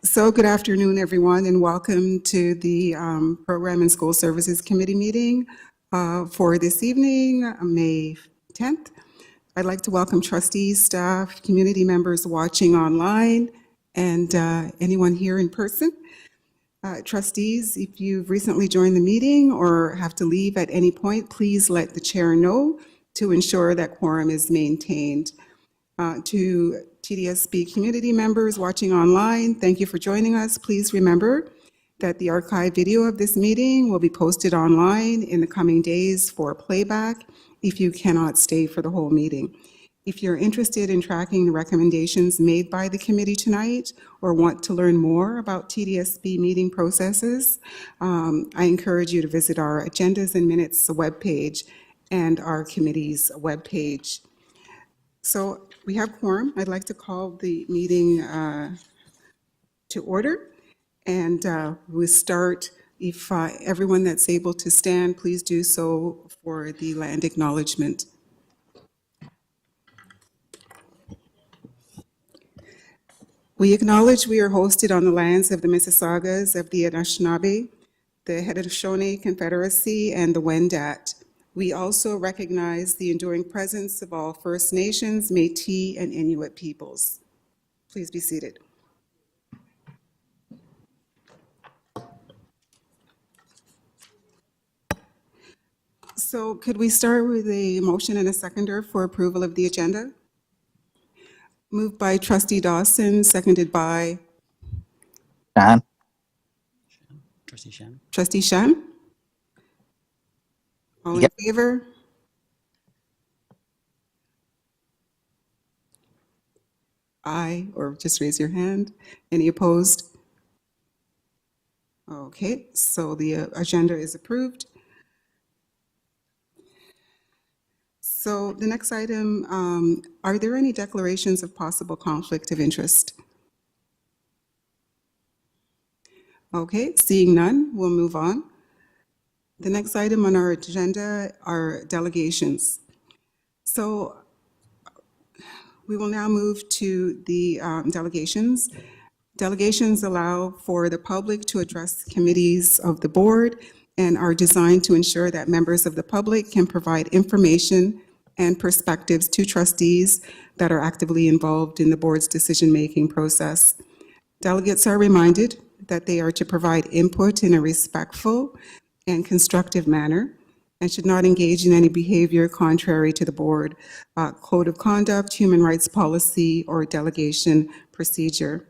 So good afternoon, everyone, and welcome to the Program and School Services Committee meeting for this evening, May 10th. I'd like to welcome trustees, staff, community members watching online, and anyone here in person. Trustees, if you've recently joined the meeting or have to leave at any point, please let the chair know to ensure that quorum is maintained. To TDSB community members watching online, thank you for joining us. Please remember that the archive video of this meeting will be posted online in the coming days for playback if you cannot stay for the whole meeting. If you're interested in tracking the recommendations made by the committee tonight or want to learn more about TDSB meeting processes, I encourage you to visit our Agendas and Minutes webpage and our committee's webpage. So we have quorum. I'd like to call the meeting to order. And we'll start, if everyone that's able to stand, please do so for the land acknowledgement. We acknowledge we are hosted on the lands of the Mississaugas of the Anishinaabe, the Haudenosaunee Confederacy, and the Wendat. We also recognize the enduring presence of all First Nations, Métis, and Inuit peoples. Please be seated. So could we start with a motion and a seconder for approval of the agenda? Moved by Trustee Dawson, seconded by Shan. Trustee Shan. Trustee Shan. All in favor? Aye, or just raise your hand. Any opposed? Okay, so the agenda is approved. So the next item, are there any declarations of possible conflict of interest? Okay, seeing none, we'll move on. The next item on our agenda are delegations. So we will now move to the delegations. Delegations allow for the public to address committees of the board and are designed to ensure that members of the public can provide information and perspectives to trustees that are actively involved in the board's decision-making process. Delegates are reminded that they are to provide input in a respectful and constructive manner and should not engage in any behavior contrary to the board code of conduct, human rights policy, or delegation procedure.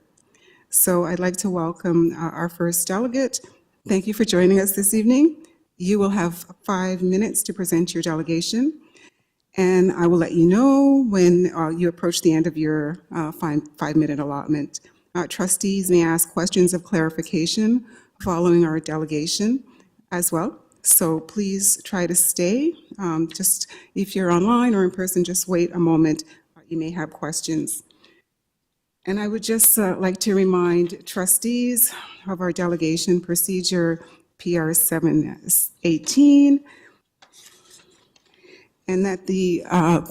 So I'd like to welcome our first delegate. Thank you for joining us this evening. You will have 5 minutes to present your delegation, and I will let you know when you approach the end of your 5-minute allotment. Trustees may ask questions of clarification following our delegation as well. So please try to stay. Just if you're online or in person, just wait a moment. You may have questions. And I would just like to remind trustees of our delegation procedure, PR 718, and that the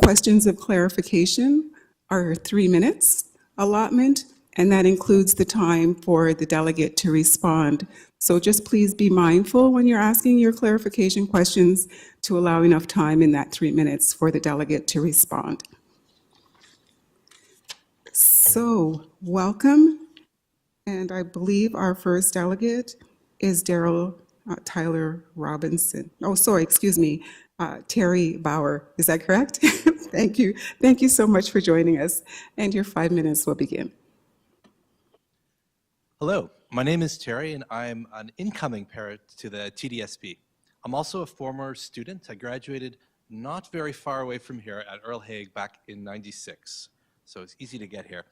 questions of clarification are 3 minutes allotment, and that includes the time for the delegate to respond. So just please be mindful when you're asking your clarification questions to allow enough time in that 3 minutes for the delegate to respond. So welcome, and I believe our first delegate is Daryl Tyler Robinson. Oh, sorry, excuse me, Terry Bauer. Is that correct? Thank you. Thank you so much for joining us, and your 5 minutes will begin. Hello, my name is Terry, and I'm an incoming parent to the TDSB. I'm also a former student. I graduated not very far away from here at Earl Haig back in '96, so it's easy to get here.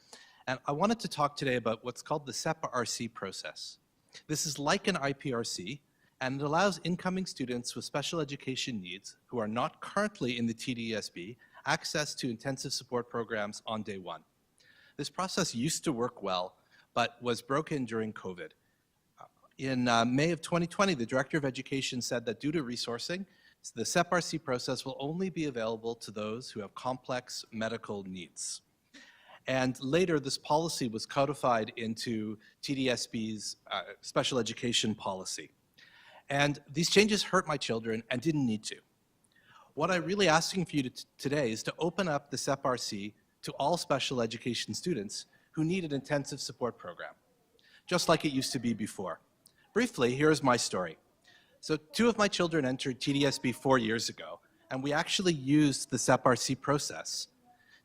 And I wanted to talk today about what's called the SEPA-RC process. This is like an IPRC, and it allows incoming students with special education needs who are not currently in the TDSB access to intensive support programs on day one. This process used to work well, but was broken during COVID. In May of 2020, the Director of Education said that due to resourcing, the SEPRC process will only be available to those who have complex medical needs. And later, this policy was codified into TDSB's special education policy. And these changes hurt my children and didn't need to. What I'm really asking for you today is to open up the SEPRC to all special education students who need an intensive support program, just like it used to be before. Briefly, here's my story. So 2 of my children entered TDSB 4 years ago, and we actually used the SEPRC process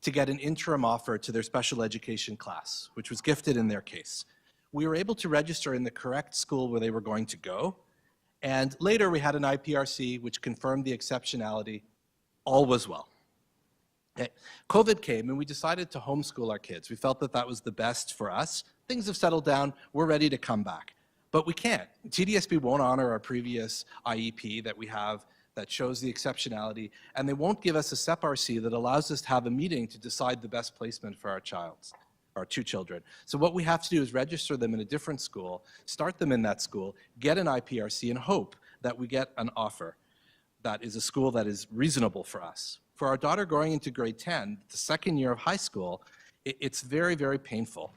to get an interim offer to their special education class, which was gifted in their case. We were able to register in the correct school where they were going to go, and later we had an IPRC which confirmed the exceptionality. All was well. Okay. COVID came and we decided to homeschool our kids. We felt that that was the best for us. Things have settled down, we're ready to come back. But we can't. TDSB won't honor our previous IEP that we have that shows the exceptionality, and they won't give us a SEPRC that allows us to have a meeting to decide the best placement for our 2 children. So what we have to do is register them in a different school, start them in that school, get an IPRC, and hope that we get an offer that is a school that is reasonable for us. For our daughter going into grade 10, the second year of high school, it's very, very painful.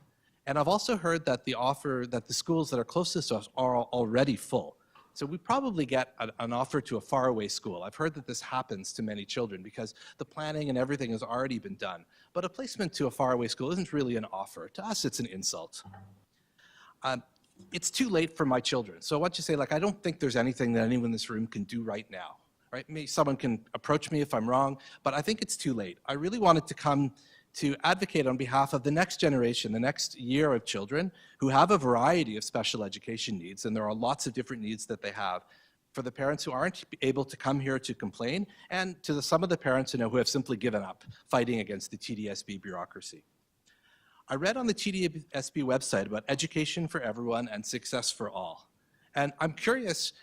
And I've also heard that the schools that are closest to us are already full. So we probably get an offer to a faraway school. I've heard that this happens to many children because the planning and everything has already been done. But a placement to a faraway school isn't really an offer. To us, it's an insult. It's too late for my children. So I want you to say, like, I don't think there's anything that anyone in this room can do right now. Right? Maybe someone can approach me if I'm wrong, but I think it's too late. I really wanted to come to advocate on behalf of the next generation, the next year of children who have a variety of special education needs, and there are lots of different needs that they have. For the parents who aren't able to come here to complain, and to some of the parents who have simply given up fighting against the TDSB bureaucracy. I read on the TDSB website about education for everyone and success for all. And I'm curious,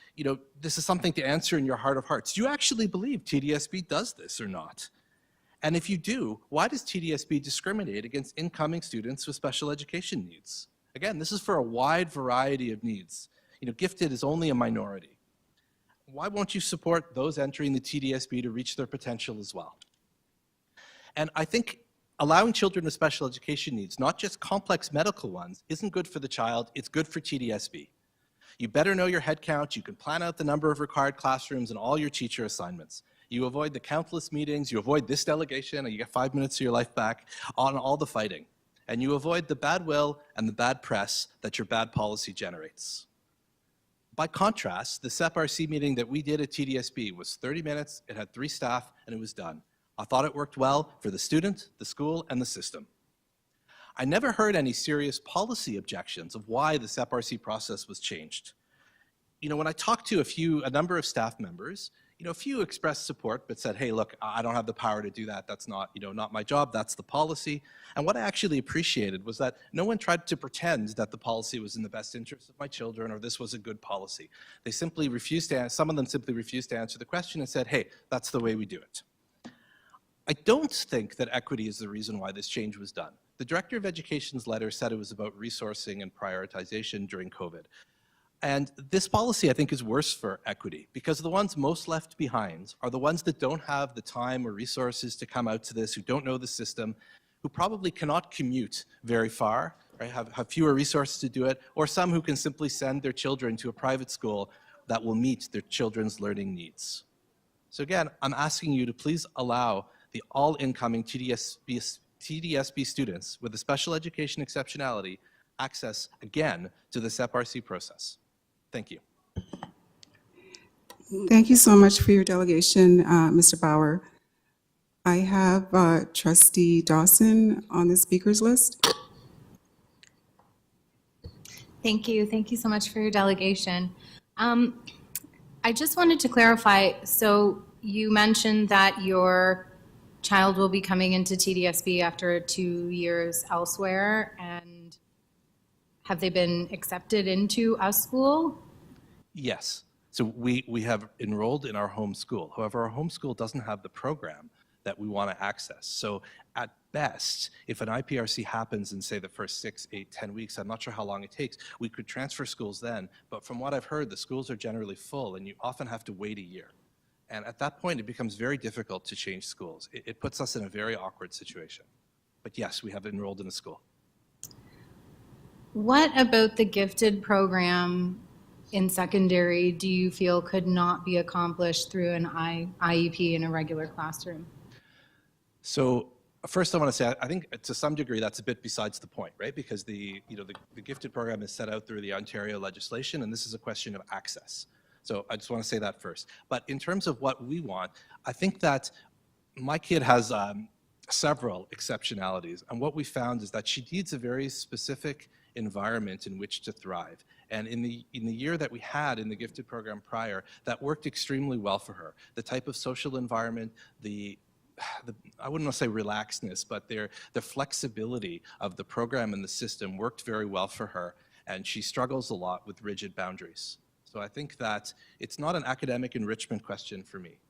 this is something to answer in your heart of hearts. Do you actually believe TDSB does this or not? And if you do, why does TDSB discriminate against incoming students with special education needs? Again, this is for a wide variety of needs. Gifted is only a minority. Why won't you support those entering the TDSB to reach their potential as well? And I think allowing children with special education needs, not just complex medical ones, isn't good for the child, it's good for TDSB. You better know your head count, you can plan out the number of required classrooms and all your teacher assignments. You avoid the countless meetings, you avoid this delegation, and you get 5 minutes of your life back on all the fighting. And you avoid the bad will and the bad press that your bad policy generates. By contrast, the SEPRC meeting that we did at TDSB was 30 minutes, it had 3 staff, and it was done. I thought it worked well for the student, the school, and the system. I never heard any serious policy objections of why the SEPRC process was changed. When I talked to a number of staff members, a few expressed support but said, hey, look, I don't have the power to do that. That's not, not my job. That's the policy. And what I actually appreciated was that no one tried to pretend that the policy was in the best interest of my children or this was a good policy. They simply refused to, some of them simply refused to answer the question and said, hey, that's the way we do it. I don't think that equity is the reason why this change was done. The Director of Education's letter said it was about resourcing and prioritization during COVID. And this policy, I think, is worse for equity because the ones most left behind are the ones that don't have the time or resources to come out to this, who don't know the system, who probably cannot commute very far, right, have fewer resources to do it, or some who can simply send their children to a private school that will meet their children's learning needs. So again, I'm asking you to please allow the all incoming TDSB students with a special education exceptionality access again to the SEPRC process. Thank you. Thank you so much for your delegation, Mr. Bauer. I have Trustee Dawson on the speakers list. Thank you. Thank you so much for your delegation. I just wanted to clarify, so you mentioned that your child will be coming into TDSB after 2 years elsewhere, and have they been accepted into a school? Yes. So we have enrolled in our home school. However, our home school doesn't have the program that we want to access. So at best, if an IPRC happens in, say, the first 6, 8, 10 weeks, I'm not sure how long it takes, we could transfer schools then. But from what I've heard, the schools are generally full, and you often have to wait a year. And at that point, it becomes very difficult to change schools. It puts us in a very awkward situation. But yes, we have enrolled in a school. What about the gifted program in secondary do you feel could not be accomplished through an IEP in a regular classroom? So first, I want to say I think to some degree that's a bit besides the point, right? Because the gifted program is set out through the Ontario legislation, and this is a question of access. So I just want to say that first. But in terms of what we want, I think that my kid has several exceptionalities, and what we found is that she needs a very specific environment in which to thrive. And in the year that we had in the gifted program prior, that worked extremely well for her. The type of social environment, I wouldn't want to say relaxedness, but the flexibility of the program and the system worked very well for her, and she struggles a lot with rigid boundaries. So I think that it's not an academic enrichment question for me,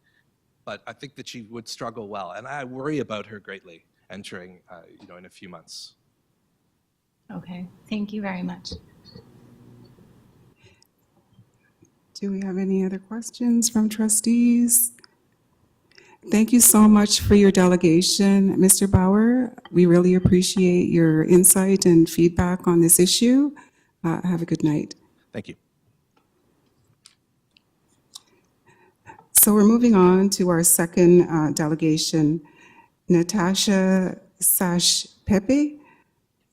but I think that she would struggle well, and I worry about her greatly entering, in a few months. Okay, thank you very much. Do we have any other questions from trustees? Thank you so much for your delegation, Mr. Bauer. We really appreciate your insight and feedback on this issue. Have a good night. Thank you. So we're moving on to our second delegation, Natasha Sash-Pepe.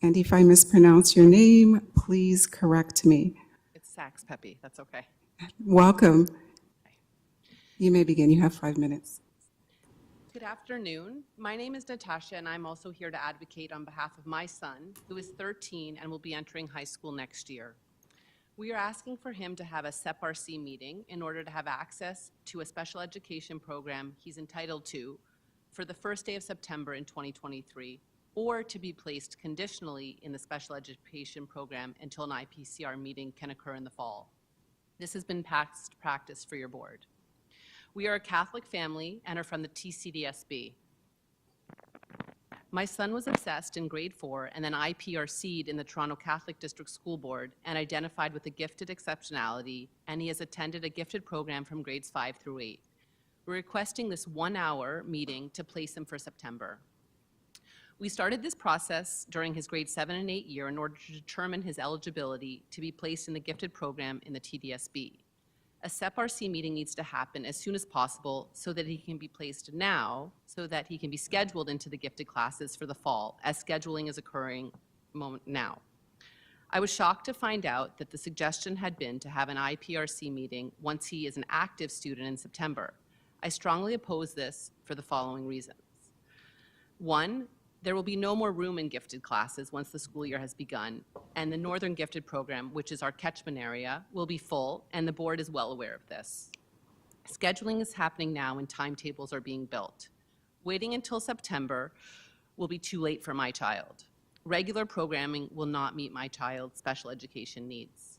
And if I mispronounce your name, please correct me. It's Sax Pepe, that's okay. Welcome. You may begin. You have 5 minutes. Good afternoon. My name is Natasha, and I'm also here to advocate on behalf of my son, who is 13 and will be entering high school next year. We are asking for him to have a SEPRC meeting in order to have access to a special education program he's entitled to for the first day of September in 2023, or to be placed conditionally in the special education program until an IPCR meeting can occur in the fall. This has been past practice for your board. We are a Catholic family and are from the TCDSB. My son was assessed in grade 4 and then IPRC'd in the Toronto Catholic District School Board and identified with a gifted exceptionality, and he has attended a gifted program from grades 5 through 8. We're requesting this 1-hour meeting to place him for September. We started this process during his grade 7 and 8 year in order to determine his eligibility to be placed in the gifted program in the TDSB. A SEPRC meeting needs to happen as soon as possible so that he can be placed now, so that he can be scheduled into the gifted classes for the fall, as scheduling is occurring now. I was shocked to find out that the suggestion had been to have an IPRC meeting once he is an active student in September. I strongly oppose this for the following reasons. 1, there will be no more room in gifted classes once the school year has begun, and the Northern Gifted Program, which is our catchment area, will be full, and the board is well aware of this. Scheduling is happening now and timetables are being built. Waiting until September will be too late for my child. Regular programming will not meet my child's special education needs.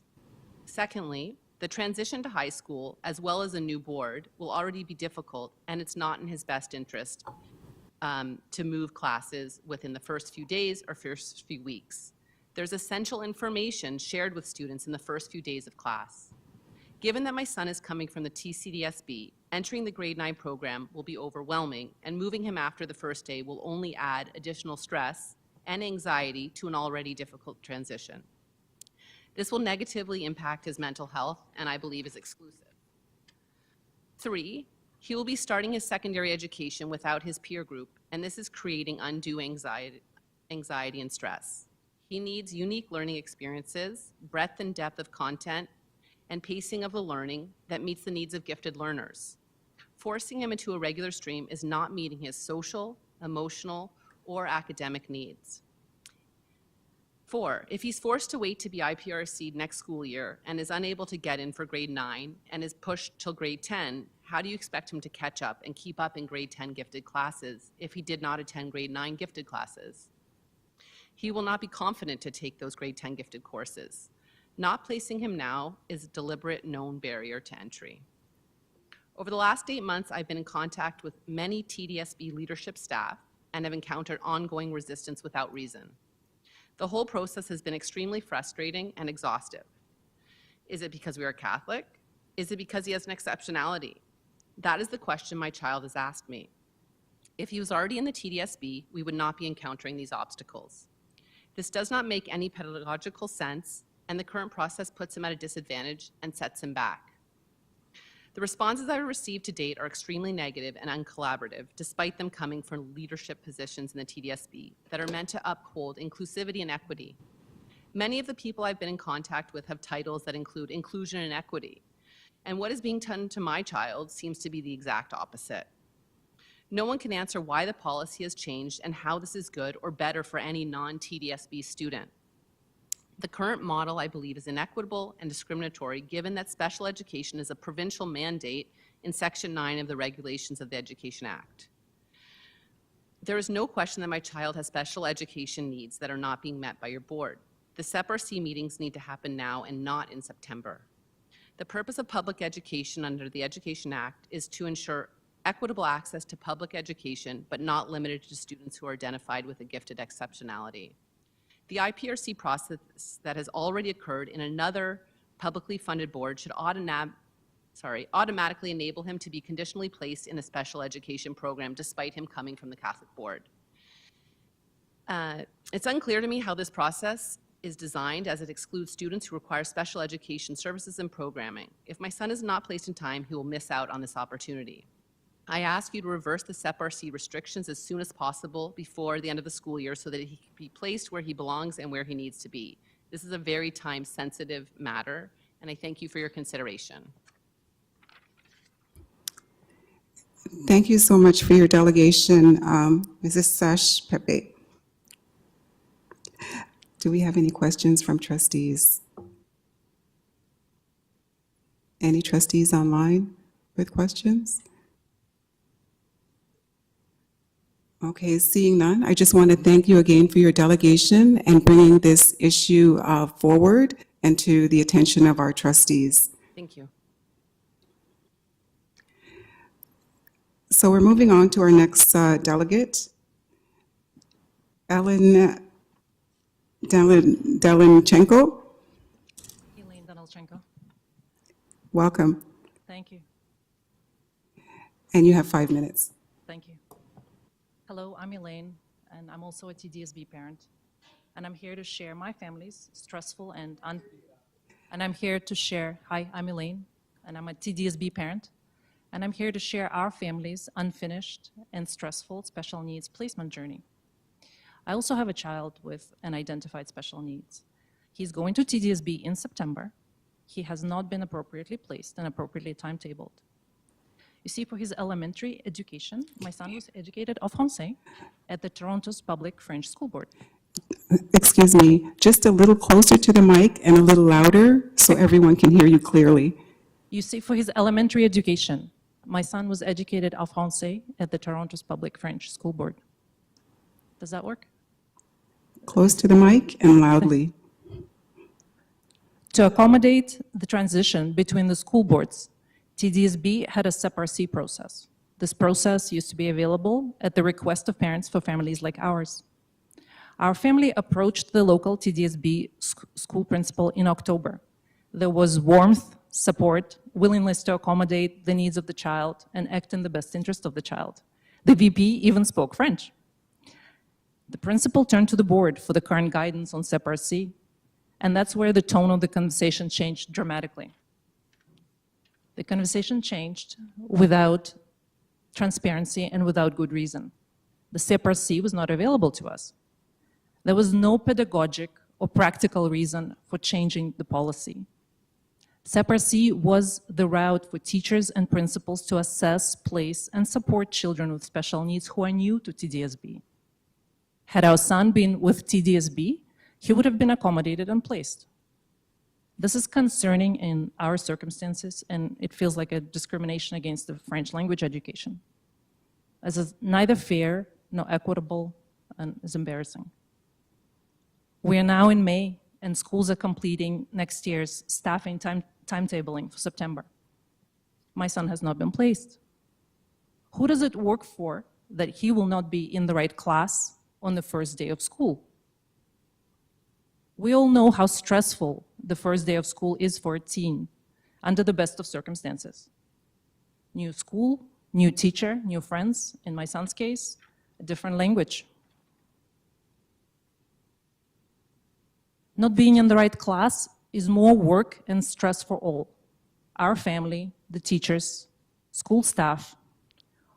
Secondly, the transition to high school, as well as a new board, will already be difficult, and it's not in his best interest to move classes within the first few days or first few weeks. There's essential information shared with students in the first few days of class. Given that my son is coming from the TCDSB, entering the grade 9 program will be overwhelming, and moving him after the first day will only add additional stress and anxiety to an already difficult transition. This will negatively impact his mental health, and I believe is exclusive. 3, he will be starting his secondary education without his peer group, and this is creating undue anxiety and stress. He needs unique learning experiences, breadth and depth of content, and pacing of the learning that meets the needs of gifted learners. Forcing him into a regular stream is not meeting his social, emotional, or academic needs. 4, if he's forced to wait to be IPRC'd next school year and is unable to get in for grade 9 and is pushed till grade 10, how do you expect him to catch up and keep up in grade 10 gifted classes if he did not attend grade 9 gifted classes? He will not be confident to take those grade 10 gifted courses. Not placing him now is a deliberate known barrier to entry. Over the last 8 months, I've been in contact with many TDSB leadership staff and have encountered ongoing resistance without reason. The whole process has been extremely frustrating and exhaustive. Is it because we are Catholic? Is it because he has an exceptionality? That is the question my child has asked me. If he was already in the TDSB, we would not be encountering these obstacles. This does not make any pedagogical sense, and the current process puts him at a disadvantage and sets him back. The responses I've received to date are extremely negative and uncollaborative, despite them coming from leadership positions in the TDSB that are meant to uphold inclusivity and equity. Many of the people I've been in contact with have titles that include inclusion and equity, and what is being done to my child seems to be the exact opposite. No one can answer why the policy has changed and how this is good or better for any non-TDSB student. The current model, I believe, is inequitable and discriminatory, given that special education is a provincial mandate in Section 9 of the Regulations of the Education Act. There is no question that my child has special education needs that are not being met by your board. The CEPRC meetings need to happen now and not in September. The purpose of public education under the Education Act is to ensure equitable access to public education, but not limited to students who are identified with a gifted exceptionality. The IPRC process that has already occurred in another publicly funded board should automatically enable him to be conditionally placed in a special education program despite him coming from the Catholic board. It's unclear to me how this process is designed, as it excludes students who require special education services and programming. If my son is not placed in time, he will miss out on this opportunity. I ask you to reverse the CEPRC restrictions as soon as possible before the end of the school year so that he can be placed where he belongs and where he needs to be. This is a very time-sensitive matter, and I thank you for your consideration. Thank you so much for your delegation, Mrs. Sash Pepe. Do we have any questions from trustees? Any trustees online with questions? Okay, seeing none, I just want to thank you again for your delegation and bringing this issue forward and to the attention of our trustees. Thank you. So we're moving on to our next delegate, Ellen Delinchenko. Elaine Donalchenko. Welcome, Thank you. and you have 5 minutes. Thank you. Hello, I'm Elaine, and I'm also a TDSB parent. And I'm here to share my family's stressful and I'm here to share, hi, I'm Elaine, and I'm a TDSB parent. And I'm here to share our family's unfinished and stressful special needs placement journey. I also have a child with unidentified special needs. He's going to TDSB in September. He has not been appropriately placed and appropriately timetabled. You see, for his elementary education, my son was educated en français at the Toronto's Public French School Board. Excuse me, just a little closer to the mic and a little louder so everyone can hear you clearly. You see, for his elementary education, my son was educated en français at the Toronto's Public French School Board. Does that work? Close to the mic and loudly. To accommodate the transition between the school boards, TDSB had a CEPRC process. This process used to be available at the request of parents for families like ours. Our family approached the local TDSB school principal in October. There was warmth, support, willingness to accommodate the needs of the child and act in the best interest of the child. The VP even spoke French. The principal turned to the board for the current guidance on CEPRC, and that's where the tone of the conversation changed dramatically. The conversation changed without transparency and without good reason. The CEPRC was not available to us. There was no pedagogic or practical reason for changing the policy. CEPRC was the route for teachers and principals to assess, place, and support children with special needs who are new to TDSB. Had our son been with TDSB, he would have been accommodated and placed. This is concerning in our circumstances, and it feels like a discrimination against the French language education. This is neither fair nor equitable and is embarrassing. We are now in May, and schools are completing next year's staffing timetabling for September. My son has not been placed. Who does it work for that he will not be in the right class on the first day of school. We all know how stressful the first day of school is for a teen under the best of circumstances. New school, new teacher, new friends, in my son's case, a different language. Not being in the right class is more work and stress for all. Our family, the teachers, school staff,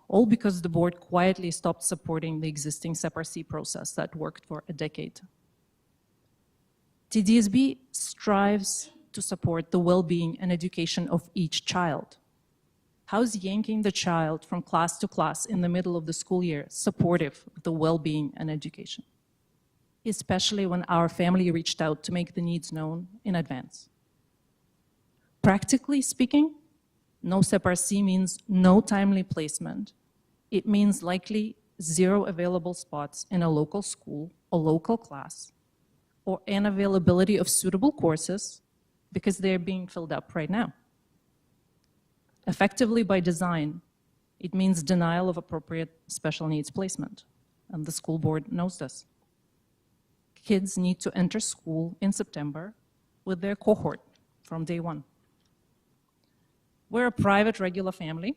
all because the board quietly stopped supporting the existing SEPARC process that worked for a decade. TDSB strives to support the well-being and education of each child. How is yanking the child from class to class in the middle of the school year supportive of the well-being and education? Especially when our family reached out to make the needs known in advance. Practically speaking, no SEPARC means no timely placement. It means likely 0 available spots in a local school or local class, or unavailability of suitable courses because they're being filled up right now. Effectively by design, it means denial of appropriate special needs placement, and the school board knows this. Kids need to enter school in September with their cohort from day 1. We're a private, regular family.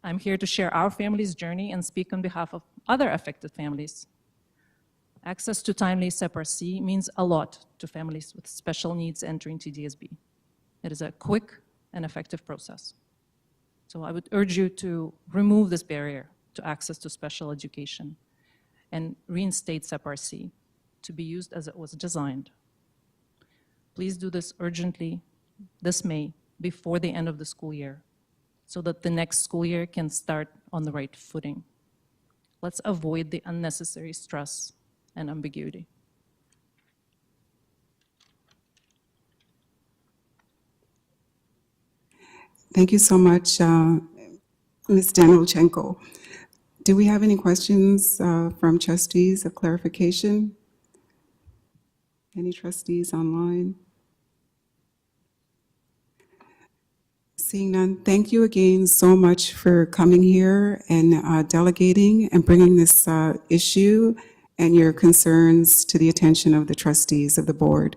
I'm here to share our family's journey and speak on behalf of other affected families. Access to timely SEPARC means a lot to families with special needs entering TDSB. It is a quick and effective process. So I would urge you to remove this barrier to access to special education and reinstate SEPARC to be used as it was designed. Please do this urgently this May before the end of the school year so that the next school year can start on the right footing. Let's avoid the unnecessary stress and ambiguity. Thank you so much, Ms. Danilchenko. Do we have any questions from trustees of clarification? Any trustees online? Seeing none, thank you again so much for coming here and delegating and bringing this issue and your concerns to the attention of the trustees of the board.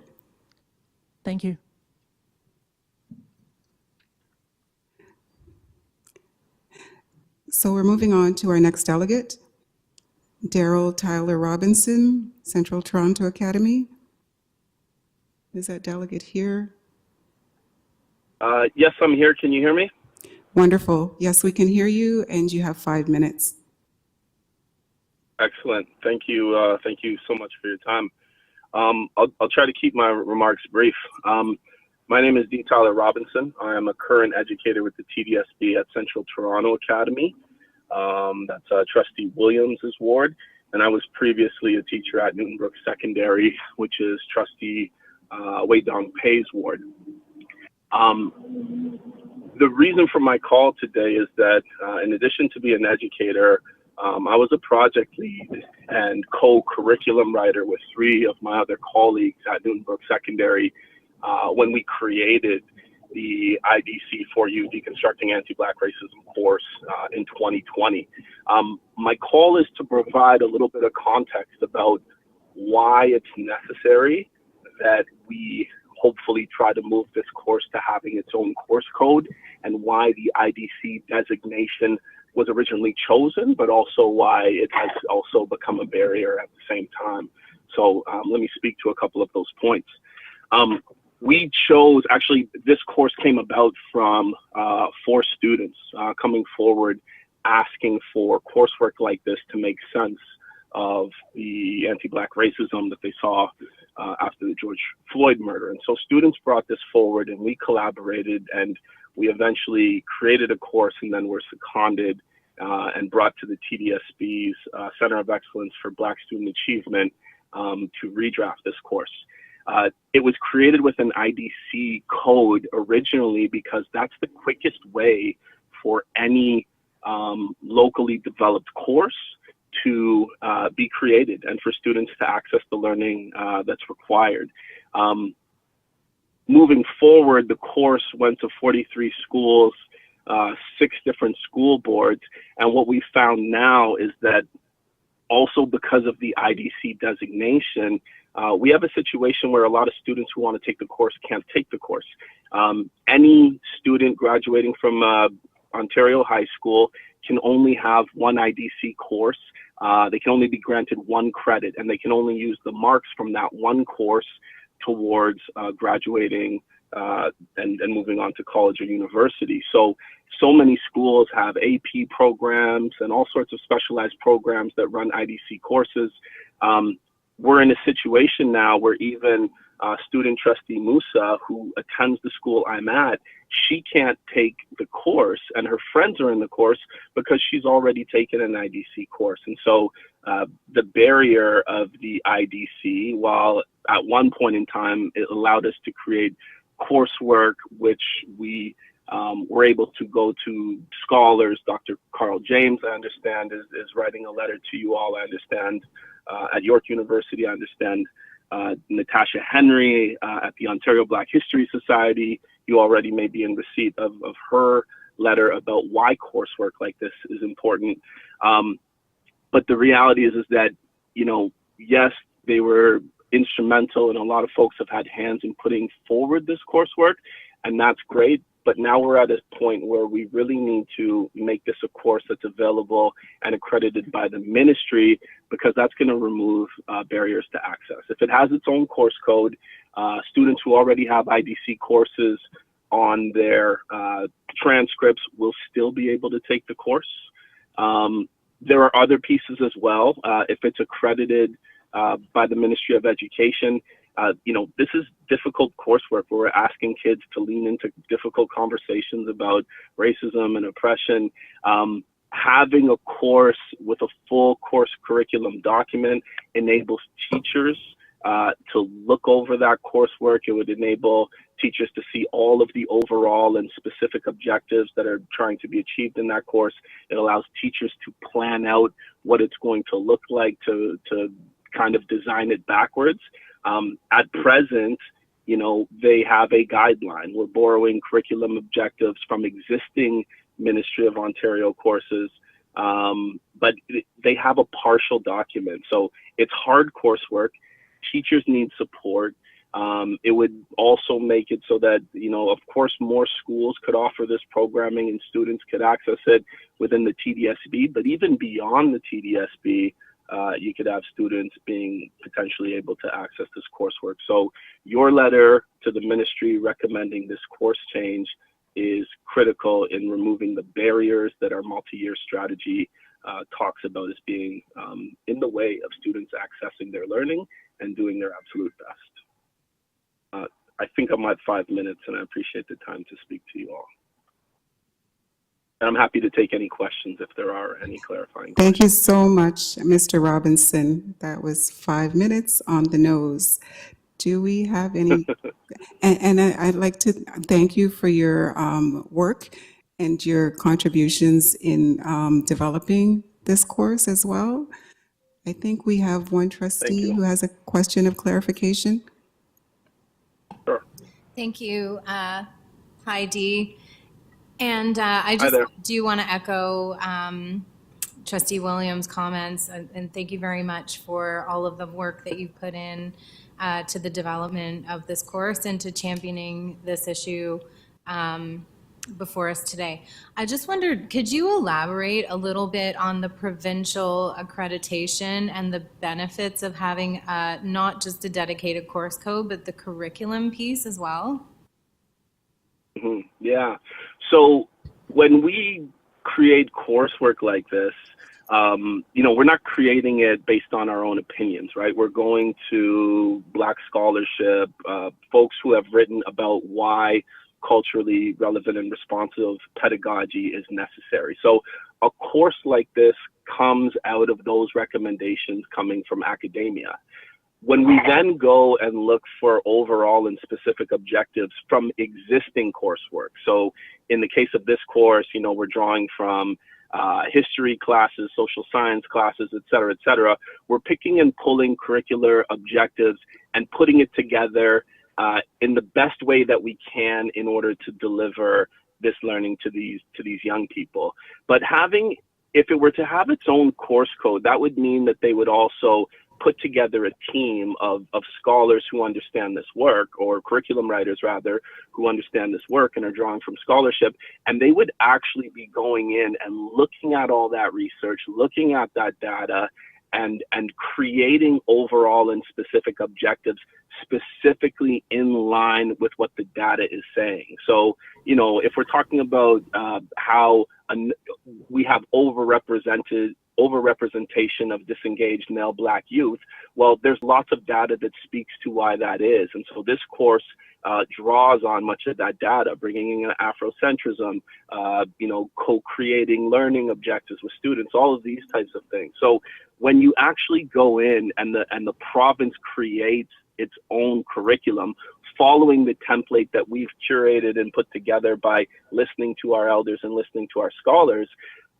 Thank you. So we're moving on to our next delegate, Daryl Tyler Robinson, Central Toronto Academy. Is that delegate here? Yes, I'm here. Can you hear me? Wonderful. Yes, we can hear you, and you have 5 minutes. Excellent. Thank you. Thank you so much for your time. I'll try to keep my remarks brief. My name is D. Tyler Robinson. I am a current educator with the TDSB at Central Toronto Academy. That's Trustee Williams' ward. And I was previously a teacher at Newton Brook Secondary, which is Trustee Wei Dong Pei's ward. The reason for my call today is that in addition to being an educator, I was a project lead and co-curriculum writer with 3 of my other colleagues at Newton Brook Secondary when we created the IDC4U Deconstructing Anti-Black Racism course in 2020. My call is to provide a little bit of context about why it's necessary that we hopefully try to move this course to having its own course code, and why the IDC designation was originally chosen, but also why it has also become a barrier at the same time. So let me speak to a couple of those points. We chose, actually, this course came about from 4 students coming forward asking for coursework like this to make sense of the anti-Black racism that they saw after the George Floyd murder. And so students brought this forward, and we collaborated, and we eventually created a course, and then were seconded and brought to the TDSB's Center of Excellence for Black Student Achievement to redraft this course. It was created with an IDC code originally because that's the quickest way for any locally developed course to be created and for students to access the learning that's required. Moving forward, the course went to 43 schools 6 different school boards. And what we found now is that also because of the IDC designation, we have a situation where a lot of students who want to take the course can't take the course. Any student graduating from Ontario High School can only have one IDC course. They can only be granted 1 credit, and they can only use the marks from that 1 course towards graduating and moving on to college or university. So many schools have AP programs and all sorts of specialized programs that run IDC courses. We're in a situation now where even student trustee Musa, who attends the school I'm at, she can't take the course, and her friends are in the course because she's already taken an IDC course. And so the barrier of the IDC, while at one point in time it allowed us to create coursework which we were able to go to scholars. Dr. Carl James, I understand, is writing a letter to you all. I understand at York University, I understand Natasha Henry at the Ontario Black History Society. You already may be in receipt of her letter about why coursework like this is important. But the reality is that, you know, yes, they were instrumental, and a lot of folks have had hands in putting forward this coursework, and that's great. But now we're at a point where we really need to make this a course that's available and accredited by the ministry, because that's going to remove barriers to access. If it has its own course code, students who already have IDC courses on their transcripts will still be able to take the course. There are other pieces as well. If it's accredited by the Ministry of Education, you know, this is difficult coursework where we're asking kids to lean into difficult conversations about racism and oppression. Having a course with a full course curriculum document enables teachers to look over that coursework. It would enable teachers to see all of the overall and specific objectives that are trying to be achieved in that course. It allows teachers to plan out what it's going to look like, to kind of design it backwards. At present, you know, they have a guideline. We're borrowing curriculum objectives from existing Ministry of Ontario courses, but they have a partial document. So it's hard coursework. Teachers need support. It would also make it so that, you know, of course, more schools could offer this programming and students could access it within the TDSB, but even beyond the TDSB, you could have students being potentially able to access this coursework. So your letter to the ministry recommending this course change is critical in removing the barriers that our multi-year strategy talks about as being in the way of students accessing their learning and doing their absolute best. I think I'm at 5 minutes, and I appreciate the time to speak to you all. And I'm happy to take any questions if there are any clarifying questions. Thank you so much, Mr. Robinson. That was 5 minutes on the nose. Do we have any? And I'd like to thank you for your work and your contributions in developing this course as well. I think we have one trustee who has a question of clarification. Sure. Thank you, Heidi. And I just there. do want to echo Trustee Williams' comments, and thank you very much for all of the work that you've put in to the development of this course and to championing this issue before us today. I just wondered, could you elaborate a little bit on the provincial accreditation and the benefits of having not just a dedicated course code, but the curriculum piece as well? Mm-hmm. Yeah. So when we create coursework like this, you know, we're not creating it based on our own opinions, right? We're going to Black scholarship, folks who have written about why culturally relevant and responsive pedagogy is necessary. So a course like this comes out of those recommendations coming from academia. When we then go and look for overall and specific objectives from existing coursework, so in the case of this course, you know, we're drawing from history classes, social science classes, et cetera, we're picking and pulling curricular objectives and putting it together in the best way that we can in order to deliver this learning to these young people. But if it were to have its own course code, that would mean that they would also put together a team of scholars who understand this work, or curriculum writers rather, who understand this work and are drawing from scholarship, and they would actually be going in and looking at all that research, looking at that data, and creating overall and specific objectives specifically in line with what the data is saying. So, you know, if we're talking about how we have overrepresentation of disengaged male Black youth, well, there's lots of data that speaks to why that is. And so this course draws on much of that data, bringing in Afrocentrism, you know, co-creating learning objectives with students, all of these types of things. So when you actually go in and the province creates its own curriculum, following the template that we've curated and put together by listening to our elders and listening to our scholars,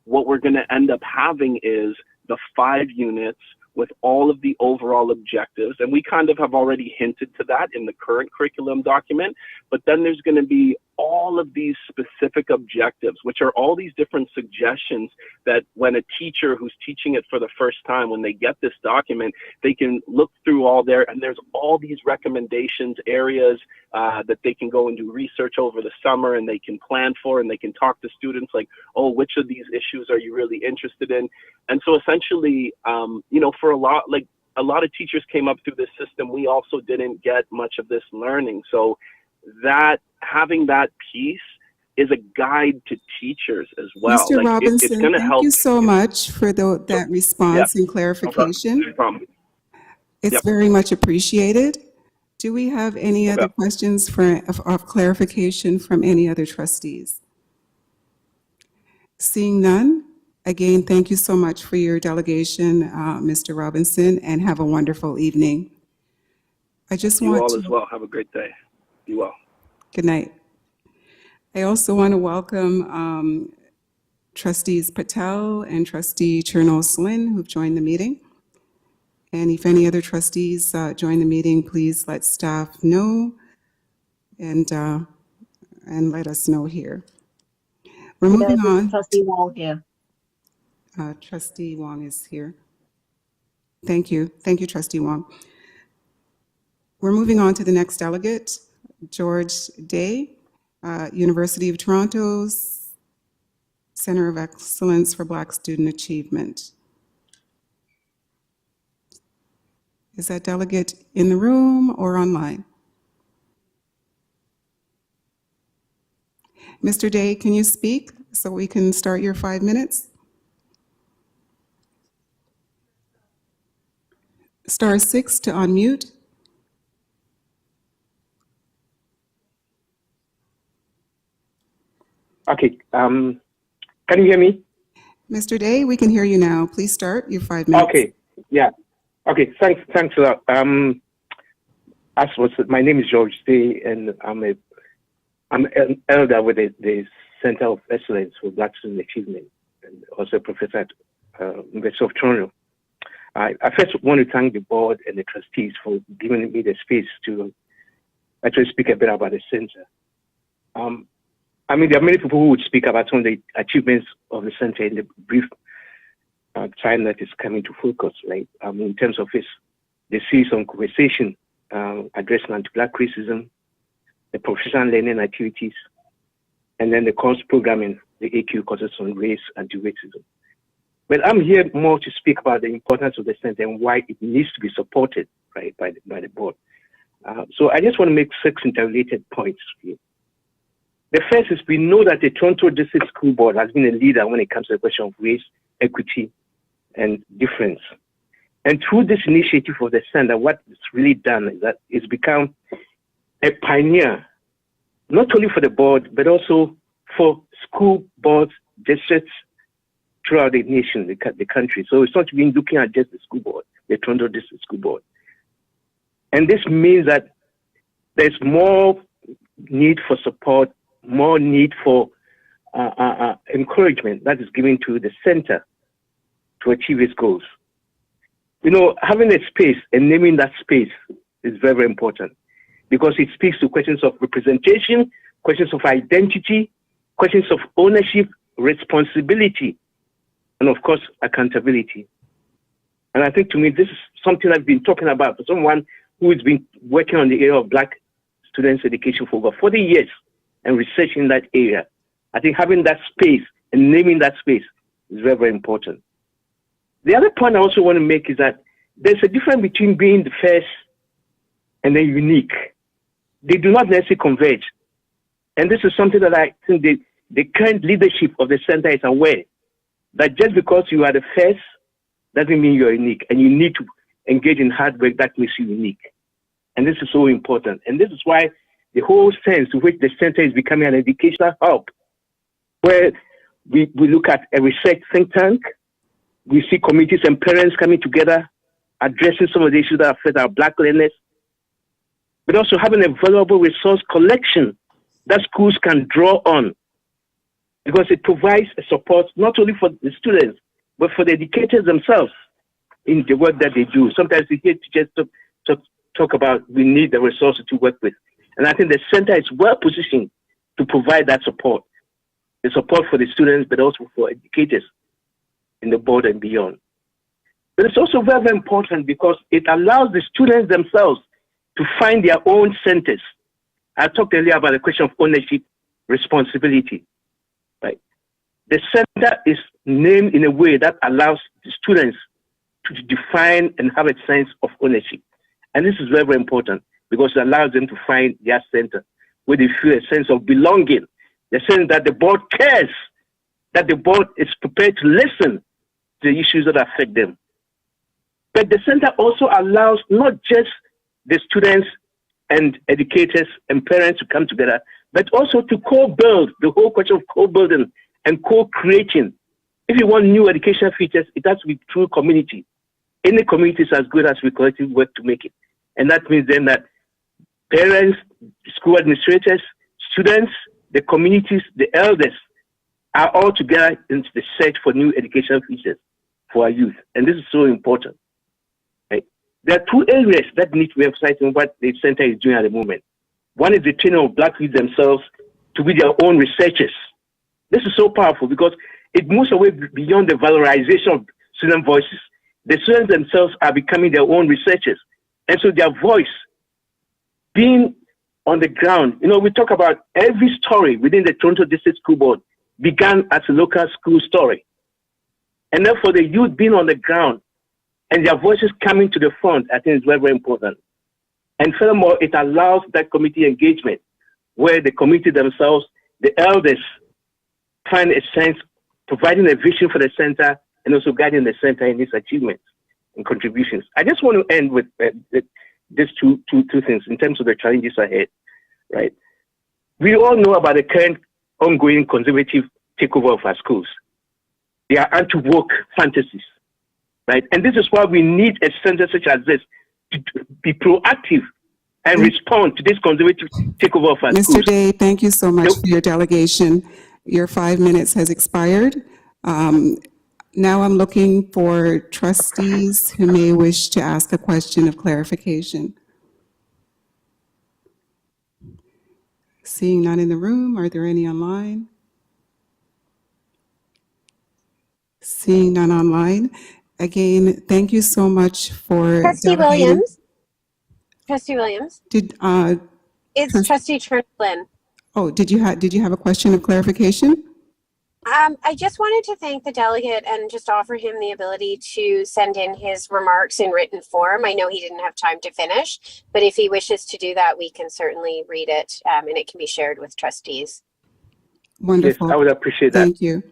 what we're going to end up having is the 5 units with all of the overall objectives. And we kind of have already hinted to that in the current curriculum document, but then there's going to be all of these specific objectives, which are all these different suggestions that when a teacher who's teaching it for the first time, when they get this document, they can look through all there, and there's all these recommendations, areas that they can go and do research over the summer, and they can plan for, and they can talk to students like, oh, which of these issues are you really interested in? And so essentially, you know, for a lot of teachers came up through this system, we also didn't get much of this learning. So that having that piece is a guide to teachers as well. Mr. Like, Robinson, it's going to thank help you so much for that response and clarification. No problem. It's Yep. very much appreciated. Do we have any other questions of clarification from any other trustees? Seeing none, again, thank you so much for your delegation, Mr. Robinson, and have a wonderful evening. I just You want all to... as well. Have a great day. Be well. Good night. I also want to welcome trustees Patel and trustee Chernos-Lynn, who've joined the meeting. And if any other trustees join the meeting, please let staff know and let us know here. We're moving on. Trustee Wong here. Trustee Wong is here. Thank you. Thank you, Trustee Wong. We're moving on to the next delegate, George Day, University of Toronto's Center of Excellence for Black Student Achievement. Is that delegate in the room or online? Mr. Day, can you speak so we can start your 5 minutes? Star 6 to unmute. Okay, can you hear me? Mr. Day, we can hear you now. Please start your 5 minutes. Okay, yeah. Okay, thanks a lot. As was, my name is George Day, and I'm an elder with the Center of Excellence for Black Student Achievement, and also a professor at University of Toronto. I first want to thank the board and the trustees for giving me the space to actually speak a bit about the center. I mean, there are many people who would speak about some of the achievements of the center in the brief time that is coming to focus, like in terms of the series on conversation addressing anti-Black racism, the professional learning activities, and then the course programming, the AQ courses on race and anti-racism. But I'm here more to speak about the importance of the center and why it needs to be supported, right, by the board. So I just want to make 6 interrelated points here. The first is we know that the Toronto District School Board has been a leader when it comes to the question of race, equity, and difference. And through this initiative of the center, what it's really done is that it's become a pioneer, not only for the board, but also for school boards, districts throughout the nation, the country. So it's not been looking at just the school board, the Toronto District School Board. And this means that there's more need for support, more need for encouragement that is given to the center to achieve its goals. You know, having a space and naming that space is very, very important because it speaks to questions of representation, questions of identity, questions of ownership, responsibility, and of course, accountability. And I think to me, this is something I've been talking about for someone who has been working on the area of Black students' education for over 40 years and researching that area. I think having that space and naming that space is very, very important. The other point I also want to make is that there's a difference between being the first and then unique. They do not necessarily converge. And this is something that I think the current leadership of the center is aware that just because you are the first doesn't mean you're unique. And you need to engage in hard work that makes you unique. And this is so important. And this is why the whole sense to which the center is becoming an educational hub, where we look at a research think tank, we see communities and parents coming together, addressing some of the issues that affect our Black learners, but also having a valuable resource collection that schools can draw on, because it provides a support not only for the students, but for the educators themselves in the work that they do. Sometimes we hear teachers talk about we need the resources to work with. And I think the center is well positioned to provide that support, the support for the students, but also for educators in the board and beyond. But it's also very, very important because it allows the students themselves to find their own centers. I talked earlier about the question of ownership, responsibility, right? The center is named in a way that allows the students to define and have a sense of ownership. And this is very, very important because it allows them to find their center where they feel a sense of belonging, the sense that the board cares, that the board is prepared to listen to the issues that affect them. But the center also allows not just the students and educators and parents to come together, but also to co-build, the whole question of co-building and co-creating. If you want new educational features, it has to be through community. Any community is as good as we collectively work to make it. And that means then that parents, school administrators, students, the communities, the elders are all together in the search for new educational features for our youth. And this is so important. Right? There are two areas that need to be emphasized in what the center is doing at the moment. One is the training of Black youth themselves to be their own researchers. This is so powerful because it moves away beyond the valorization of student voices. The students themselves are becoming their own researchers. And so their voice being on the ground, we talk about every story within the Toronto District School Board began as a local school story. And therefore the youth being on the ground and their voices coming to the front, I think is very, very important. And furthermore, it allows that community engagement where the community themselves, the elders, find a sense, providing a vision for the center and also guiding the center in its achievements and contributions. I just want to end with these two things in terms of the challenges ahead, right? We all know about the current ongoing conservative takeover of our schools. They are anti-woke fantasies, right? And this is why we need a center such as this to be proactive and respond to this conservative takeover of our schools. Mr. Day, thank you so much for your delegation. Your 5 minutes has expired. Now I'm looking for trustees who may wish to ask a question of clarification. Seeing none in the room, are there any online? Seeing none online. Again, thank you so much for Trustee delegating. Williams. Trustee Williams. It's Trustee Chernow-Flynn. Oh, did you have a question of clarification? I just wanted to thank the delegate and just offer him the ability to send in his remarks in written form. I know he didn't have time to finish, but if he wishes to do that, we can certainly read it and it can be shared with trustees. Wonderful. Yes, I would appreciate that. Thank you.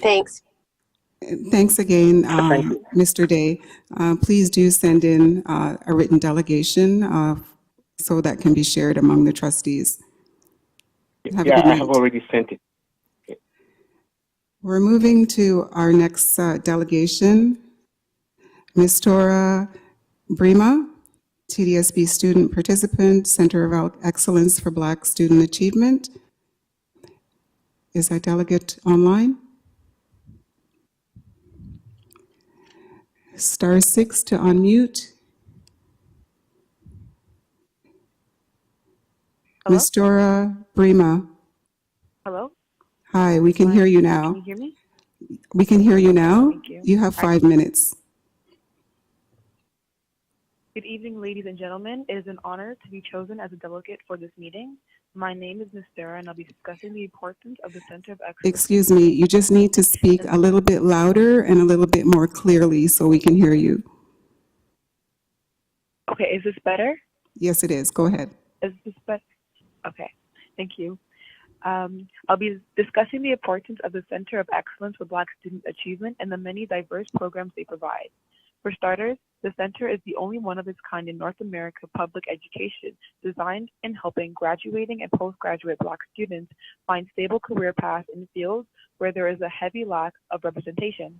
Thanks. Thanks again, Thank you. Mr. Day. Please do send in a written delegation so that can be shared among the trustees. Have a Yeah, good I night. have already sent it. We're moving to our next delegation. Ms. Tora Brima, TDSB student participant, Center of Excellence for Black Student Achievement. Is our delegate online? *6 to unmute. Hello? Ms. Tora Brima. Hello? Hi, we can hear you now. Can you hear me? We can hear you now. Thank you. You have 5 minutes. Good evening, ladies and gentlemen. It is an honor to be chosen as a delegate for this meeting. My name is Ms. Sarah, and I'll be discussing the importance of the Center of Excellence. Excuse me, you just need to speak a little bit louder and a little bit more clearly so we can hear you. Okay, is this better? Yes, it is. Go ahead. Is this better? Okay, thank you. I'll be discussing the importance of the Center of Excellence for Black Student Achievement and the many diverse programs they provide. For starters, the center is the only one of its kind in North America public education designed in helping graduating and postgraduate Black students find stable career paths in fields where there is a heavy lack of representation.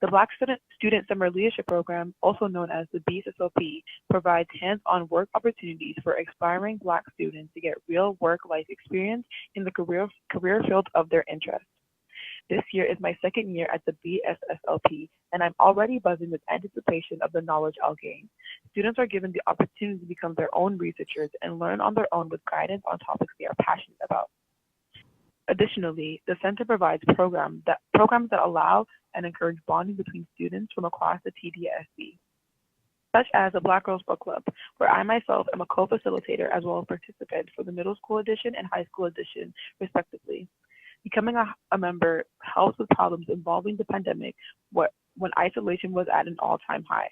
The Black Student Summer Leadership Program, also known as the BSSLP, provides hands-on work opportunities for aspiring Black students to get real work-life experience in the career fields of their interest. This year is my second year at the BSSLP, and I'm already buzzing with anticipation of the knowledge I'll gain. Students are given the opportunity to become their own researchers and learn on their own with guidance on topics they are passionate about. Additionally, the center provides programs that allow and encourage bonding between students from across the TDSB, such as the Black Girls Book Club, where I myself am a co-facilitator as well as participant for the middle school edition and high school edition, respectively. Becoming a member helps with problems involving the pandemic when isolation was at an all-time high.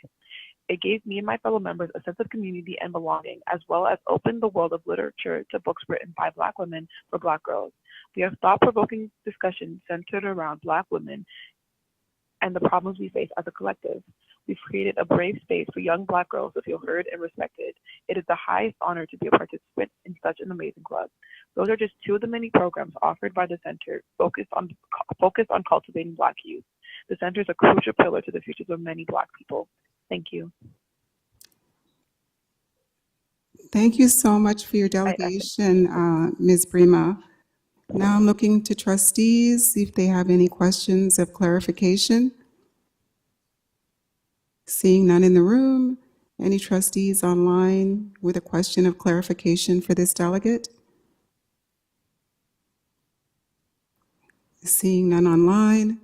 It gave me and my fellow members a sense of community and belonging, as well as opened the world of literature to books written by Black women for Black girls. We have thought-provoking discussions centered around Black women and the problems we face as a collective. We've created a brave space for young Black girls to feel heard and respected. It is the highest honor to be a participant in such an amazing club. Those are just two of the many programs offered by the center focused on cultivating Black youth. The center is a crucial pillar to the futures of many Black people. Thank you. Thank you so much for your delegation, Ms. Brima. Now I'm looking to trustees, see if they have any questions of clarification. Seeing none in the room, any trustees online with a question of clarification for this delegate? Seeing none online.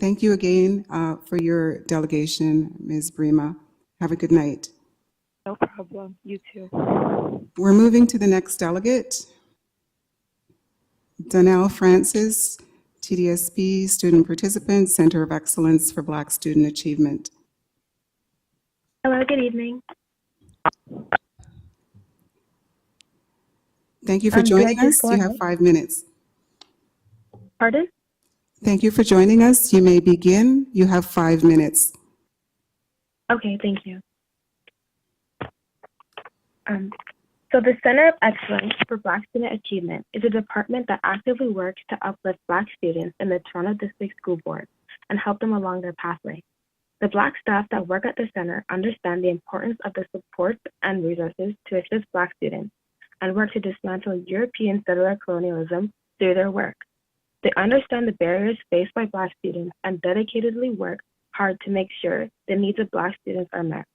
Thank you again for your delegation, Ms. Brima. Have a good night. No problem. You too. We're moving to the next delegate. Donnell Francis, TDSB Student Participant, Center of Excellence for Black Student Achievement. Hello, good evening. Thank you for joining us. You have 5 minutes. Pardon? Thank you for joining us. You may begin. You have 5 minutes. Okay, thank you. So the Center of Excellence for Black Student Achievement is a department that actively works to uplift Black students in the Toronto District School Board and help them along their pathway. The Black staff that work at the center understand the importance of the support and resources to assist Black students and work to dismantle European settler colonialism through their work. They understand the barriers faced by Black students and dedicatedly work hard to make sure the needs of Black students are met.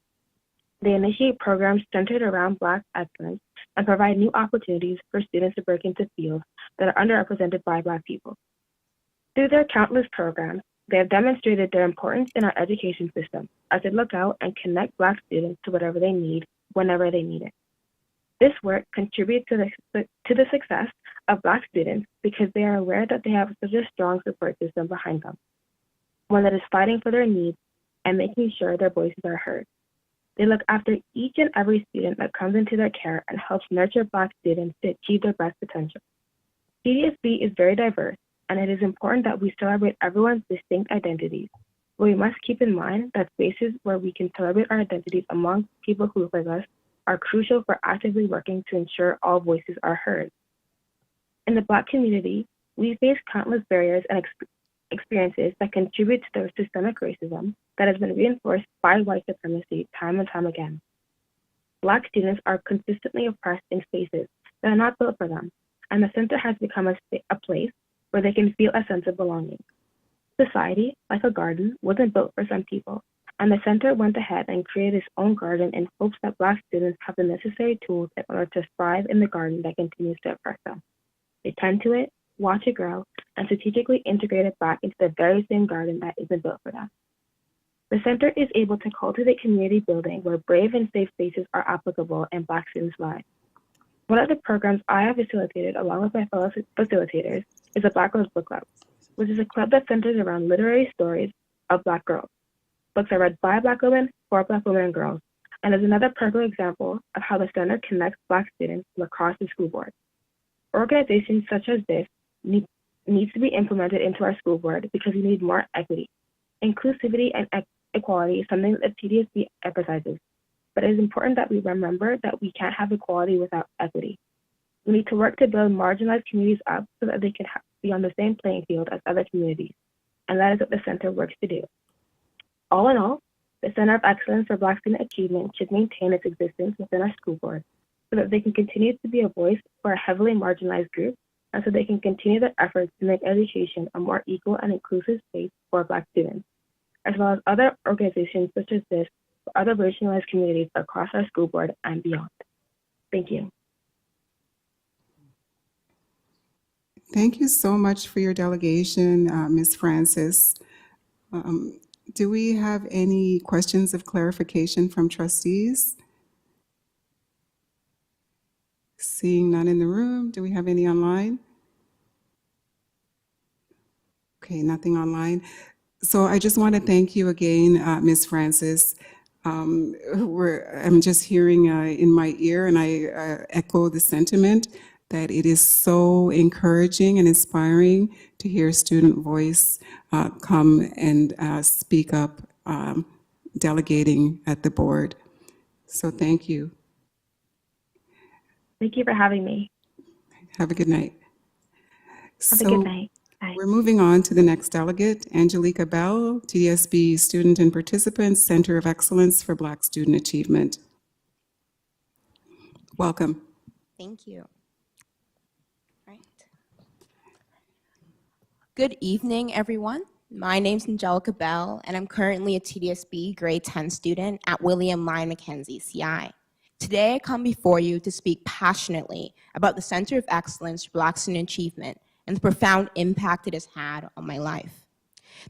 They initiate programs centered around Black excellence and provide new opportunities for students to break into fields that are underrepresented by Black people. Through their countless programs, they have demonstrated their importance in our education system as they look out and connect Black students to whatever they need, whenever they need it. This work contributes to the success of Black students because they are aware that they have such a strong support system behind them, one that is fighting for their needs and making sure their voices are heard. They look after each and every student that comes into their care and helps nurture Black students to achieve their best potential. TDSB is very diverse, and it is important that we celebrate everyone's distinct identities. But we must keep in mind that spaces where we can celebrate our identities among people who look like us are crucial for actively working to ensure all voices are heard. In the Black community, we face countless barriers and experiences that contribute to the systemic racism that has been reinforced by white supremacy time and time again. Black students are consistently oppressed in spaces that are not built for them, and the center has become a place where they can feel a sense of belonging. Society, like a garden, wasn't built for some people, and the center went ahead and created its own garden in hopes that Black students have the necessary tools in order to thrive in the garden that continues to oppress them. They tend to it, watch it grow, and strategically integrate it back into the very same garden that isn't built for them. The center is able to cultivate community building where brave and safe spaces are applicable in Black students' lives. One of the programs I have facilitated along with my fellow facilitators is the Black Girls Book Club, which is a club that centers around literary stories of Black girls. Books are read by Black women, for Black women and girls, and is another perfect example of how the center connects Black students from across the school board. Organizations such as this needs to be implemented into our school board because we need more equity. Inclusivity and equality is something that the TDSB emphasizes, but it is important that we remember that we can't have equality without equity. We need to work to build marginalized communities up so that they can be on the same playing field as other communities, and that is what the center works to do. All in all, the Center of Excellence for Black Student Achievement should maintain its existence within our school board so that they can continue to be a voice for a heavily marginalized group, and so they can continue their efforts to make education a more equal and inclusive space for Black students, as well as other organizations such as this for other marginalized communities across our school board and beyond. Thank you. Thank you so much for your delegation, Ms. Francis. Do we have any questions of clarification from trustees? Seeing none in the room, do we have any online? Okay, nothing online. So I just want to thank you again, Ms. Francis. I'm just hearing in my ear, and I echo the sentiment that it is so encouraging and inspiring to hear student voice come and speak up, delegating at the board. So thank you. Thank you for having me. Have a good night. Have a good night. Bye. We're moving on to the next delegate, Angelica Bell, TDSB Student and Participants, Center of Excellence for Black Student Achievement. Welcome. Thank you. Right. Good evening, everyone. My name's Angelica Bell, and I'm currently a TDSB grade 10 student at William Lyon Mackenzie CI. Today, I come before you to speak passionately about the Center of Excellence for Black Student Achievement and the profound impact it has had on my life.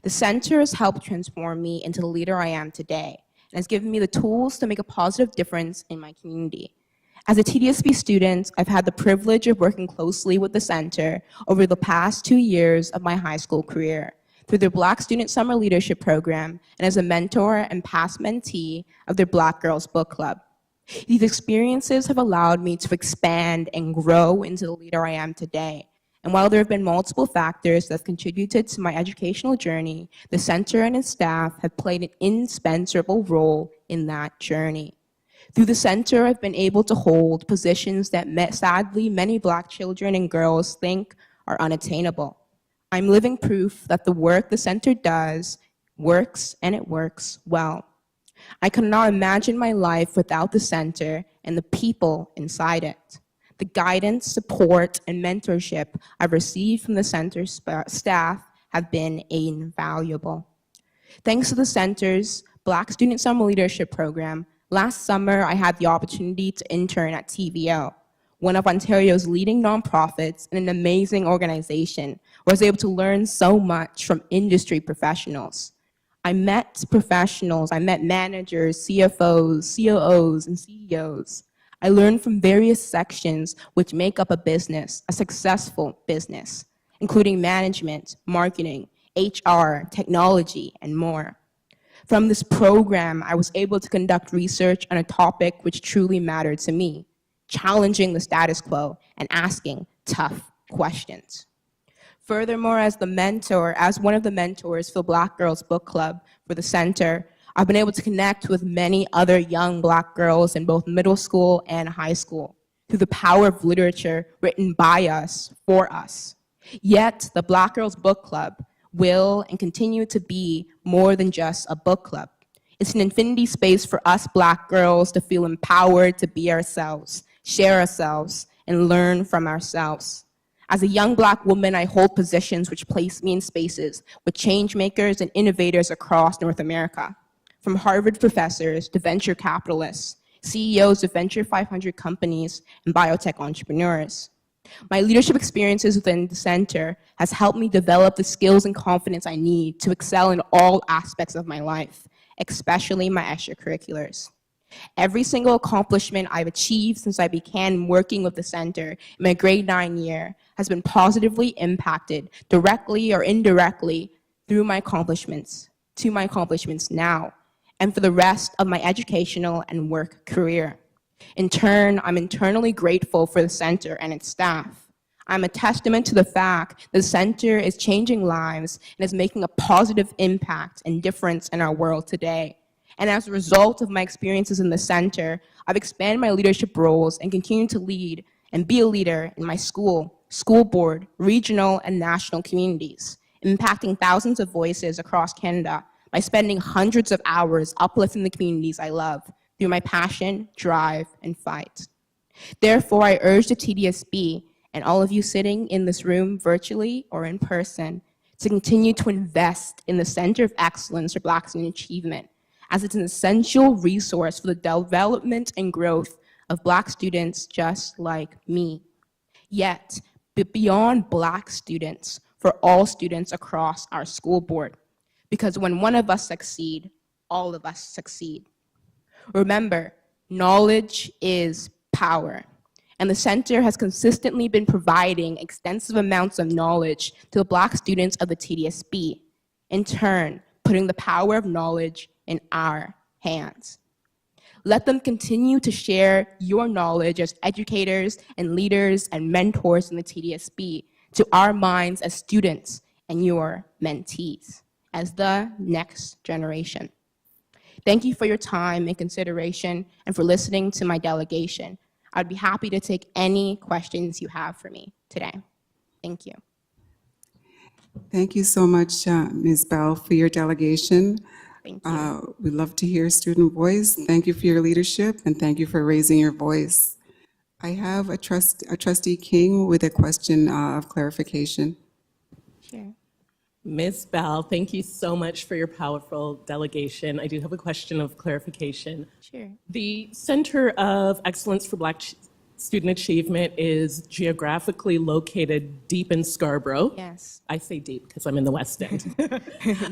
The center has helped transform me into the leader I am today and has given me the tools to make a positive difference in my community. As a TDSB student, I've had the privilege of working closely with the center over the past 2 years of my high school career through their Black Student Summer Leadership Program and as a mentor and past mentee of their Black Girls Book Club. These experiences have allowed me to expand and grow into the leader I am today. And while there have been multiple factors that have contributed to my educational journey, the center and its staff have played an indispensable role in that journey. Through the center, I've been able to hold positions that sadly many Black children and girls think are unattainable. I'm living proof that the work the center does works, and it works well. I cannot imagine my life without the center and the people inside it. The guidance, support, and mentorship I've received from the center staff have been invaluable. Thanks to the center's Black Student Summer Leadership Program, last summer I had the opportunity to intern at TVO, one of Ontario's leading nonprofits and an amazing organization, where I was able to learn so much from industry professionals. I met professionals, I met managers, CFOs, COOs, and CEOs. I learned from various sections which make up a business, a successful business, including management, marketing, HR, technology, and more. From this program, I was able to conduct research on a topic which truly mattered to me, challenging the status quo and asking tough questions. Furthermore, as one of the mentors for Black Girls Book Club for the center, I've been able to connect with many other young Black girls in both middle school and high school through the power of literature written by us, for us. Yet, the Black Girls Book Club will and continue to be more than just a book club. It's an infinity space for us Black girls to feel empowered to be ourselves, share ourselves, and learn from ourselves. As a young Black woman, I hold positions which place me in spaces with change makers and innovators across North America, from Harvard professors to venture capitalists, CEOs of Venture 500 companies, and biotech entrepreneurs. My leadership experiences within the center has helped me develop the skills and confidence I need to excel in all aspects of my life, especially my extracurriculars. Every single accomplishment I've achieved since I began working with the center in my grade 9 year has been positively impacted directly or indirectly through my accomplishments, to my accomplishments now, and for the rest of my educational and work career. In turn, I'm eternally grateful for the center and its staff. I'm a testament to the fact the center is changing lives and is making a positive impact and difference in our world today. And as a result of my experiences in the center, I've expanded my leadership roles and continue to lead and be a leader in my school, school board, regional, and national communities, impacting thousands of voices across Canada by spending hundreds of hours uplifting the communities I love through my passion, drive, and fight. Therefore, I urge the TDSB and all of you sitting in this room virtually or in person to continue to invest in the Center of Excellence for Black Student Achievement, as it's an essential resource for the development and growth of Black students just like me. Yet, beyond Black students, for all students across our school board. Because when one of us succeed, all of us succeed. Remember, knowledge is power. And the center has consistently been providing extensive amounts of knowledge to the Black students of the TDSB, in turn, putting the power of knowledge in our hands. Let them continue to share your knowledge as educators and leaders and mentors in the TDSB to our minds as students and your mentees as the next generation. Thank you for your time and consideration and for listening to my delegation. I'd be happy to take any questions you have for me today. Thank you. Thank you so much, Ms. Bell, for your delegation. Thank you. We love to hear student voice. Thank you for your leadership, and thank you for raising your voice. I have a trustee King with a question of clarification. Sure. Ms. Bell, thank you so much for your powerful delegation. I do have a question of clarification. Sure. The Center of Excellence for Black Student Achievement is geographically located deep in Scarborough. Yes. I say deep because I'm in the West End.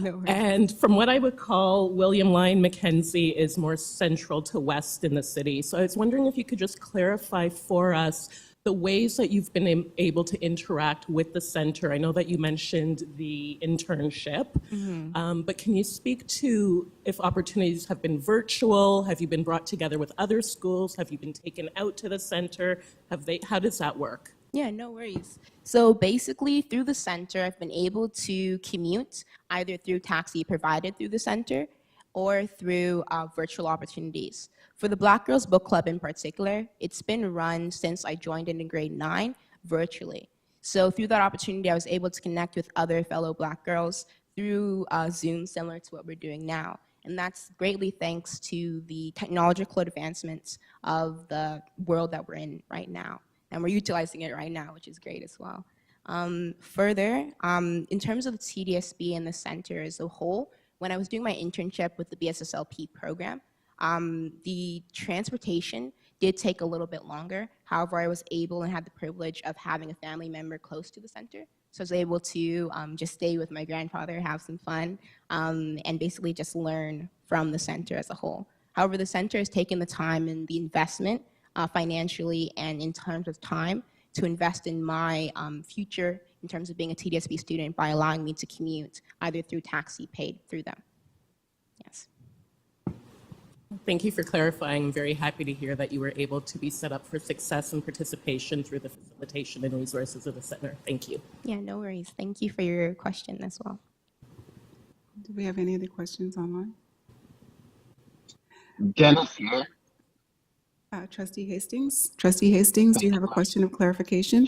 No worries. And from what I recall, William Lyon Mackenzie is more central to west in the city. So I was wondering if you could just clarify for us the ways that you've been able to interact with the center. I know that you mentioned the internship, but can you speak to if opportunities have been virtual? Have you been brought together with other schools? Have you been taken out to the center? How does that work? Yeah, no worries. So basically, through the center, I've been able to commute either through taxi provided through the center or through virtual opportunities. For the Black Girls Book Club in particular, it's been run since I joined in grade 9 virtually. So through that opportunity, I was able to connect with other fellow Black girls through Zoom, similar to what we're doing now. And that's greatly thanks to the technological advancements of the world that we're in right now. And we're utilizing it right now, which is great as well. Further, in terms of the TDSB and the center as a whole, when I was doing my internship with the BSSLP program, the transportation did take a little bit longer. However, I was able and had the privilege of having a family member close to the center. So I was able to just stay with my grandfather, have some fun, and basically just learn from the center as a whole. However, the center has taken the time and the investment financially and in terms of time to invest in my future in terms of being a TDSB student by allowing me to commute either through taxi paid through them. Yes. Thank you for clarifying. I'm very happy to hear that you were able to be set up for success and participation through the facilitation and resources of the center. Thank you. Yeah, no worries. Thank you for your question as well. Do we have any other questions online? Dennis here. Trustee Hastings? Trustee Hastings, do you have a question of clarification?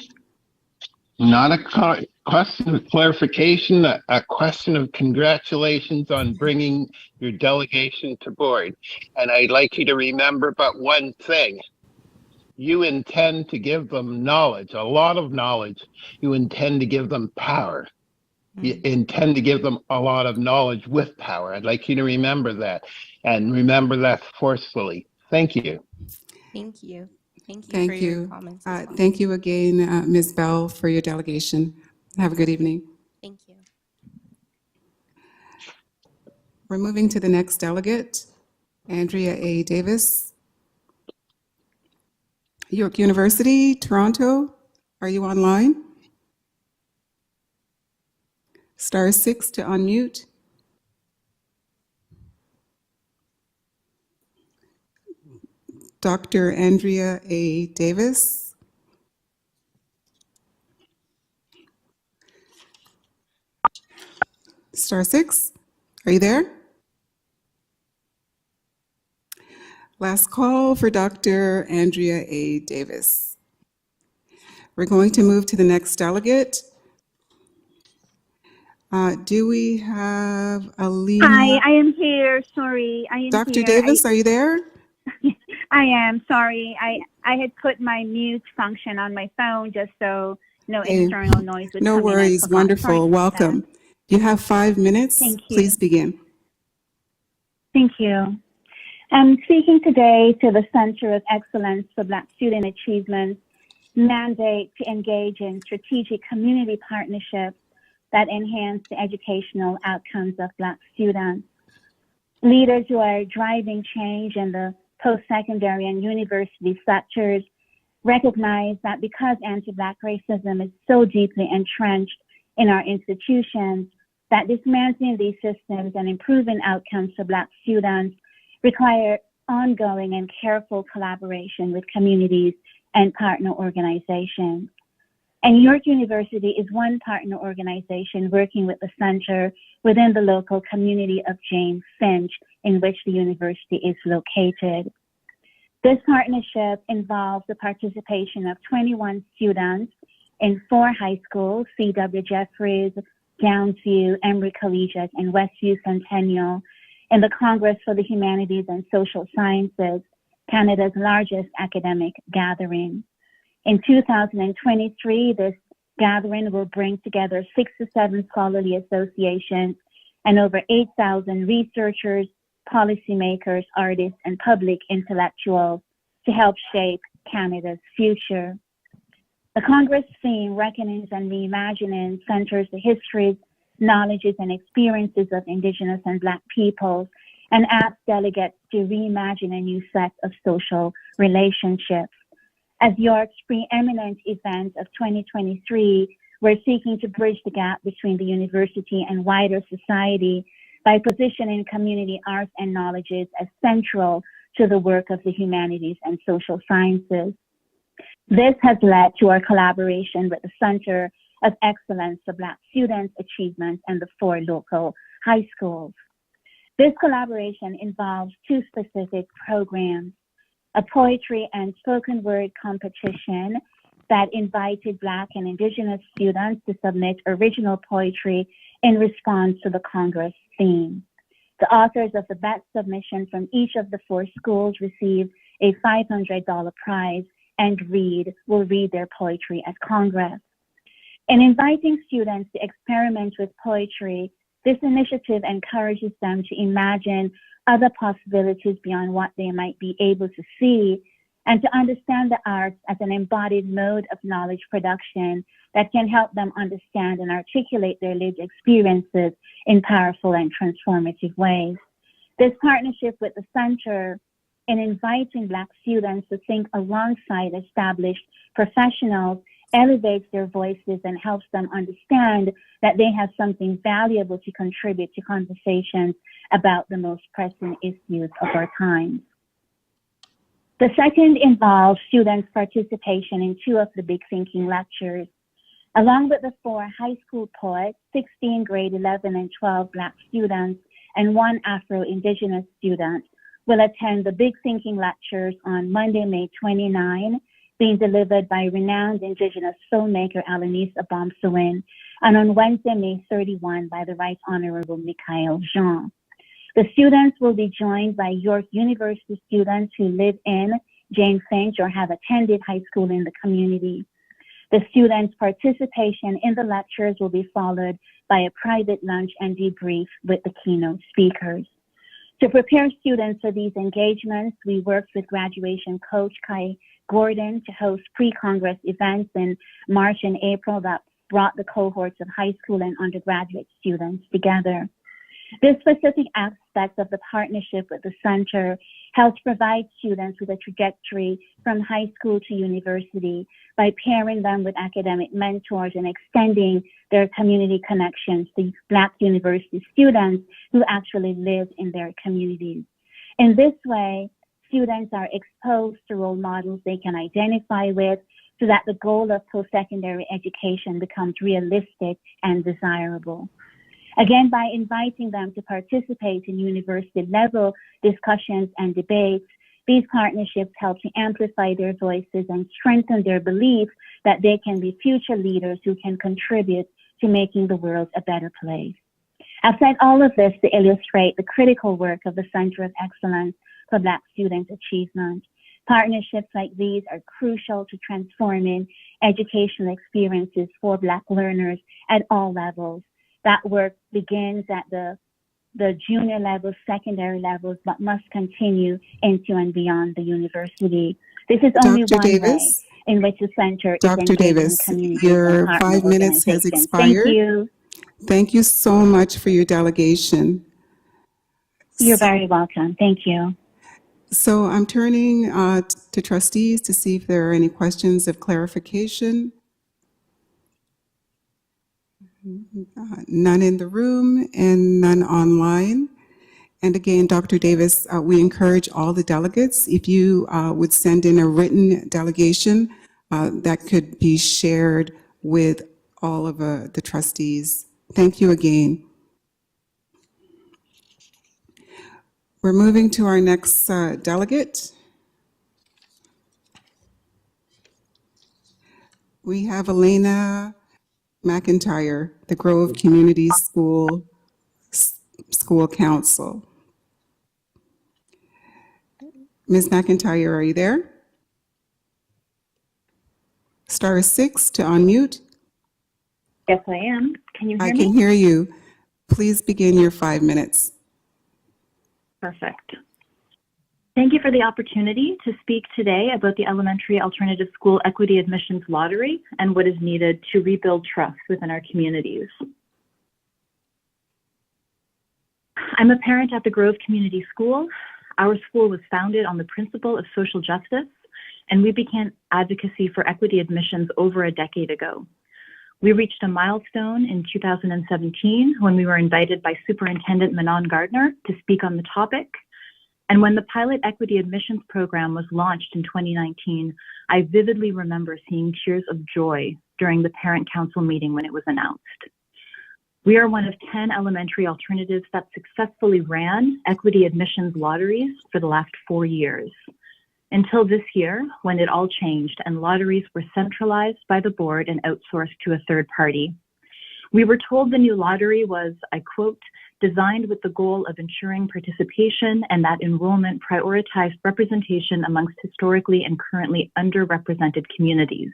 Not a question of clarification, a question of congratulations on bringing your delegation to board. And I'd like you to remember but one thing. You intend to give them knowledge, a lot of knowledge. You intend to give them power. You intend to give them a lot of knowledge with power. I'd like you to remember that and remember that forcefully. Thank you. Thank you. Thank you Thank for your you. comments as well. Thank you again, Ms. Bell, for your delegation. Have a good evening. Thank you. We're moving to the next delegate, Andrea A. Davis. York University, Toronto, are you online? Star 6 to unmute. Dr. Andrea A. Davis. Star 6, are you there? Last call for Dr. Andrea A. Davis. We're going to move to the next delegate. Do we have Alina? Hi, I am here. Sorry, I am Dr. here. Davis, are you there? I am sorry. I had put my mute function on my phone just so no Okay. external noise would No come in. I worries. forgot. Wonderful. Sorry about Welcome. that. You have 5 minutes. Thank you. Please begin. Thank you. I'm speaking today to the Center of Excellence for Black Student Achievement mandate to engage in strategic community partnerships that enhance the educational outcomes of Black students. Leaders who are driving change in the post-secondary and university sectors recognize that because anti-Black racism is so deeply entrenched in our institutions, that dismantling these systems and improving outcomes for Black students require ongoing and careful collaboration with communities and partner organizations. And York University is one partner organization working with the center within the local community of James Finch, in which the university is located. This partnership involves the participation of 21 students in 4 high schools, C.W. Jeffries, Downsview, Emory Collegiate, and Westview Centennial, in the Congress for the Humanities and Social Sciences, Canada's largest academic gathering. In 2023, this gathering will bring together 6 to 7 scholarly associations and over 8,000 researchers, policymakers, artists, and public intellectuals to help shape Canada's future. The Congress theme, Reckonings and Reimagining, centers the histories, knowledges, and experiences of Indigenous and Black peoples and asks delegates to reimagine a new set of social relationships. As York's preeminent event of 2023, we're seeking to bridge the gap between the university and wider society by positioning community arts and knowledges as central to the work of the humanities and social sciences. This has led to our collaboration with the Center of Excellence for Black Students Achievement and the 4 local high schools. This collaboration involves 2 specific programs: a poetry and spoken word competition that invited Black and Indigenous students to submit original poetry in response to the Congress theme. The authors of the best submission from each of the 4 schools receive a $500 prize and will read their poetry at Congress. In inviting students to experiment with poetry, this initiative encourages them to imagine other possibilities beyond what they might be able to see, and to understand the arts as an embodied mode of knowledge production that can help them understand and articulate their lived experiences in powerful and transformative ways. This partnership with the Center in inviting Black students to think alongside established professionals elevates their voices and helps them understand that they have something valuable to contribute to conversations about the most pressing issues of our time. The second involves students' participation in 2 of the Big Thinking lectures. Along with the 4 high school poets, 16 grade 11 and 12 Black students, and 1 Afro-Indigenous student will attend the Big Thinking lectures on Monday, May 29, being delivered by renowned Indigenous filmmaker Alanis Abomsawin, and on Wednesday, May 31, by the Right Honorable Michael Jean. The students will be joined by York University students who live in James Finch or have attended high school in the community. The students' participation in the lectures will be followed by a private lunch and debrief with the keynote speakers. To prepare students for these engagements, we worked with graduation coach Kai Gordon to host pre-Congress events in March and April that brought the cohorts of high school and undergraduate students together. This specific aspect of the partnership with the center helps provide students with a trajectory from high school to university by pairing them with academic mentors and extending their community connections to Black university students who actually live in their communities. In this way, students are exposed to role models they can identify with so that the goal of post-secondary education becomes realistic and desirable. Again, by inviting them to participate in university-level discussions and debates, these partnerships help to amplify their voices and strengthen their belief that they can be future leaders who can contribute to making the world a better place. I've said all of this to illustrate the critical work of the Center of Excellence for Black Student Achievement. Partnerships like these are crucial to transforming educational experiences for Black learners at all levels. That work begins at the junior level, secondary levels, but must continue into and beyond the university. This is only Dr. one Davis? way in which the center is Dr. engaging Davis, communities your and partner 5 minutes has organizations. expired. Thank you. Thank you so much for your delegation. You're very welcome. Thank you. So I'm turning to trustees to see if there are any questions of clarification. None in the room and none online. And again, Dr. Davis, we encourage all the delegates, if you would send in a written delegation that could be shared with all of the trustees. Thank you again. We're moving to our next delegate. We have Elena McIntyre, the Grove Community School Council. Ms. McIntyre, are you there? Star 6 to unmute. Yes, I am. Can you hear I me? can hear you. Please begin your 5 minutes. Perfect. Thank you for the opportunity to speak today about the Elementary Alternative School Equity Admissions Lottery and what is needed to rebuild trust within our communities. I'm a parent at the Grove Community School. Our school was founded on the principle of social justice, and we began advocacy for equity admissions over a decade ago. We reached a milestone in 2017 when we were invited by Superintendent Manon Gardner to speak on the topic. And when the pilot equity admissions program was launched in 2019, I vividly remember seeing tears of joy during the parent council meeting when it was announced. We are one of 10 elementary alternatives that successfully ran equity admissions lotteries for the last 4 years, until this year when it all changed and lotteries were centralized by the board and outsourced to a third party. We were told the new lottery was, I quote, designed with the goal of ensuring participation and that enrollment prioritized representation amongst historically and currently underrepresented communities.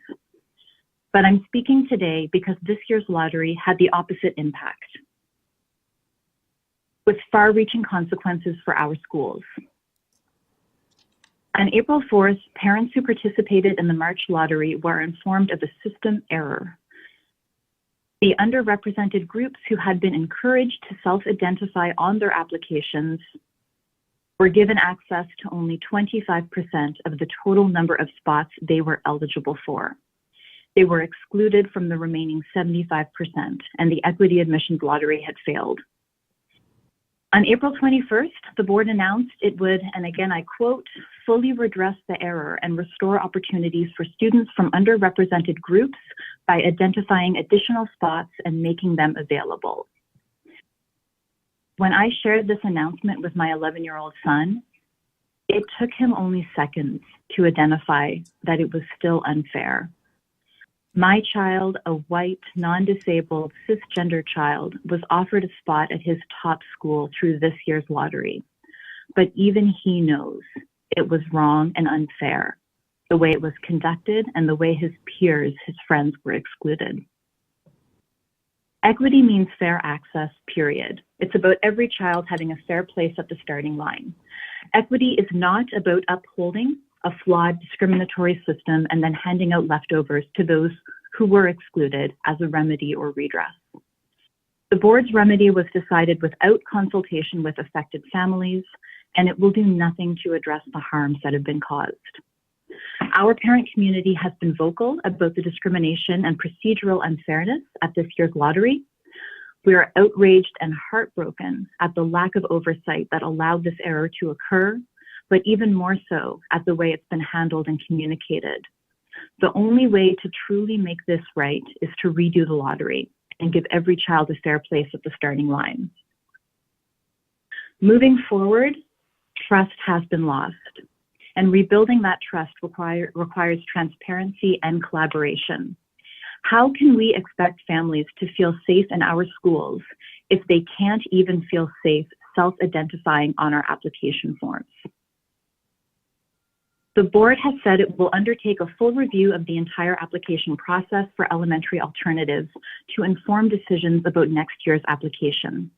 But I'm speaking today because this year's lottery had the opposite impact, with far-reaching consequences for our schools. On April 4th, parents who participated in the March lottery were informed of a system error. The underrepresented groups who had been encouraged to self-identify on their applications were given access to only 25% of the total number of spots they were eligible for. They were excluded from the remaining 75%, and the equity admissions lottery had failed. On April 21st, the board announced it would, and again I quote, fully redress the error and restore opportunities for students from underrepresented groups by identifying additional spots and making them available. When I shared this announcement with my 11-year-old son, it took him only seconds to identify that it was still unfair. My child, a white, non-disabled, cisgender child, was offered a spot at his top school through this year's lottery. But even he knows it was wrong and unfair, the way it was conducted and the way his peers, his friends, were excluded. Equity means fair access, period. It's about every child having a fair place at the starting line. Equity is not about upholding a flawed discriminatory system, and then handing out leftovers to those who were excluded as a remedy or redress. The board's remedy was decided without consultation with affected families, and it will do nothing to address the harms that have been caused. Our parent community has been vocal about the discrimination and procedural unfairness at this year's lottery. We are outraged and heartbroken at the lack of oversight that allowed this error to occur, but even more so at the way it's been handled and communicated. The only way to truly make this right is to redo the lottery and give every child a fair place at the starting line. Moving forward, trust has been lost, and rebuilding that trust requires transparency and collaboration. How can we expect families to feel safe in our schools if they can't even feel safe self-identifying on our application forms? The board has said it will undertake a full review of the entire application process for elementary alternatives to inform decisions about next year's application.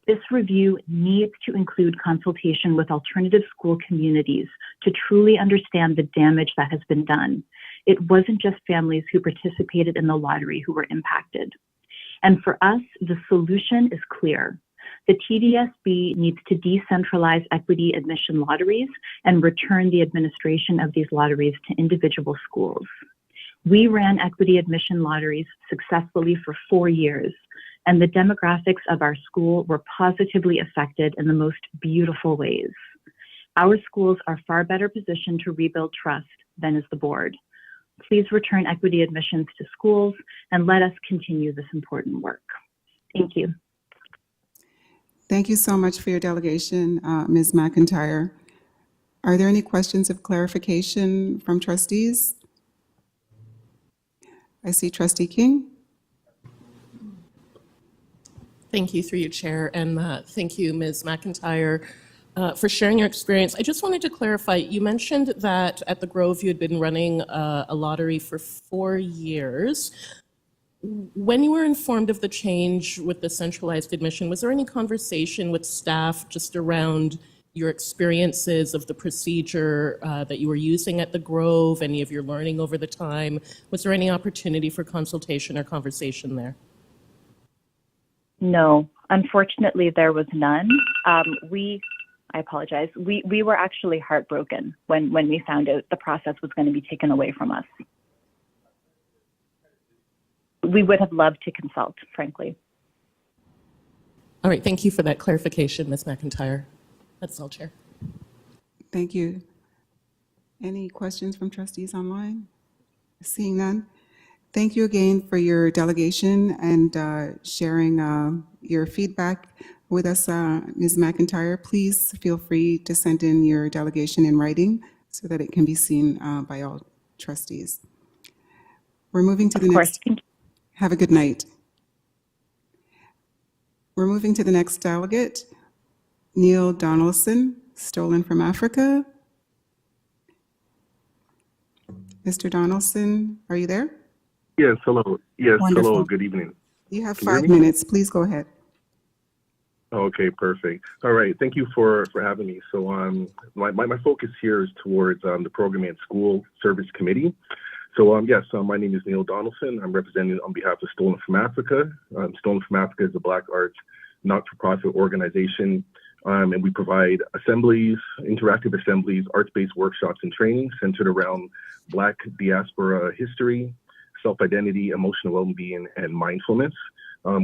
This review needs to include consultation with alternative school communities to truly understand the damage that has been done. It wasn't just families who participated in the lottery who were impacted. And for us, the solution is clear. The TDSB needs to decentralize equity admission lotteries and return the administration of these lotteries to individual schools. We ran equity admission lotteries successfully for 4 years, and the demographics of our school were positively affected in the most beautiful ways. Our schools are far better positioned to rebuild trust than is the board. Please return equity admissions to schools and let us continue this important work. Thank you. Thank you so much for your delegation, Ms. McIntyre. Are there any questions of clarification from trustees? I see Trustee King. Thank you through you, Chair, and thank you, Ms. McIntyre, for sharing your experience. I just wanted to clarify, you mentioned that at the Grove you had been running a lottery for 4 years. When you were informed of the change with the centralized admission, was there any conversation with staff just around your experiences of the procedure that you were using at the Grove, any of your learning over the time? Was there any opportunity for consultation or conversation there? No, unfortunately, there was none. I apologize. We were actually heartbroken when we found out the process was going to be taken away from us. We would have loved to consult, frankly. All right, thank you for that clarification, Ms. McIntyre. That's all, Chair. Thank you. Any questions from trustees online? Seeing none. Thank you again for your delegation and sharing your feedback with us, Ms. McIntyre. Please feel free to send in your delegation in writing so that it can be seen by all trustees. We're moving to the next. Have a good night. We're moving to the next delegate, Neil Donaldson, Stolen from Africa. Mr. Donaldson, are you there? Yes, hello. Yes, Wonderful. hello. Good evening. You have Can you hear 5 me? minutes. Please go ahead. Okay, perfect. All right, thank you for having me. So my focus here is towards the Program and School Service Committee. So yes, my name is Neil Donaldson. I'm representing on behalf of Stolen from Africa. Stolen from Africa is a Black arts not-for-profit organization, and we provide assemblies, interactive assemblies, arts-based workshops and training centered around Black diaspora history, self-identity, emotional well-being, and mindfulness.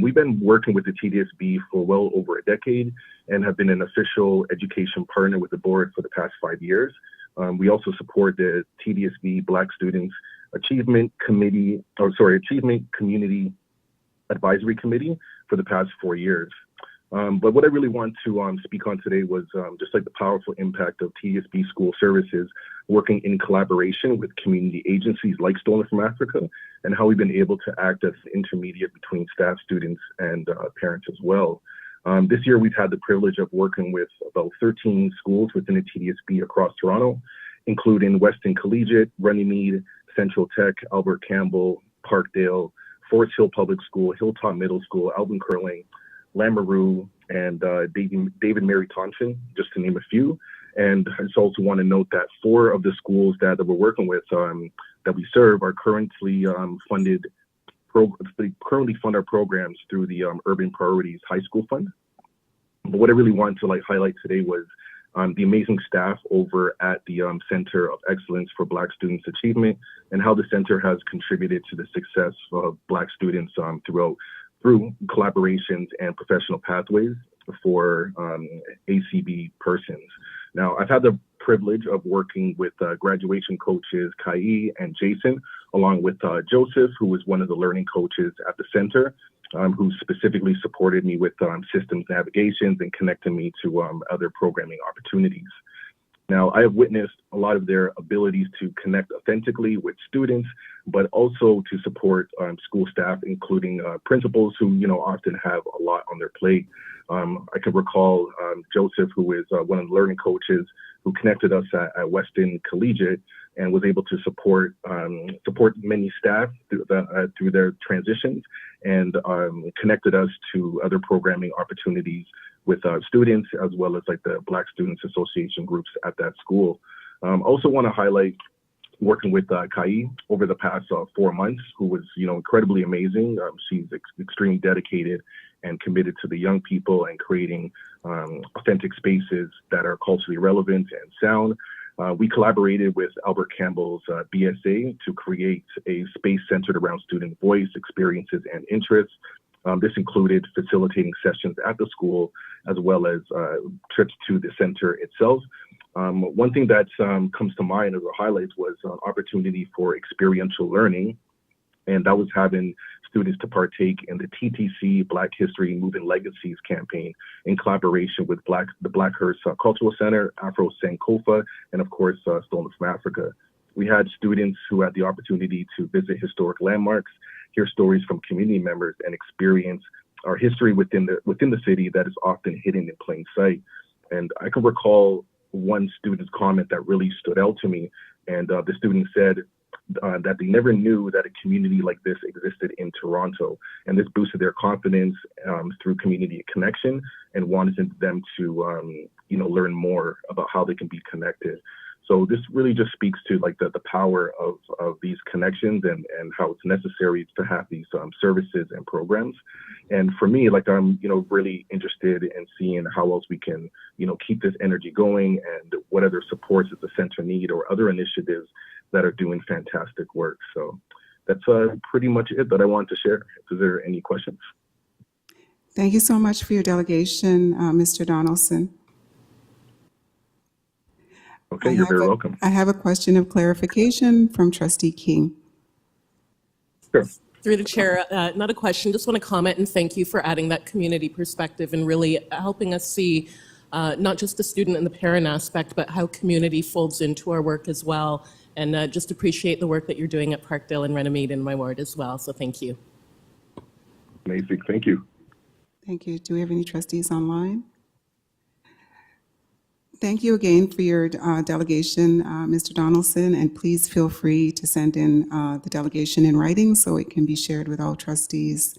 We've been working with the TDSB for well over a decade and have been an official education partner with the board for the past 5 years. We also support the TDSB Black Students Achievement Community Advisory Committee for the past 4 years. But what I really want to speak on today was just like the powerful impact of TDSB school services working in collaboration with community agencies like Stolen from Africa, and how we've been able to act as an intermediate between staff, students, and parents as well. This year, we've had the privilege of working with about 13 schools within the TDSB across Toronto, including Weston Collegiate, Runnymede, Central Tech, Albert Campbell, Parkdale, Forest Hill Public School, Hilltop Middle School, Alvin Curling, Lamoureux, and David Mary Thompson, just to name a few. And I just also want to note that 4 of the schools that we're working with that we serve are currently funded. They currently fund our programs through the Urban Priorities High School Fund. But what I really wanted to highlight today was the amazing staff over at the Center of Excellence for Black Students Achievement, and how the center has contributed to the success of Black students through collaborations and professional pathways for ACB persons. Now, I've had the privilege of working with graduation coaches Kai and Jason, along with Joseph, who was one of the learning coaches at the center, who specifically supported me with systems navigations and connecting me to other programming opportunities. Now, I have witnessed a lot of their abilities to connect authentically with students, but also to support school staff, including principals who, often have a lot on their plate. I can recall Joseph, who is one of the learning coaches who connected us at Weston Collegiate and was able to support many staff through their transitions, and connected us to other programming opportunities with students, as well as the Black Students Association groups at that school. Also want to highlight working with Kai over the past 4 months, who was incredibly amazing. She's extremely dedicated and committed to the young people and creating authentic spaces that are culturally relevant and sound. We collaborated with Albert Campbell's BSA to create a space centered around student voice, experiences, and interests. This included facilitating sessions at the school, as well as trips to the center itself. One thing that comes to mind as a highlight was an opportunity for experiential learning, and that was having students to partake in the TTC Black History Moving Legacies campaign in collaboration with the Blackhurst Cultural Center, Afro Sankofa, and of course, Stolen from Africa. We had students who had the opportunity to visit historic landmarks, hear stories from community members, and experience our history within the city that is often hidden in plain sight. And I can recall one student's comment that really stood out to me. And the student said that they never knew that a community like this existed in Toronto. And this boosted their confidence through community connection, and wanted them to learn more about how they can be connected. So this really just speaks to the power of these connections, and how it's necessary to have these services and programs. And for me, I'm really interested in seeing how else we can keep this energy going, and what other supports does the center need, or other initiatives that are doing fantastic work. So that's pretty much it that I wanted to share. Is there any questions? Thank you so much for your delegation, Mr. Donaldson. Okay, you're very welcome. I have a question of clarification from Trustee King. Sure. Through the chair, not a question, just want to comment and thank you for adding that community perspective and really helping us see not just the student and the parent aspect, but how community folds into our work as well. And just appreciate the work that you're doing at Parkdale and Renamede in my ward as well. So thank you. Amazing. Thank you. Thank you. Do we have any trustees online? Thank you again for your delegation, Mr. Donaldson, and please feel free to send in the delegation in writing so it can be shared with all trustees.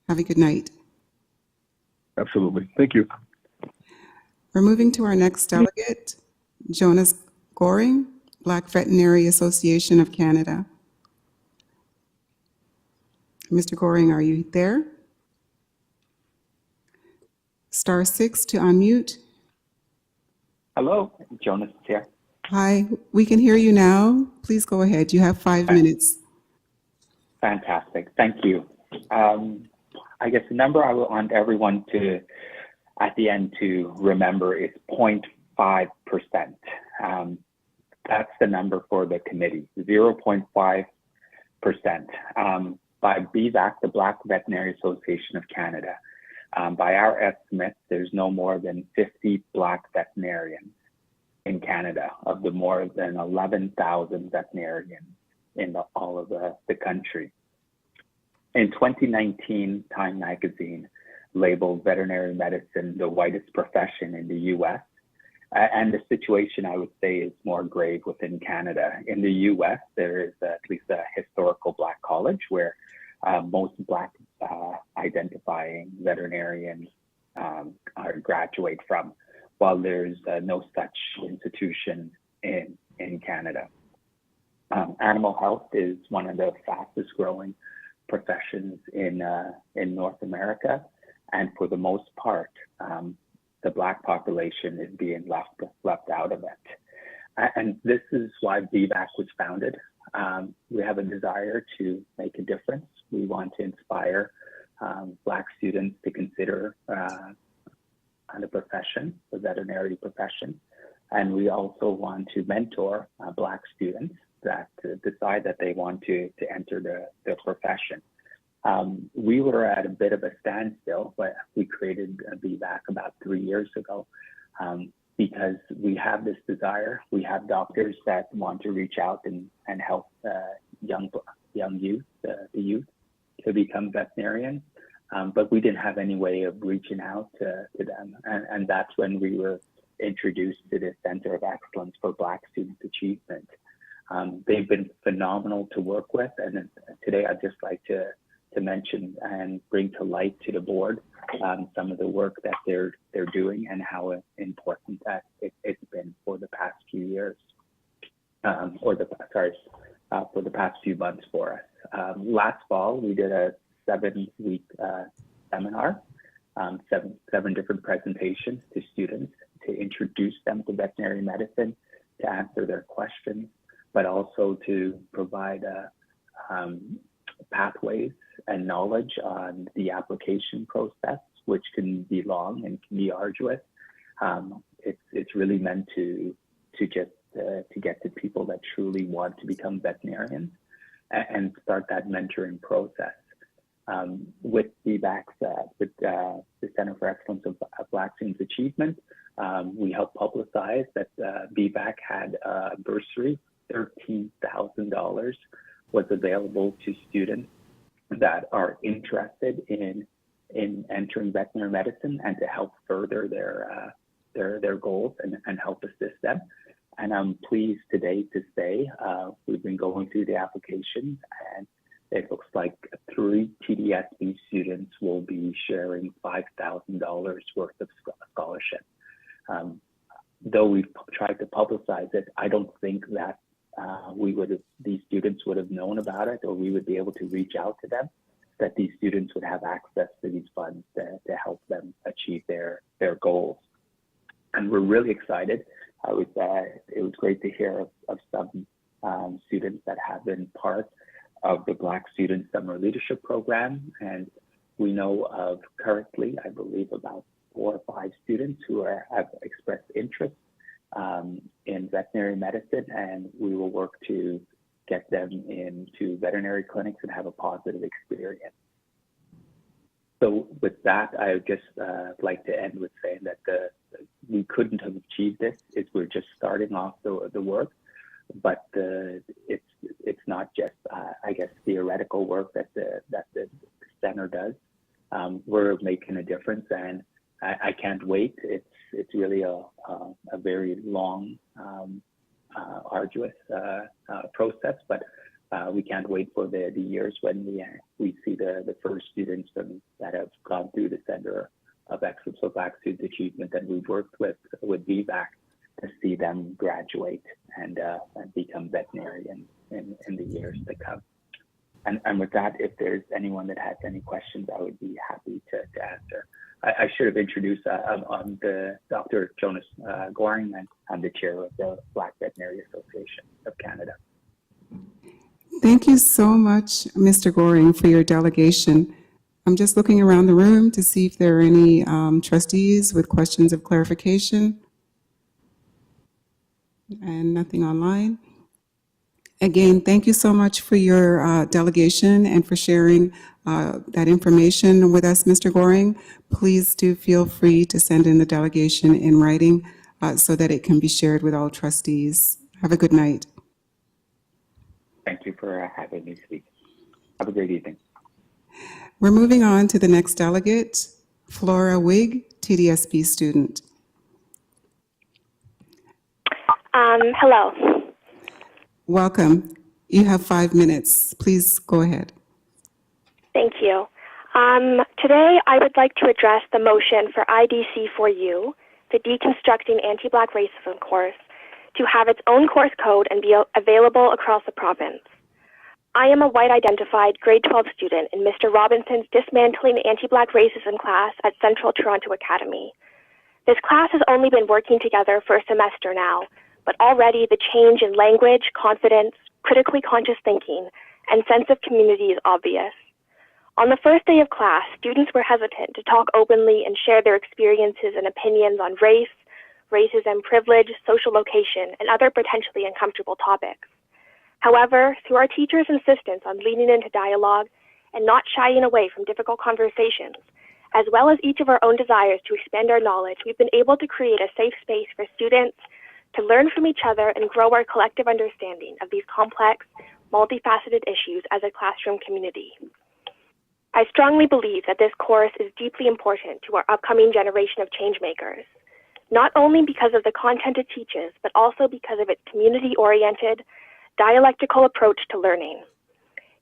Have a good night. Absolutely. Thank you. We're moving to our next delegate, Jonas Goring, Black Veterinary Association of Canada. Mr. Goring, are you there? *6 to unmute. Hello, Jonas is here. Hi, we can hear you now. Please go ahead. You have 5 minutes. Fantastic. Thank you. I guess the number I want everyone to, at the end, to remember is 0.5%. That's the number for the committee, 0.5%. By BVAC, the Black Veterinary Association of Canada, by our estimates, there's no more than 50 Black veterinarians in Canada of the more than 11,000 veterinarians in all of the country. In 2019, Time Magazine labeled veterinary medicine the whitest profession in the US. And the situation, I would say, is more grave within Canada. In the US, there is at least a historical Black college where most Black identifying veterinarians graduate from. while there's no such institution in Canada. Animal health is one of the fastest growing professions in North America, and for the most part, the Black population is being left out of it. And this is why VBAC was founded. We have a desire to make a difference. We want to inspire Black students to consider the profession, the veterinary profession. And we also want to mentor Black students that decide that they want to enter the profession. We were at a bit of a standstill, but we created VBAC about 3 years ago because we have this desire. We have doctors that want to reach out and help young youth, the youth, to become veterinarians. But we didn't have any way of reaching out to them. And that's when we were introduced to the Center of Excellence for Black Student Achievement. They've been phenomenal to work with. And today I'd just like to mention and bring to light to the board some of the work that they're doing and how important that it's been for the past few years, for the past few months for us. Last fall, we did a 7-week seminar, seven different presentations to students to introduce them to veterinary medicine, to answer their questions, but also to provide pathways and knowledge on the application process, which can be long and can be arduous. It's really meant to get to people that truly want to become veterinarians and start that mentoring process. With VBAC's, with the Center for Excellence of Black Students Achievement, we helped publicize that VBAC had a bursary, $13,000 was available to students that are interested in entering veterinary medicine and to help further their goals and help assist them. And I'm pleased today to say we've been going through the application, and it looks like 3 TDSB students will be sharing $5,000 worth of scholarship. Though we've tried to publicize it, I don't think that these students would have known about it, or we would be able to reach out to them, that these students would have access to these funds to help them achieve their goals. And we're really excited. It was great to hear of some students that have been part of the Black Student Summer Leadership Program. And we know of currently, I believe, about 4 or 5 students who have expressed interest in veterinary medicine, and we will work to get them into veterinary clinics and have a positive experience. So with that, I would just like to end with saying that we couldn't have achieved this if we're just starting off the work, but it's not just I guess theoretical work that the center does. We're making a difference, and I can't wait. It's really a very long, arduous process, but we can't wait for the years when we see the first students that have gone through the Center of Excellence for Black Student Achievement, and we've worked with VBAC to see them graduate and become veterinarians in the years to come. And with that, if there's anyone that has any questions, I would be happy to answer. I should have introduced I'm the Dr. Jonas Goring, and I'm the chair of the Black Veterinary Association of Canada. Thank you so much, Mr. Goring, for your delegation. I'm just looking around the room to see if there are any trustees with questions of clarification. And nothing online. Again, thank you so much for your delegation and for sharing that information with us, Mr. Goring. Please do feel free to send in the delegation in writing so that it can be shared with all trustees. Have a good night. Thank you for having me speak. Have a great evening. We're moving on to the next delegate, Flora Wig, TDSB student. Hello. Welcome. You have 5 minutes. Please go ahead. Thank you. Today, I would like to address the motion for IDC4U, the Deconstructing Anti-Black Racism course, to have its own course code and be available across the province. I am a white-identified grade 12 student in Mr. Robinson's Dismantling Anti-Black Racism class at Central Toronto Academy. This class has only been working together for a semester now, but already the change in language, confidence, critically conscious thinking, and sense of community is obvious. On the first day of class, students were hesitant to talk openly and share their experiences and opinions on race, racism, privilege, social location, and other potentially uncomfortable topics. However, through our teachers' insistence on leaning into dialogue and not shying away from difficult conversations, as well as each of our own desires to expand our knowledge, we've been able to create a safe space for students to learn from each other and grow our collective understanding of these complex, multifaceted issues as a classroom community. I strongly believe that this course is deeply important to our upcoming generation of changemakers, not only because of the content it teaches, but also because of its community-oriented, dialectical approach to learning.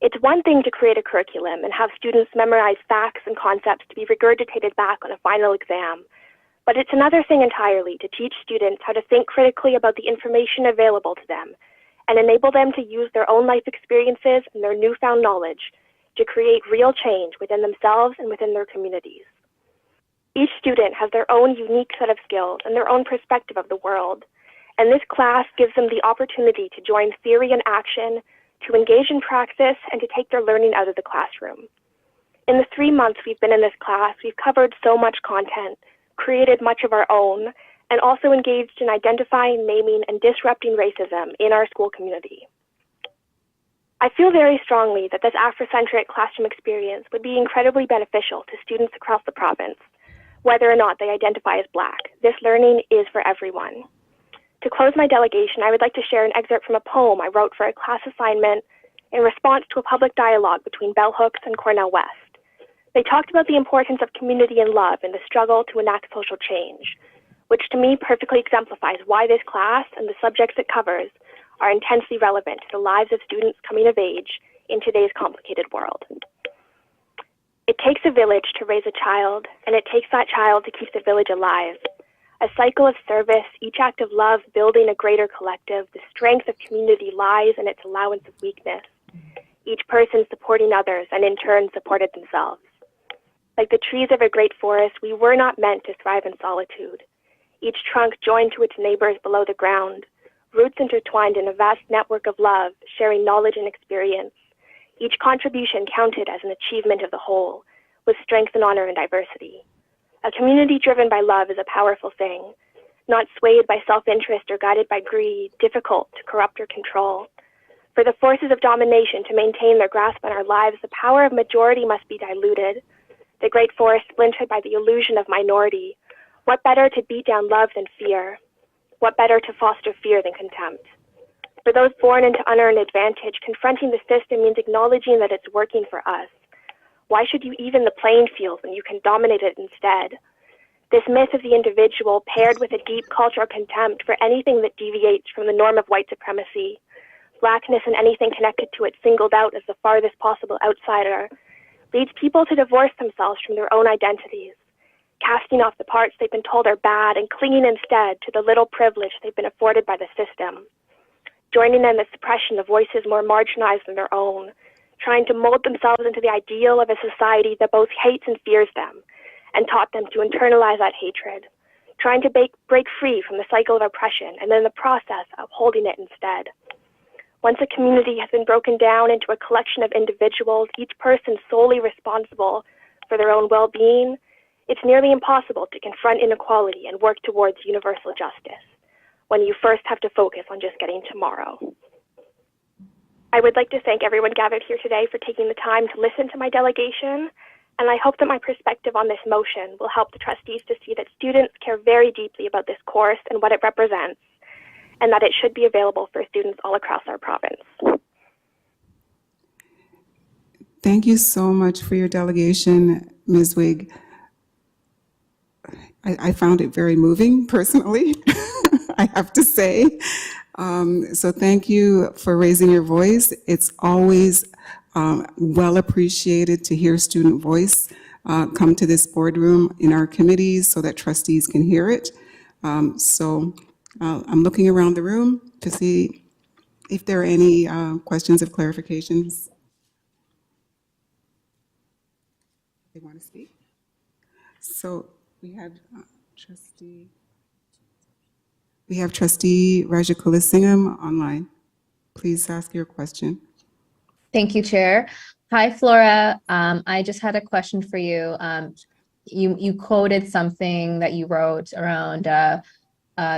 It's one thing to create a curriculum and have students memorize facts and concepts to be regurgitated back on a final exam, but it's another thing entirely to teach students how to think critically about the information available to them and enable them to use their own life experiences and their newfound knowledge to create real change within themselves and within their communities. Each student has their own unique set of skills and their own perspective of the world, and this class gives them the opportunity to join theory and action, to engage in practice, and to take their learning out of the classroom. In the 3 months we've been in this class, we've covered so much content, created much of our own, and also engaged in identifying, naming, and disrupting racism in our school community. I feel very strongly that this Afrocentric classroom experience would be incredibly beneficial to students across the province, whether or not they identify as Black. This learning is for everyone. To close my delegation, I would like to share an excerpt from a poem I wrote for a class assignment in response to a public dialogue between Bell Hooks and Cornell West. They talked about the importance of community and love in the struggle to enact social change, which to me perfectly exemplifies why this class and the subjects it covers are intensely relevant to the lives of students coming of age in today's complicated world. It takes a village to raise a child, and it takes that child to keep the village alive. A cycle of service, each act of love building a greater collective. The strength of community lies in its allowance of weakness. Each person supporting others and in turn supported themselves. Like the trees of a great forest, we were not meant to thrive in solitude. Each trunk joined to its neighbors below the ground, roots intertwined in a vast network of love, sharing knowledge and experience. Each contribution counted as an achievement of the whole, with strength and honor and diversity. A community driven by love is a powerful thing, not swayed by self-interest or guided by greed, difficult to corrupt or control. For the forces of domination to maintain their grasp on our lives, the power of majority must be diluted. The great forest splintered by the illusion of minority. What better to beat down love than fear? What better to foster fear than contempt? For those born into unearned advantage, confronting the system means acknowledging that it's working for us. Why should you even the playing field when you can dominate it instead? This myth of the individual, paired with a deep cultural contempt for anything that deviates from the norm of white supremacy, Blackness and anything connected to it singled out as the farthest possible outsider, leads people to divorce themselves from their own identities, casting off the parts they've been told are bad and clinging instead to the little privilege they've been afforded by the system, joining in the suppression of voices more marginalized than their own, trying to mold themselves into the ideal of a society that both hates and fears them, and taught them to internalize that hatred, trying to break free from the cycle of oppression, and in the process upholding it instead. Once a community has been broken down into a collection of individuals, each person solely responsible for their own well-being, it's nearly impossible to confront inequality and work towards universal justice, when you first have to focus on just getting tomorrow. I would like to thank everyone gathered here today for taking the time to listen to my delegation, and I hope that my perspective on this motion will help the trustees to see that students care very deeply about this course and what it represents, and that it should be available for students all across our province. Thank you so much for your delegation, Ms. Wig. I found it very moving, personally, I have to say. So thank you for raising your voice. It's always well appreciated to hear student voice come to this boardroom in our committees so that trustees can hear it. I'm looking around the room to see if there are any questions of clarifications. They want to speak? So we have Trustee Raja Kulisingham online. Please ask your question. Thank you, Chair. Hi, Flora. I just had a question for you. You quoted something that you wrote around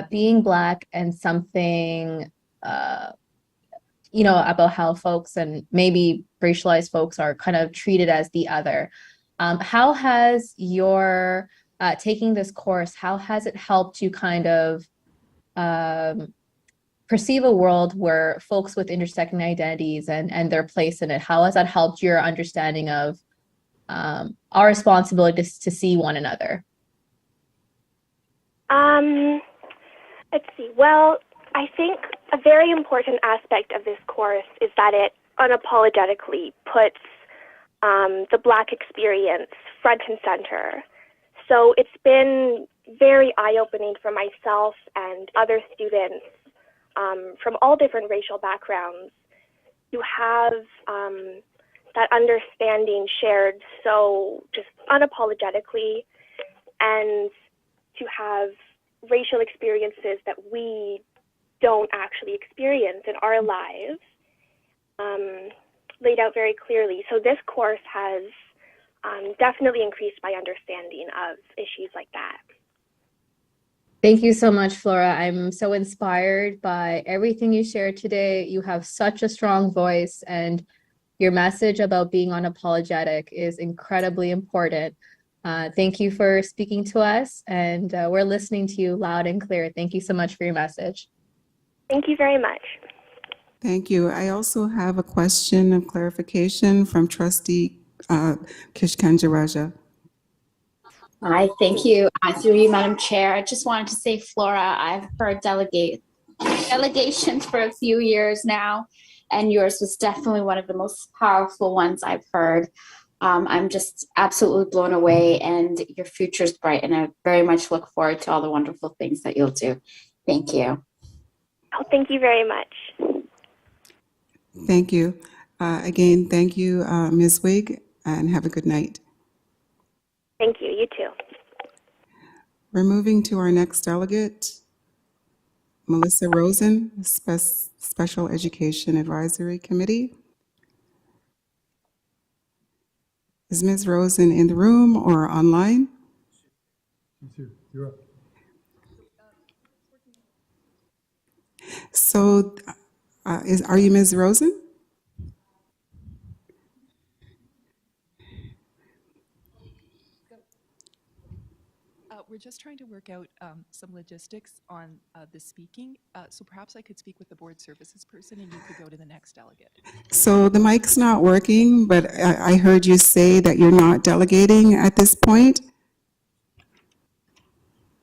being Black and something, about how folks and maybe racialized folks are kind of treated as the other. How has your taking this course, how has it helped you kind of perceive a world where folks with intersecting identities and their place in it, how has that helped your understanding of our responsibility to see one another? Let's see. Well, I think a very important aspect of this course is that it unapologetically puts the Black experience front and center. So it's been very eye-opening for myself and other students from all different racial backgrounds to have that understanding shared so just unapologetically, and to have racial experiences that we don't actually experience in our lives laid out very clearly. So this course has definitely increased my understanding of issues like that. Thank you so much, Flora. I'm so inspired by everything you shared today. You have such a strong voice, and your message about being unapologetic is incredibly important. Thank you for speaking to us, and we're listening to you loud and clear. Thank you so much for your message. Thank you very much. Thank you. I also have a question of clarification from Trustee Kishkanja Raja. Hi, thank you. Through you, Madam Chair, I just wanted to say, Flora, I've heard delegations for a few years now, and yours was definitely one of the most powerful ones I've heard. I'm just absolutely blown away, and your future is bright, and I very much look forward to all the wonderful things that you'll do. Thank you. Oh, thank you very much. Thank you. Again, thank you, Ms. Wig, and have a good night. Thank you. You too. We're moving to our next delegate, Melissa Rosen, Special Education Advisory Committee. Is Ms. Rosen in the room or online? You're up. So, are you Ms. Rosen? We're just trying to work out some logistics on the speaking. So perhaps I could speak with the board services person and you could go to the next delegate. So the mic's not working, but I heard you say that you're not delegating at this point.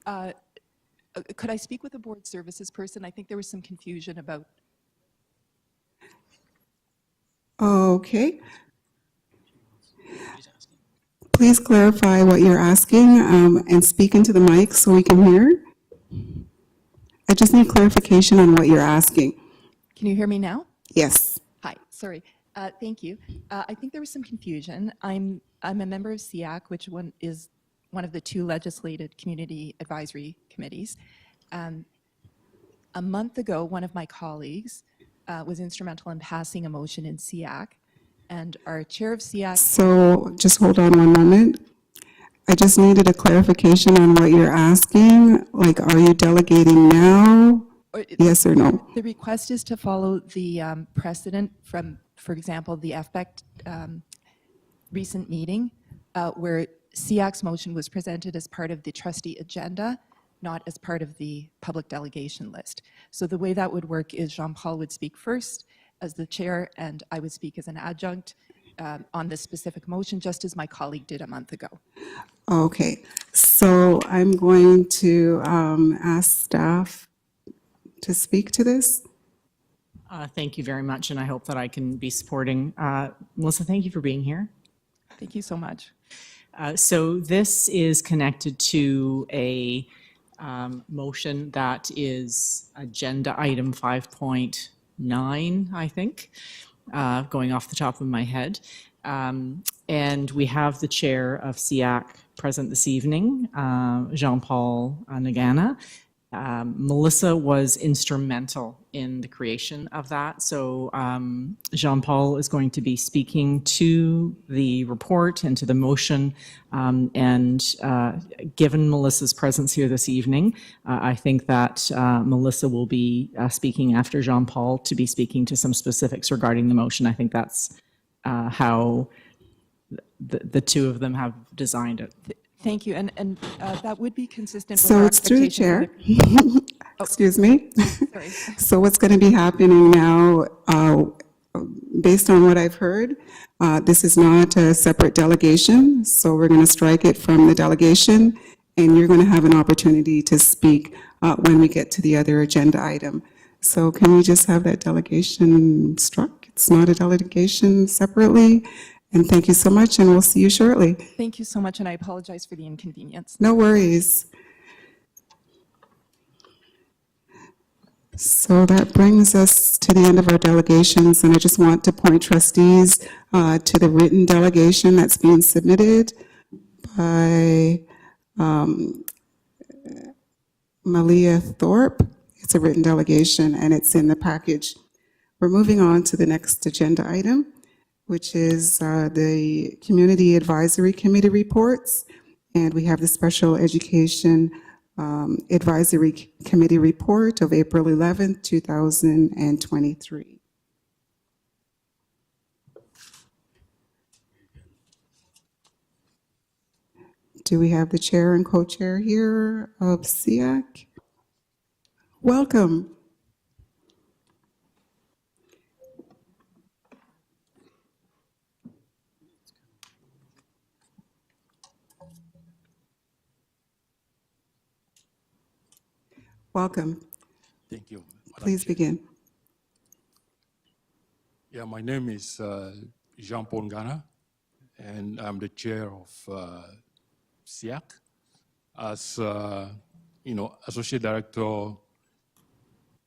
Could I speak with the board services person? I think there was some confusion about. Okay. Please clarify what you're asking and speak into the mic so we can hear. I just need clarification on what you're asking. Can you hear me now? Yes. Hi, sorry. Thank you. I think there was some confusion. I'm a member of SEAC, which is one of the two legislated community advisory committees. A month ago, one of my colleagues was instrumental in passing a motion in SEAC, and our chair of SEAC. So just hold on one moment. I just needed a clarification on what you're asking. Like, are you delegating now? Yes or no? The request is to follow the precedent from, for example, the FBEC recent meeting where SEAC's motion was presented as part of the trustee agenda, not as part of the public delegation list. So the way that would work is Jean-Paul would speak first as the chair, and I would speak as an adjunct on this specific motion, just as my colleague did a month ago. Okay, so I'm going to ask staff to speak to this. Thank you very much, and I hope that I can be supporting. Melissa, thank you for being here. Thank you so much. So this is connected to a motion that is agenda item 5.9, I think, going off the top of my head. And we have the chair of SEAC present this evening, Jean-Paul Nagana. Melissa was instrumental in the creation of that. So Jean-Paul is going to be speaking to the report and to the motion. Given Melissa's presence here this evening, I think that Melissa will be speaking after Jean-Paul to be speaking to some specifics regarding the motion. I think that's how the two of them have designed it. Thank you, and that would be consistent with So our it's through the expectations chair. of the- Excuse me. Sorry. So what's going to be happening now, based on what I've heard, this is not a separate delegation, so we're going to strike it from the delegation, and you're going to have an opportunity to speak when we get to the other agenda item. So can we just have that delegation struck? It's not a delegation separately. And thank you so much, and we'll see you shortly. Thank you so much, and I apologize for the inconvenience. No worries. So that brings us to the end of our delegations, and I just want to point trustees to the written delegation that's being submitted by Malia Thorpe. It's a written delegation, and it's in the package. We're moving on to the next agenda item, which is the Community Advisory Committee reports. And we have the Special Education Advisory Committee report of April 11th, 2023. Do we have the chair and co-chair here of SEAC? Welcome. Welcome. Thank you. Madam Please Chair. begin. Yeah, my name is Jean-Paul Ngana, and I'm the chair of SEAC. As Associate Director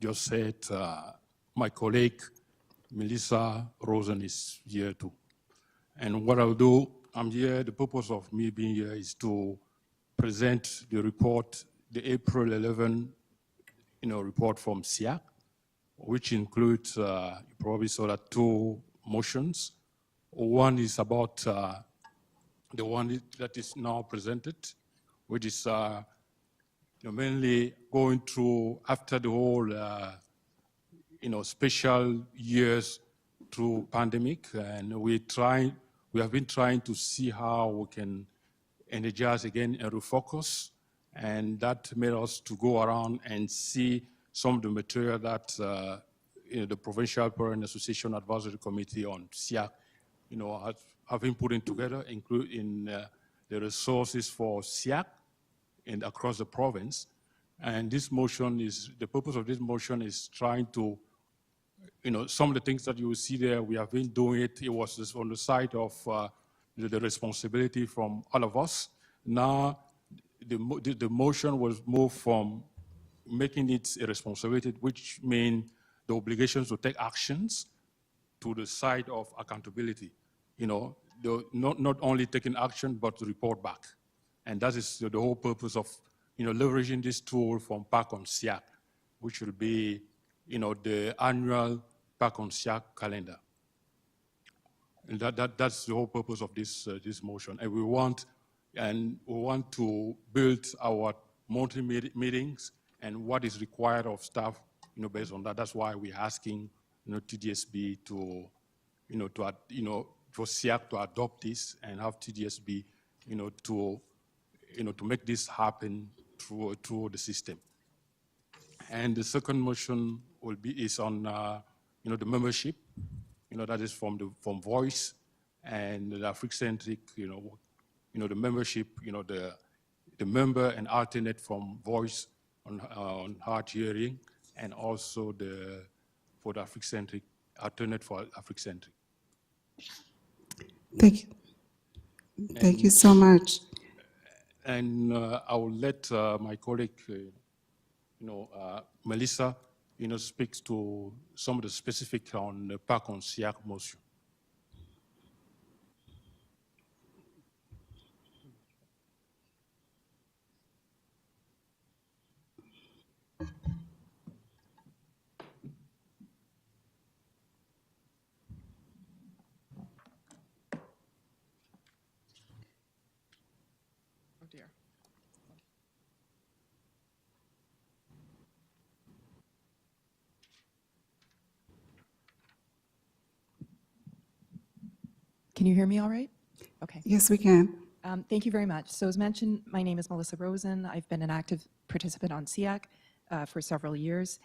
just said, my colleague Melissa Rosen is here too. And what I'll do, I'm here, the purpose of me being here is to present the report, the April 11 report from SEAC, which includes, you probably saw that, two motions. One is about the one that is now presented, which is mainly going through after the whole, special years through pandemic, and we have been trying to see how we can energize again and refocus. And that made us to go around and see some of the material that the Provincial Parent Association Advisory Committee on SEAC, have been putting together, including the resources for SEAC and across the province. And this motion is, the purpose of this motion is trying to, some of the things that you will see there, we have been doing it. It was just on the side of the responsibility from all of us. Now, the motion was moved from making it a responsibility, which means the obligations to take actions, to the side of accountability. Not only taking action, but to report back. And that is the whole purpose of leveraging this tool from PAC on SEAC, which will be the annual PAC on SEAC calendar. And that's the whole purpose of this motion. And we want to build our monthly meetings and what is required of staff, based on that. That's why we're asking, TDSB for SEAC to adopt this and have TDSB, to make this happen through the system. And the second motion is on, the membership, that is from Voice and the Africentric, the membership, the member and alternate from Voice on hard hearing, and also for the Africentric, alternate for Africentric. Thank you. Thank you so much. and I will let my colleague, Melissa, speak to some of the specifics on the PAC on SEAC motion. Oh dear. Can you hear me all right? Okay. Yes, we can. Thank you very much. So as mentioned, my name is Melissa Rosen. I've been an active participant on SEAC for several years.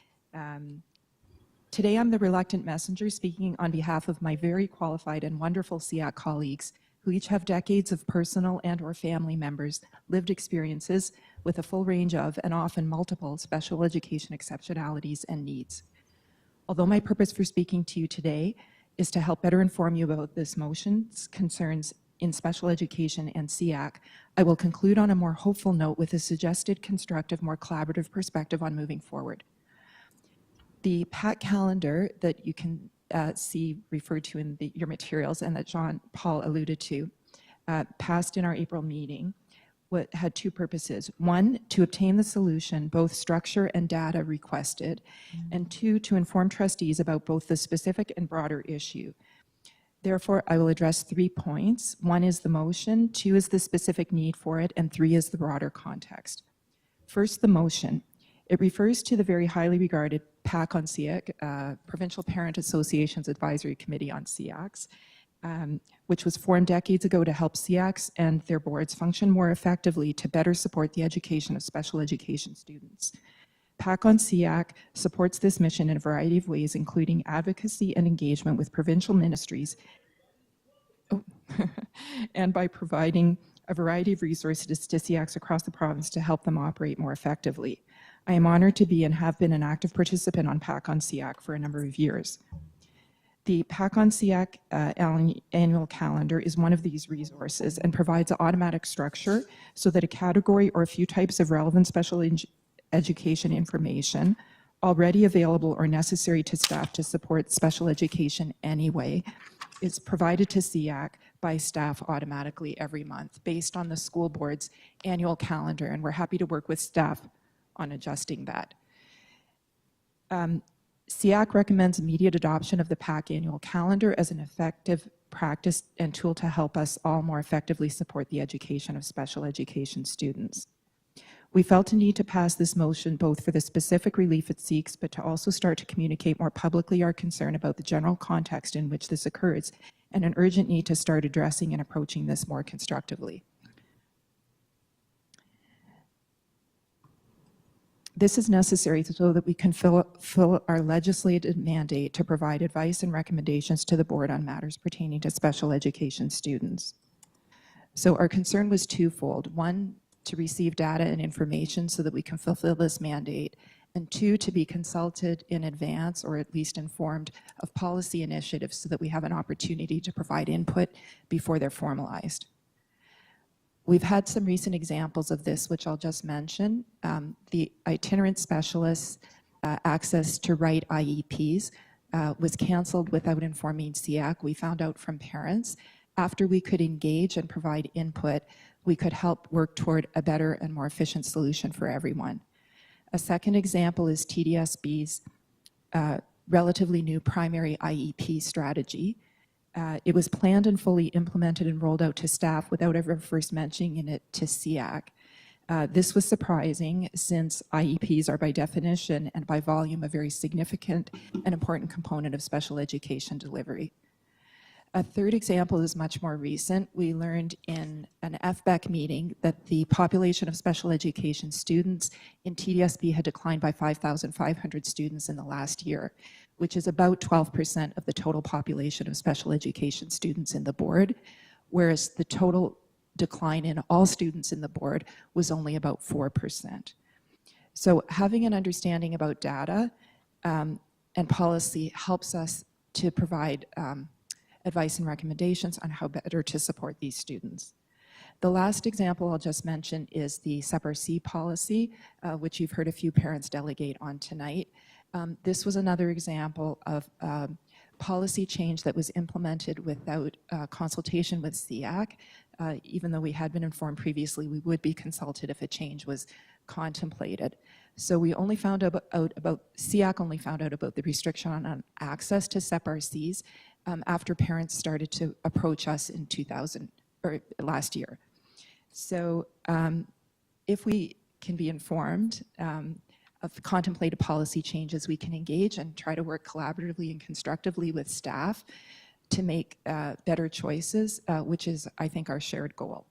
Today, I'm the reluctant messenger speaking on behalf of my very qualified and wonderful SEAC colleagues who each have decades of personal and or family members' lived experiences with a full range of and often multiple special education exceptionalities and needs. Although my purpose for speaking to you today is to help better inform you about this motion's concerns in special education and SEAC, I will conclude on a more hopeful note with a suggested constructive, more collaborative perspective on moving forward. The PAC calendar that you can see referred to in your materials and that Jean Paul alluded to, passed in our April meeting, had two purposes. One, to obtain the solution, both structure and data requested, and two, to inform trustees about both the specific and broader issue. Therefore, I will address 3 points. 1 is the motion, 2 is the specific need for it, and 3 is the broader context. First, the motion. It refers to the very highly regarded PAC on SEAC, Provincial Parent Association's Advisory Committee on SEACs, which was formed decades ago to help SEACs and their boards function more effectively to better support the education of special education students. PAC on SEAC supports this mission in a variety of ways, including advocacy and engagement with provincial ministries, and by providing a variety of resources to SEACs across the province to help them operate more effectively. I am honored to be and have been an active participant on PAC on SEAC for a number of years. The PAC on SEAC annual calendar is one of these resources and provides an automatic structure so that a category or a few types of relevant special education information already available or necessary to staff to support special education anyway is provided to SEAC by staff automatically every month based on the school board's annual calendar, and we're happy to work with staff on adjusting that. SEAC recommends immediate adoption of the PAC annual calendar as an effective practice and tool to help us all more effectively support the education of special education students. We felt a need to pass this motion both for the specific relief it seeks, but to also start to communicate more publicly our concern about the general context in which this occurs, and an urgent need to start addressing and approaching this more constructively. This is necessary so that we can fill our legislated mandate to provide advice and recommendations to the board on matters pertaining to special education students. So our concern was twofold. 1, to receive data and information so that we can fulfill this mandate, and 2, to be consulted in advance or at least informed of policy initiatives so that we have an opportunity to provide input before they're formalized. We've had some recent examples of this, which I'll just mention. The itinerant specialists' access to write IEPs was canceled without informing SEAC. We found out from parents. After we could engage and provide input, we could help work toward a better and more efficient solution for everyone. A second example is TDSB's relatively new primary IEP strategy. It was planned and fully implemented and rolled out to staff without ever first mentioning it to SEAC. This was surprising since IEPs are by definition and by volume a very significant and important component of special education delivery. A third example is much more recent. We learned in an FBEC meeting that the population of special education students in TDSB had declined by 5,500 students in the last year, which is about 12% of the total population of special education students in the board, whereas the total decline in all students in the board was only about 4%. So having an understanding about data and policy helps us to provide advice and recommendations on how better to support these students. The last example I'll just mention is the SEPAR-C policy, which you've heard a few parents delegate on tonight. This was another example of policy change that was implemented without consultation with SEAC. Even though we had been informed previously, we would be consulted if a change was contemplated. So we only found out about SEAC only found out about the restriction on access to SEPAR-Cs after parents started to approach us in last year. So if we can be informed of contemplated policy changes, we can engage and try to work collaboratively and constructively with staff to make better choices, which is, I think, our shared goal.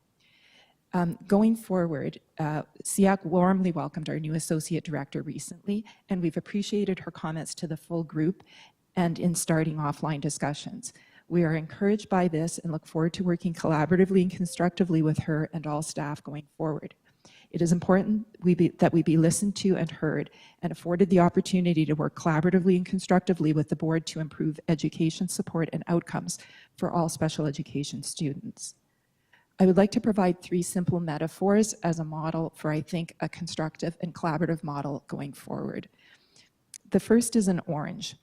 Going forward, SEAC warmly welcomed our new Associate Director recently, and we've appreciated her comments to the full group and in starting offline discussions. We are encouraged by this and look forward to working collaboratively and constructively with her and all staff going forward. It is important that we be listened to and heard and afforded the opportunity to work collaboratively and constructively with the board to improve education support and outcomes for all special education students. I would like to provide 3 simple metaphors as a model for, I think, a constructive and collaborative model going forward. The first is an orange.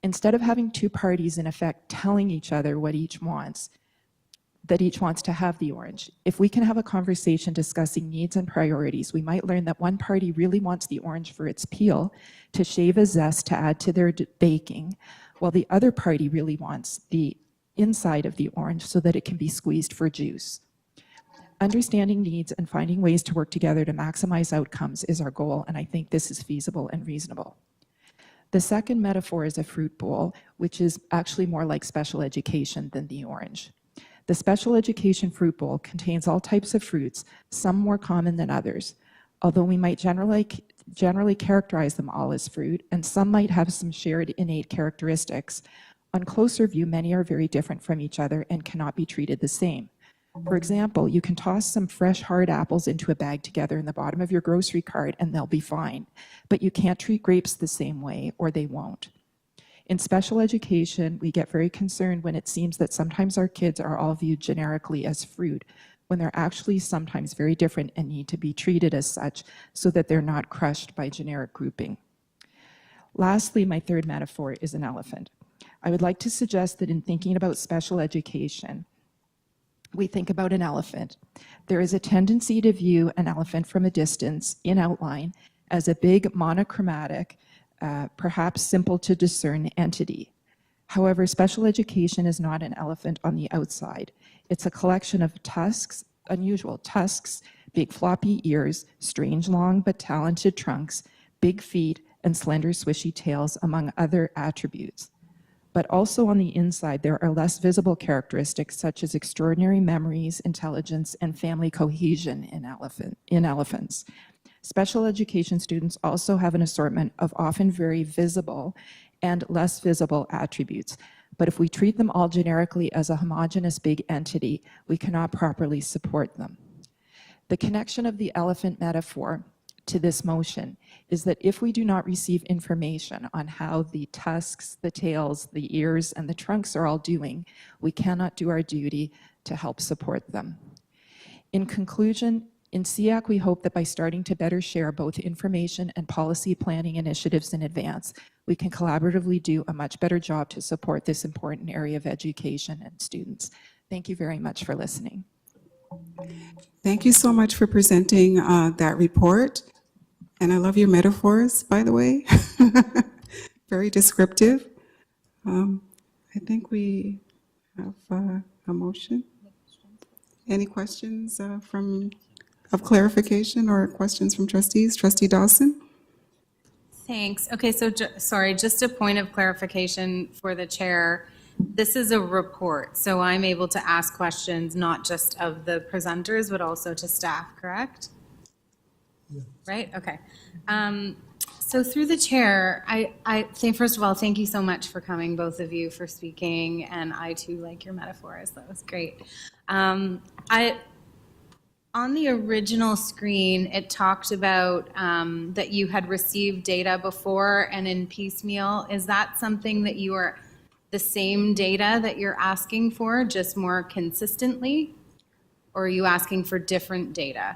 Instead of having 2 parties in effect telling each other what each wants, that each wants to have the orange, if we can have a conversation discussing needs and priorities, we might learn that one party really wants the orange for its peel, to shave a zest to add to their baking, while the other party really wants the inside of the orange so that it can be squeezed for juice. Understanding needs and finding ways to work together to maximize outcomes is our goal, and I think this is feasible and reasonable. The second metaphor is a fruit bowl, which is actually more like special education than the orange. The special education fruit bowl contains all types of fruits, some more common than others. Although we might generally characterize them all as fruit, and some might have some shared innate characteristics, on closer view, many are very different from each other and cannot be treated the same. For example, you can toss some fresh hard apples into a bag together in the bottom of your grocery cart and they'll be fine, but you can't treat grapes the same way or they won't. In special education, we get very concerned when it seems that sometimes our kids are all viewed generically as fruit, when they're actually sometimes very different and need to be treated as such so that they're not crushed by generic grouping. Lastly, my third metaphor is an elephant. I would like to suggest that in thinking about special education, we think about an elephant. There is a tendency to view an elephant from a distance, in outline, as a big monochromatic, perhaps simple to discern entity. However, special education is not an elephant on the outside. It's a collection of tusks, unusual tusks, big floppy ears, strange long but talented trunks, big feet, and slender swishy tails, among other attributes. But also on the inside, there are less visible characteristics such as extraordinary memories, intelligence, and family cohesion in elephants. Special education students also have an assortment of often very visible and less visible attributes. But if we treat them all generically as a homogeneous big entity, we cannot properly support them. The connection of the elephant metaphor to this motion is that if we do not receive information on how the tusks, the tails, the ears, and the trunks are all doing, we cannot do our duty to help support them. In conclusion, in SEAC, we hope that by starting to better share both information and policy planning initiatives in advance, we can collaboratively do a much better job to support this important area of education and students. Thank you very much for listening. Thank you so much for presenting that report. And I love your metaphors, by the way. Very descriptive. I think we have a motion. Any questions of clarification or questions from trustees? Trustee Dawson? Thanks. Okay, so sorry, just a point of clarification for the chair. This is a report, so I'm able to ask questions not just of the presenters, but also to staff, correct? Yeah. Right? Okay. So through the chair, I think, first of all, thank you so much for coming, both of you, for speaking, and I too like your metaphors. That was great. On the original screen, it talked about that you had received data before and in piecemeal. Is that something that you are the same data that you're asking for, just more consistently? Or are you asking for different data?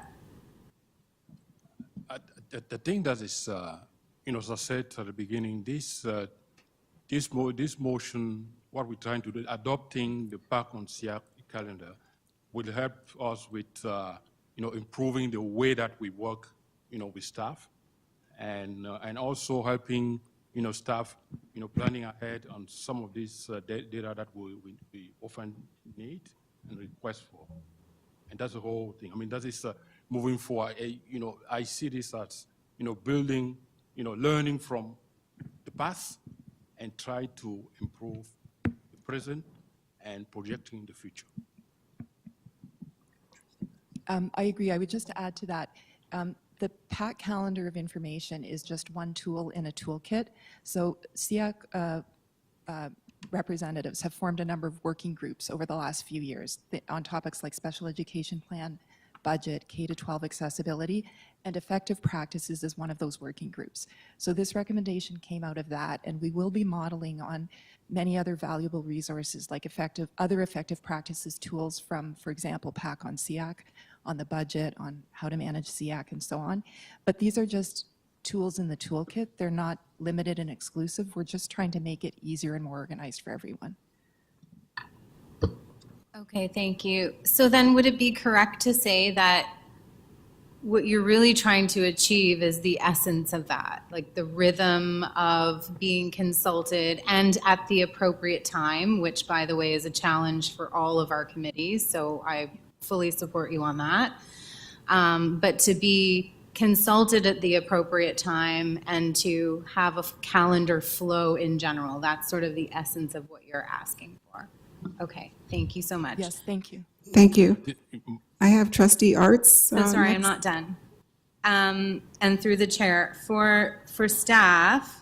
The thing that is, as I said at the beginning, this motion, what we're trying to do, adopting the Park on SEAC calendar, will help us with, improving the way that we work, with staff, and also helping, staff, planning ahead on some of these data that we often need and request for. And that's the whole thing. I mean, that is moving forward. I see this as, building, learning from the past and try to improve the present and projecting the future. I agree. I would just add to that. The PAC calendar of information is just one tool in a toolkit. So SEAC representatives have formed a number of working groups over the last few years on topics like special education plan, budget, K-12 accessibility, and effective practices is one of those working groups. So this recommendation came out of that, and we will be modeling on many other valuable resources like other effective practices tools from, for example, PAC on SEAC, on the budget, on how to manage SEAC, and so on. But these are just tools in the toolkit. They're not limited and exclusive. We're just trying to make it easier and more organized for everyone. Okay, thank you. So then would it be correct to say that what you're really trying to achieve is the essence of that, like the rhythm of being consulted and at the appropriate time, which by the way is a challenge for all of our committees, so I fully support you on that. But to be consulted at the appropriate time and to have a calendar flow in general, that's sort of the essence of what you're asking for. Okay, thank you so much. Yes, thank you. Thank you. I have Trustee Arts. Sorry, I'm next. not done. And through the chair, for staff,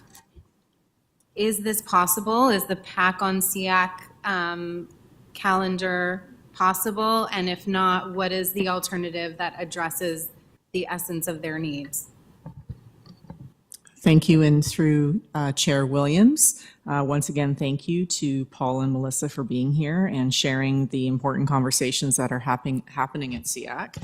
is this possible? Is the PAC on SEAC calendar possible? And if not, what is the alternative that addresses the essence of their needs? Thank you, and through Chair Williams, once again, thank you to Paul and Melissa for being here and sharing the important conversations that are happening at SEAC.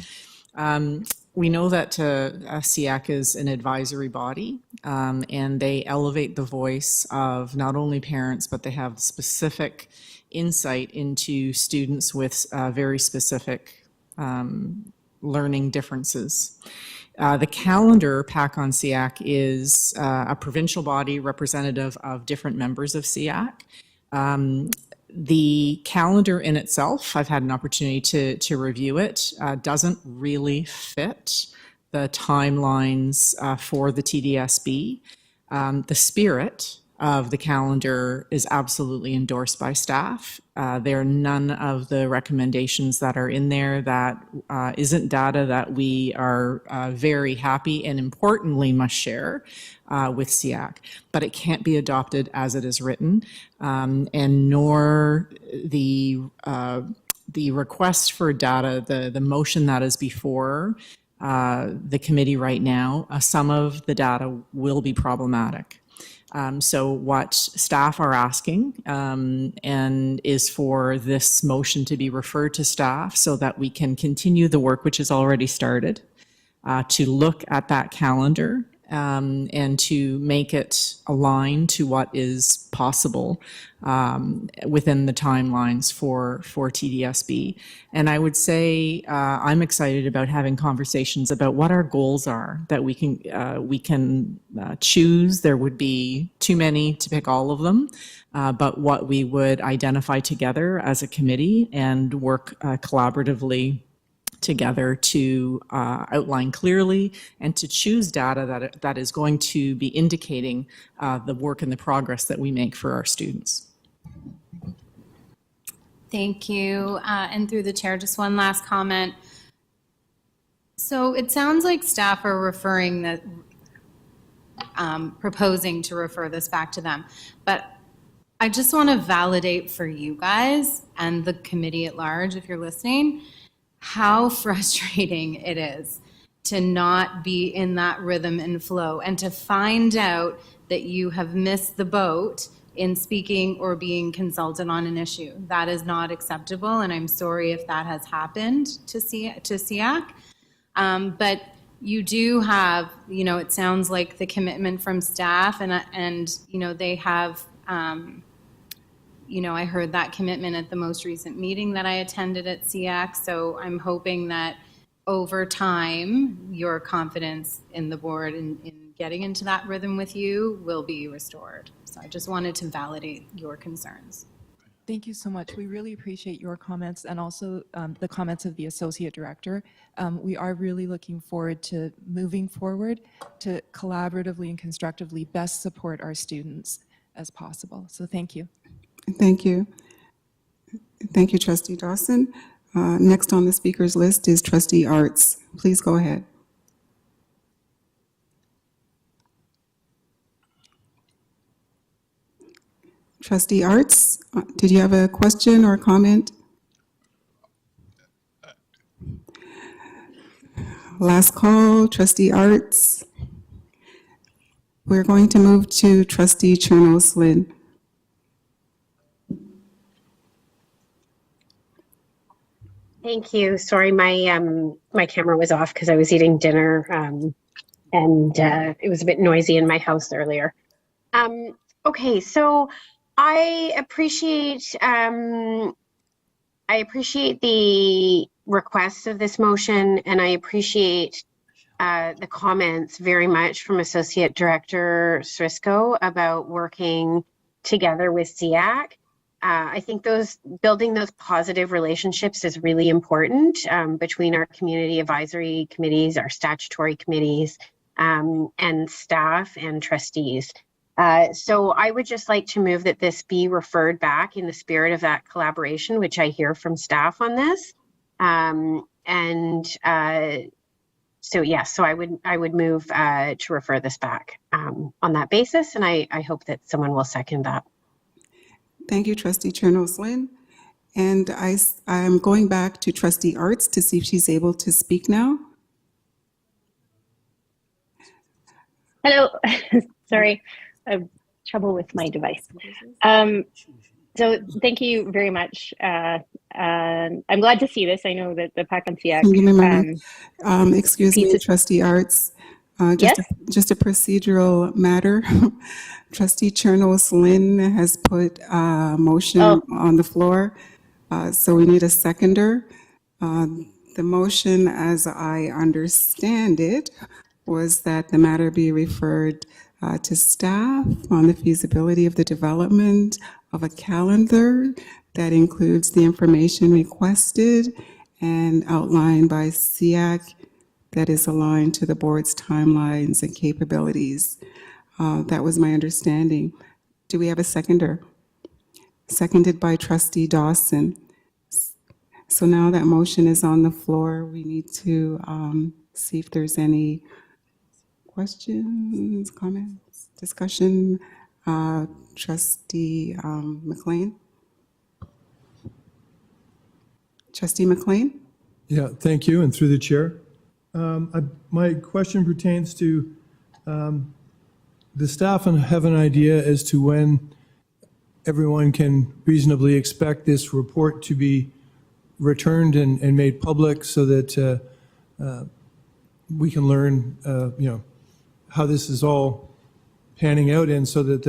We know that SEAC is an advisory body, and they elevate the voice of not only parents, but they have specific insight into students with very specific learning differences. The calendar, PAC on SEAC, is a provincial body representative of different members of SEAC. The calendar in itself, I've had an opportunity to review it, doesn't really fit the timelines for the TDSB. The spirit of the calendar is absolutely endorsed by staff. There are none of the recommendations that are in there that isn't data that we are very happy and importantly must share with SEAC, but it can't be adopted as it is written, and nor the request for data, the motion that is before the committee right now, some of the data will be problematic. So what staff are asking and is for this motion to be referred to staff so that we can continue the work which has already started to look at that calendar and to make it align to what is possible within the timelines for TDSB. And I would say I'm excited about having conversations about what our goals are that we can choose. There would be too many to pick all of them, but what we would identify together as a committee and work collaboratively together to outline clearly and to choose data that is going to be indicating the work and the progress that we make for our students. Thank you. And through the chair, just one last comment. So it sounds like staff are referring that, proposing to refer this back to them. But I just want to validate for you guys and the committee at large, if you're listening, how frustrating it is to not be in that rhythm and flow and to find out that you have missed the boat in speaking or being consulted on an issue. That is not acceptable, and I'm sorry if that has happened to SEAC. But you do have, it sounds like the commitment from staff, and they have, I heard that commitment at the most recent meeting that I attended at SEAC. So I'm hoping that over time, your confidence in the board in getting into that rhythm with you will be restored. So I just wanted to validate your concerns. Thank you so much. We really appreciate your comments and also the comments of the Associate Director. We are really looking forward to moving forward to collaboratively and constructively best support our students as possible. So thank you. Thank you. Thank you, Trustee Dawson. Next on the speakers list is Trustee Arts. Please go ahead. Trustee Arts, did you have a question or comment? Last call, Trustee Arts. We're going to move to Trustee Chernos-Lynn. Thank you. Sorry, my camera was off because I was eating dinner, and it was a bit noisy in my house earlier. Okay, so I appreciate the request of this motion, and I appreciate the comments very much from Associate Director Srisco about working together with SEAC. I think building those positive relationships is really important between our community advisory committees, our statutory committees, and staff and trustees. So I would just like to move that this be referred back in the spirit of that collaboration, which I hear from staff on this. So I would move to refer this back on that basis, and I hope that someone will second that. Thank you, Trustee Chernos-Lynn. And I'm going back to Trustee Arts to see if she's able to speak now. Hello. Sorry, I have trouble with my device. So thank you very much. I'm glad to see this. I know that the PAC on SEAC. Excuse me, Trustee Arts. Just a procedural matter. Trustee Chernos-Lynn has put a motion on the floor, so we need a seconder. The motion, as I understand it, was that the matter be referred to staff on the feasibility of the development of a calendar that includes the information requested and outlined by SEAC that is aligned to the board's timelines and capabilities. That was my understanding. Do we have a seconder? Seconded by Trustee Dawson. So now that motion is on the floor, we need to see if there's any questions, comments, discussion. Trustee McLean? Trustee McLean? Yeah, thank you, and through the chair. My question pertains to the staff have an idea as to when everyone can reasonably expect this report to be returned and made public so that we can learn, how this is all panning out, and so that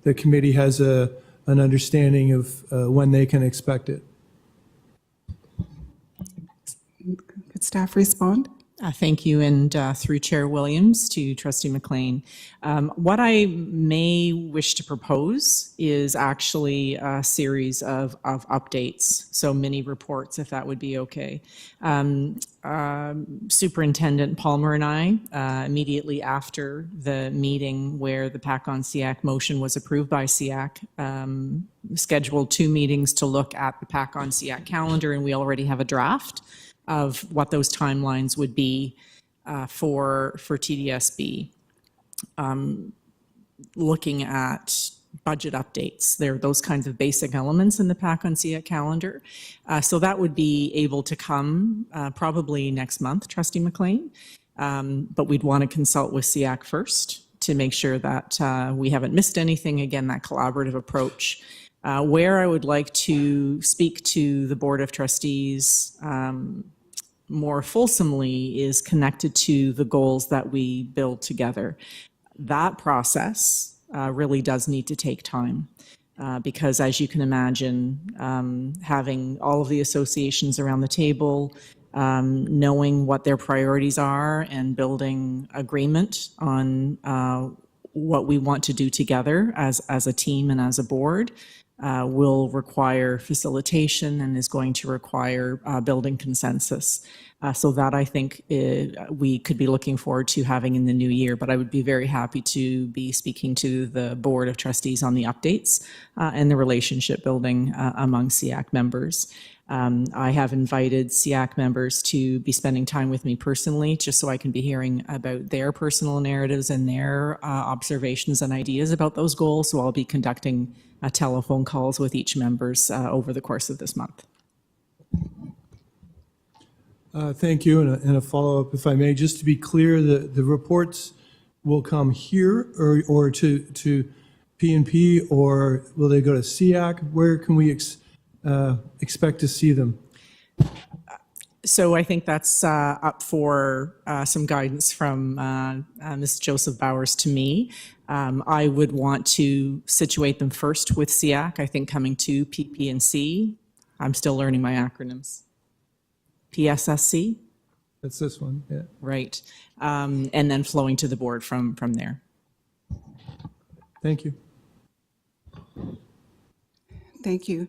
the committee has an understanding of when they can expect it. Could staff respond? Thank you, and through Chair Williams to Trustee McLean. What I may wish to propose is actually a series of updates, so mini reports, if that would be okay. Superintendent Palmer and I, immediately after the meeting where the PAC on SEAC motion was approved by SEAC, scheduled 2 meetings to look at the PAC on SEAC calendar, and we already have a draft of what those timelines would be for TDSB. Looking at budget updates, there are those kinds of basic elements in the PAC on SEAC calendar. So that would be able to come probably next month, Trustee McLean. But we'd want to consult with SEAC first to make sure that we haven't missed anything. Again, that collaborative approach. Where I would like to speak to the Board of Trustees more fulsomely is connected to the goals that we build together. That process really does need to take time. Because as you can imagine, having all of the associations around the table, knowing what their priorities are and building agreement on what we want to do together as a team and as a board will require facilitation and is going to require building consensus. So that I think we could be looking forward to having in the new year, but I would be very happy to be speaking to the Board of Trustees on the updates and the relationship building among SEAC members. I have invited SEAC members to be spending time with me personally, just so I can be hearing about their personal narratives and their observations and ideas about those goals. So I'll be conducting telephone calls with each members over the course of this month. Thank you. And a follow-up, if I may, just to be clear, the reports will come here or to P&P, or will they go to SEAC? Where can we expect to see them? So I think that's up for some guidance from Ms. Joseph Bowers to me. I would want to situate them first with SEAC, I think coming to PP&C. I'm still learning my acronyms. PSSC? That's this one, yeah. Right. And then flowing to the board from there. Thank you. Thank you.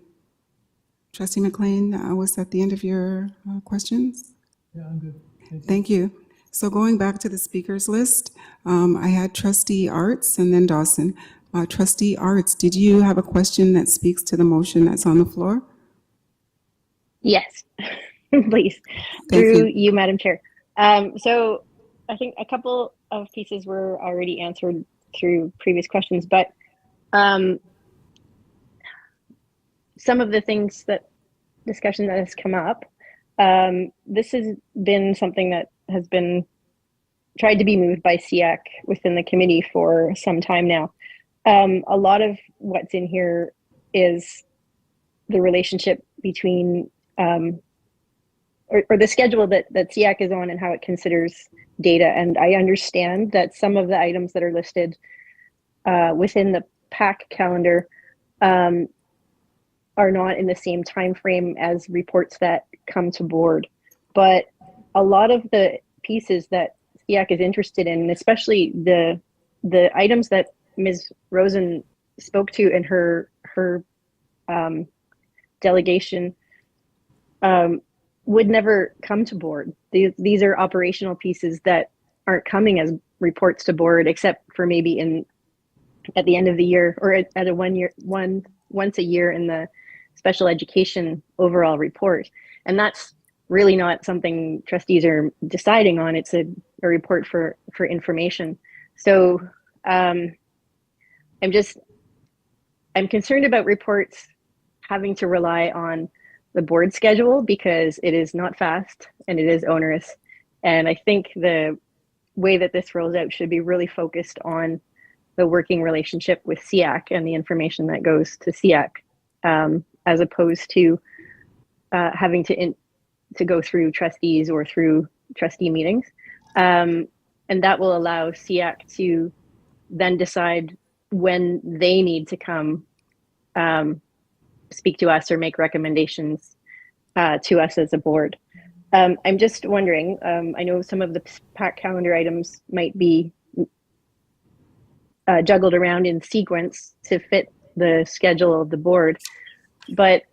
Trustee McLean, was that the end of your questions? Yeah, I'm good. Thank you. So going back to the speakers list, I had Trustee Arts and then Dawson. Trustee Arts, did you have a question that speaks to the motion that's on the floor? Yes, please. Through you, Madam Chair. So I think a couple of pieces were already answered through previous questions, but some of the things that discussion that has come up, this has been something that has been tried to be moved by SEAC within the committee for some time now. A lot of what's in here is the relationship between or the schedule that SEAC is on and how it considers data. And I understand that some of the items that are listed within the PAC calendar are not in the same time frame as reports that come to board. But a lot of the pieces that SEAC is interested in, especially the items that Ms. Rosen spoke to in her delegation, would never come to board. These are operational pieces that aren't coming as reports to board, except for maybe at the end of the year or at a once a year in the special education overall report. And that's really not something trustees are deciding on. It's a report for information. So I'm concerned about reports having to rely on the board schedule because it is not fast and it is onerous. And I think the way that this rolls out should be really focused on the working relationship with SEAC and the information that goes to SEAC, as opposed to having to go through trustees or through trustee meetings. And that will allow SEAC to then decide when they need to come speak to us or make recommendations to us as a board. I'm just wondering, I know some of the PAC calendar items might be juggled around in sequence to fit the schedule of the board, but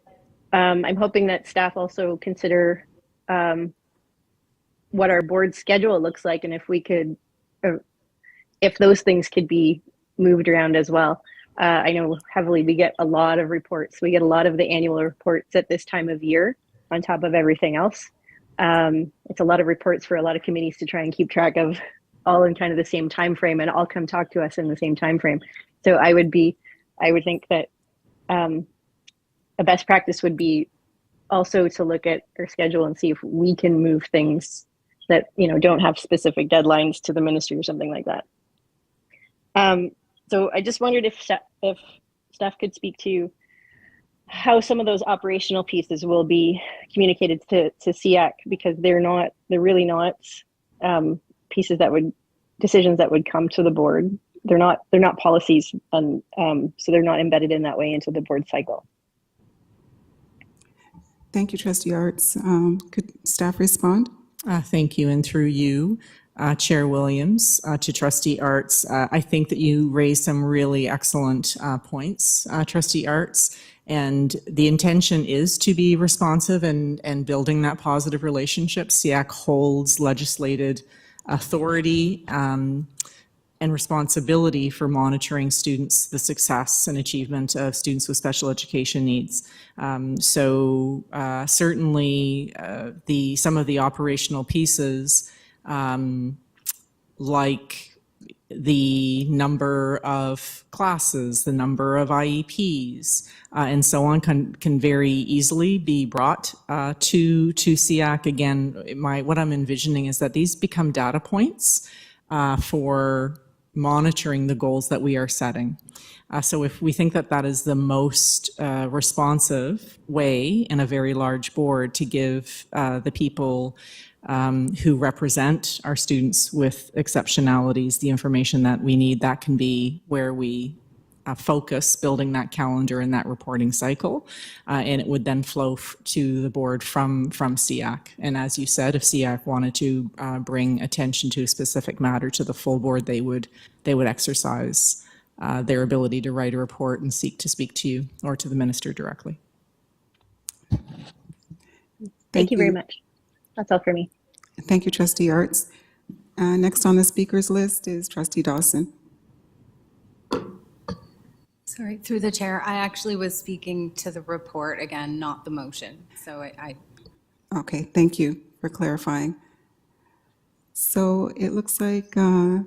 I'm hoping that staff also consider what our board schedule looks like and if we could, if those things could be moved around as well. I know heavily we get a lot of reports. We get a lot of the annual reports at this time of year on top of everything else. It's a lot of reports for a lot of committees to try and keep track of, all in kind of the same time frame, and all come talk to us in the same time frame. So I would think that a best practice would be also to look at our schedule and see if we can move things that don't have specific deadlines to the ministry or something like that. So I just wondered if Steph could speak to how some of those operational pieces will be communicated to SEAC, because they're really not decisions that would come to the board. They're not policies, and so they're not embedded in that way into the board cycle. Thank you, Trustee Arts. Could staff respond? Thank you, and through you, Chair Williams, to Trustee Arts. I think that you raised some really excellent points, Trustee Arts, and the intention is to be responsive and building that positive relationship. SEAC holds legislated authority and responsibility for monitoring students, the success and achievement of students with special education needs. Certainly some of the operational pieces, like the number of classes, the number of IEPs, and so on, can very easily be brought to SEAC. Again, what I'm envisioning is that these become data points for monitoring the goals that we are setting. So if we think that that is the most responsive way in a very large board to give the people who represent our students with exceptionalities the information that we need, that can be where we focus building that calendar and that reporting cycle, and it would then flow to the board from SEAC. And as you said, if SEAC wanted to bring attention to a specific matter to the full board, they would exercise their ability to write a report and seek to speak to you or to the minister directly. Thank you very much. That's all for me. Thank you, Trustee Arts. Next on the speakers list is Trustee Dawson. Sorry, through the chair, I actually was speaking to the report again, not the motion. So I Okay, thank you for clarifying. So it looks like no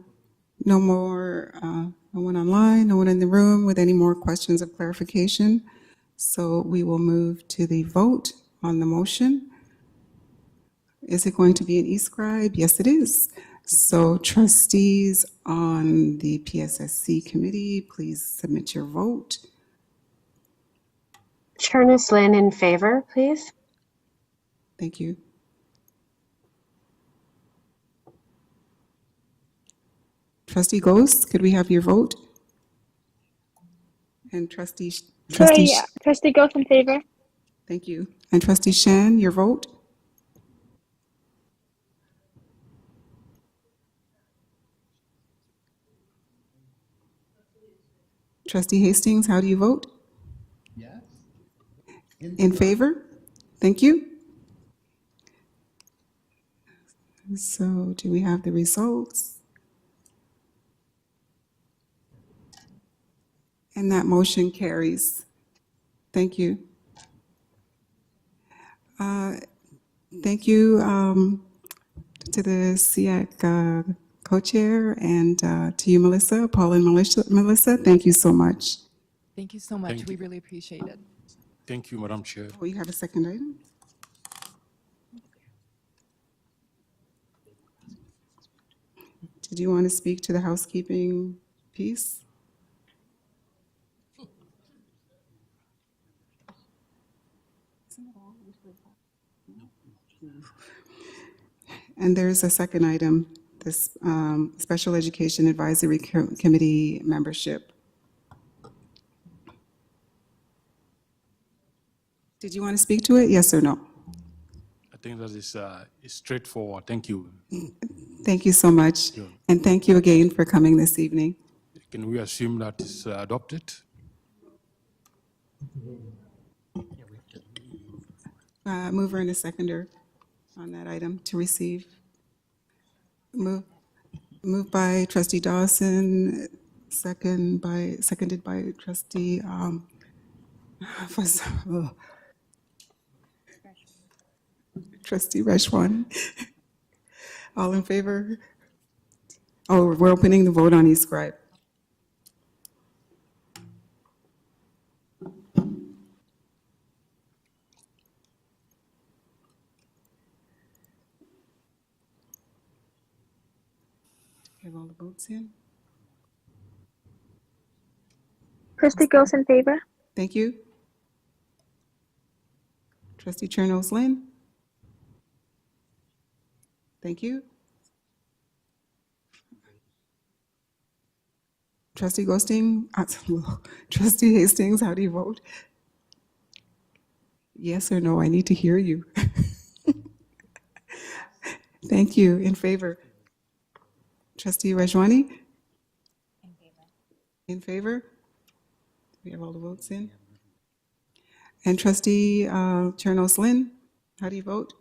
one online, no one in the room with any more questions of clarification. So we will move to the vote on the motion. Is it going to be an e-scribe? Yes, it is. So trustees on the PSSC committee, please submit your vote. Chernis Lynn in favor, please. Thank you. Trustee Ghost, could we have your vote? And Trustee Trustee Ghost in favor. Thank you. And Trustee Shan, your vote? Trustee Hastings, how do you vote? Yes. In favor? Thank you. So do we have the results? And that motion carries. Thank you. Thank you to the SEAC co-chair and to you, Melissa, Paul and Melissa, thank you so much. Thank you so much. We really appreciate it. Thank you, Madam Chair. Oh, you have a second item? Did you want to speak to the housekeeping piece? And there's a second item, this Special Education Advisory Committee membership. Did you want to speak to it? Yes or no? I think that is straightforward. Thank you. Thank you so much. Yeah. And thank you again for coming this evening. Can we assume that is adopted? Mover and a seconder on that item to receive. Moved by Trustee Dawson, seconded by Trustee Trustee Reshwan. All in favor? Oh, we're opening the vote on e-scribe. Have all the votes in? Trustee Gross in favor. Thank you. Trustee Chernos Lynn? Thank you. Trustee Ghosting, Trustee Hastings, how do you vote? Yes or no? I need to hear you. Thank you. In favor? Trustee Rajwani? In favor? We have all the votes in. And Trustee Chernos Lynn, how do you vote?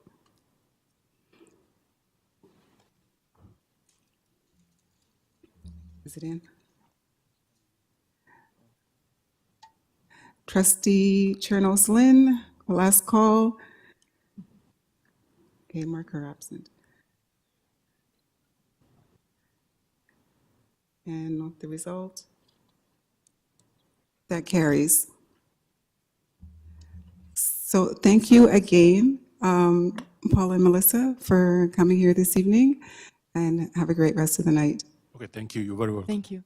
Is it in? Trustee Chernos Lynn, last call. Okay, mark her absent. And note the result. That carries. So thank you again, Paul and Melissa, for coming here this evening, and have a great rest of the night. Okay, thank you. You're very welcome. Thank you.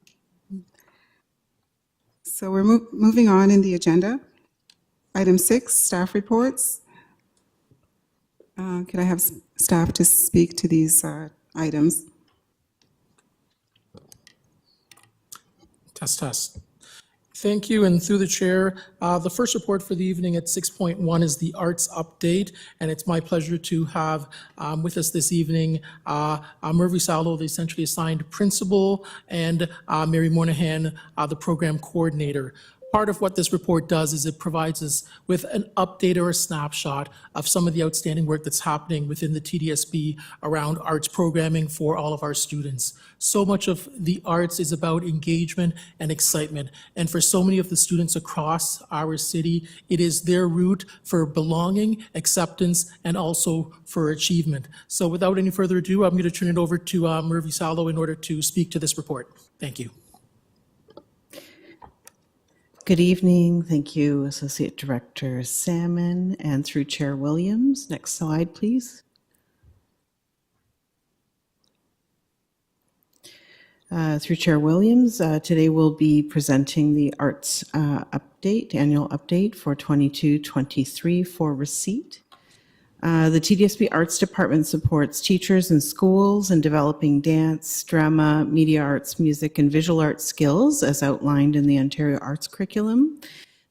So we're moving on in the agenda. Item 6, staff reports. Could I have staff to speak to these items? Test. Thank you, and through the chair, the first report for the evening at 6.1 is the arts update, and it's my pleasure to have with us this evening Murphy Salo, the essentially assigned principal, and Mary Moynihan, the program coordinator. Part of what this report does is it provides us with an update or a snapshot of some of the outstanding work that's happening within the TDSB around arts programming for all of our students. So much of the arts is about engagement and excitement. And for so many of the students across our city, it is their route for belonging, acceptance, and also for achievement. So without any further ado, I'm going to turn it over to Murphy Salo in order to speak to this report. Thank you. Good evening. Thank you, Associate Director Salmon, and through Chair Williams. Next slide, please. Through Chair Williams, today we'll be presenting the arts update, annual update for 22-23 for receipt. The TDSB Arts Department supports teachers in schools in developing dance, drama, media arts, music, and visual arts skills as outlined in the Ontario Arts Curriculum.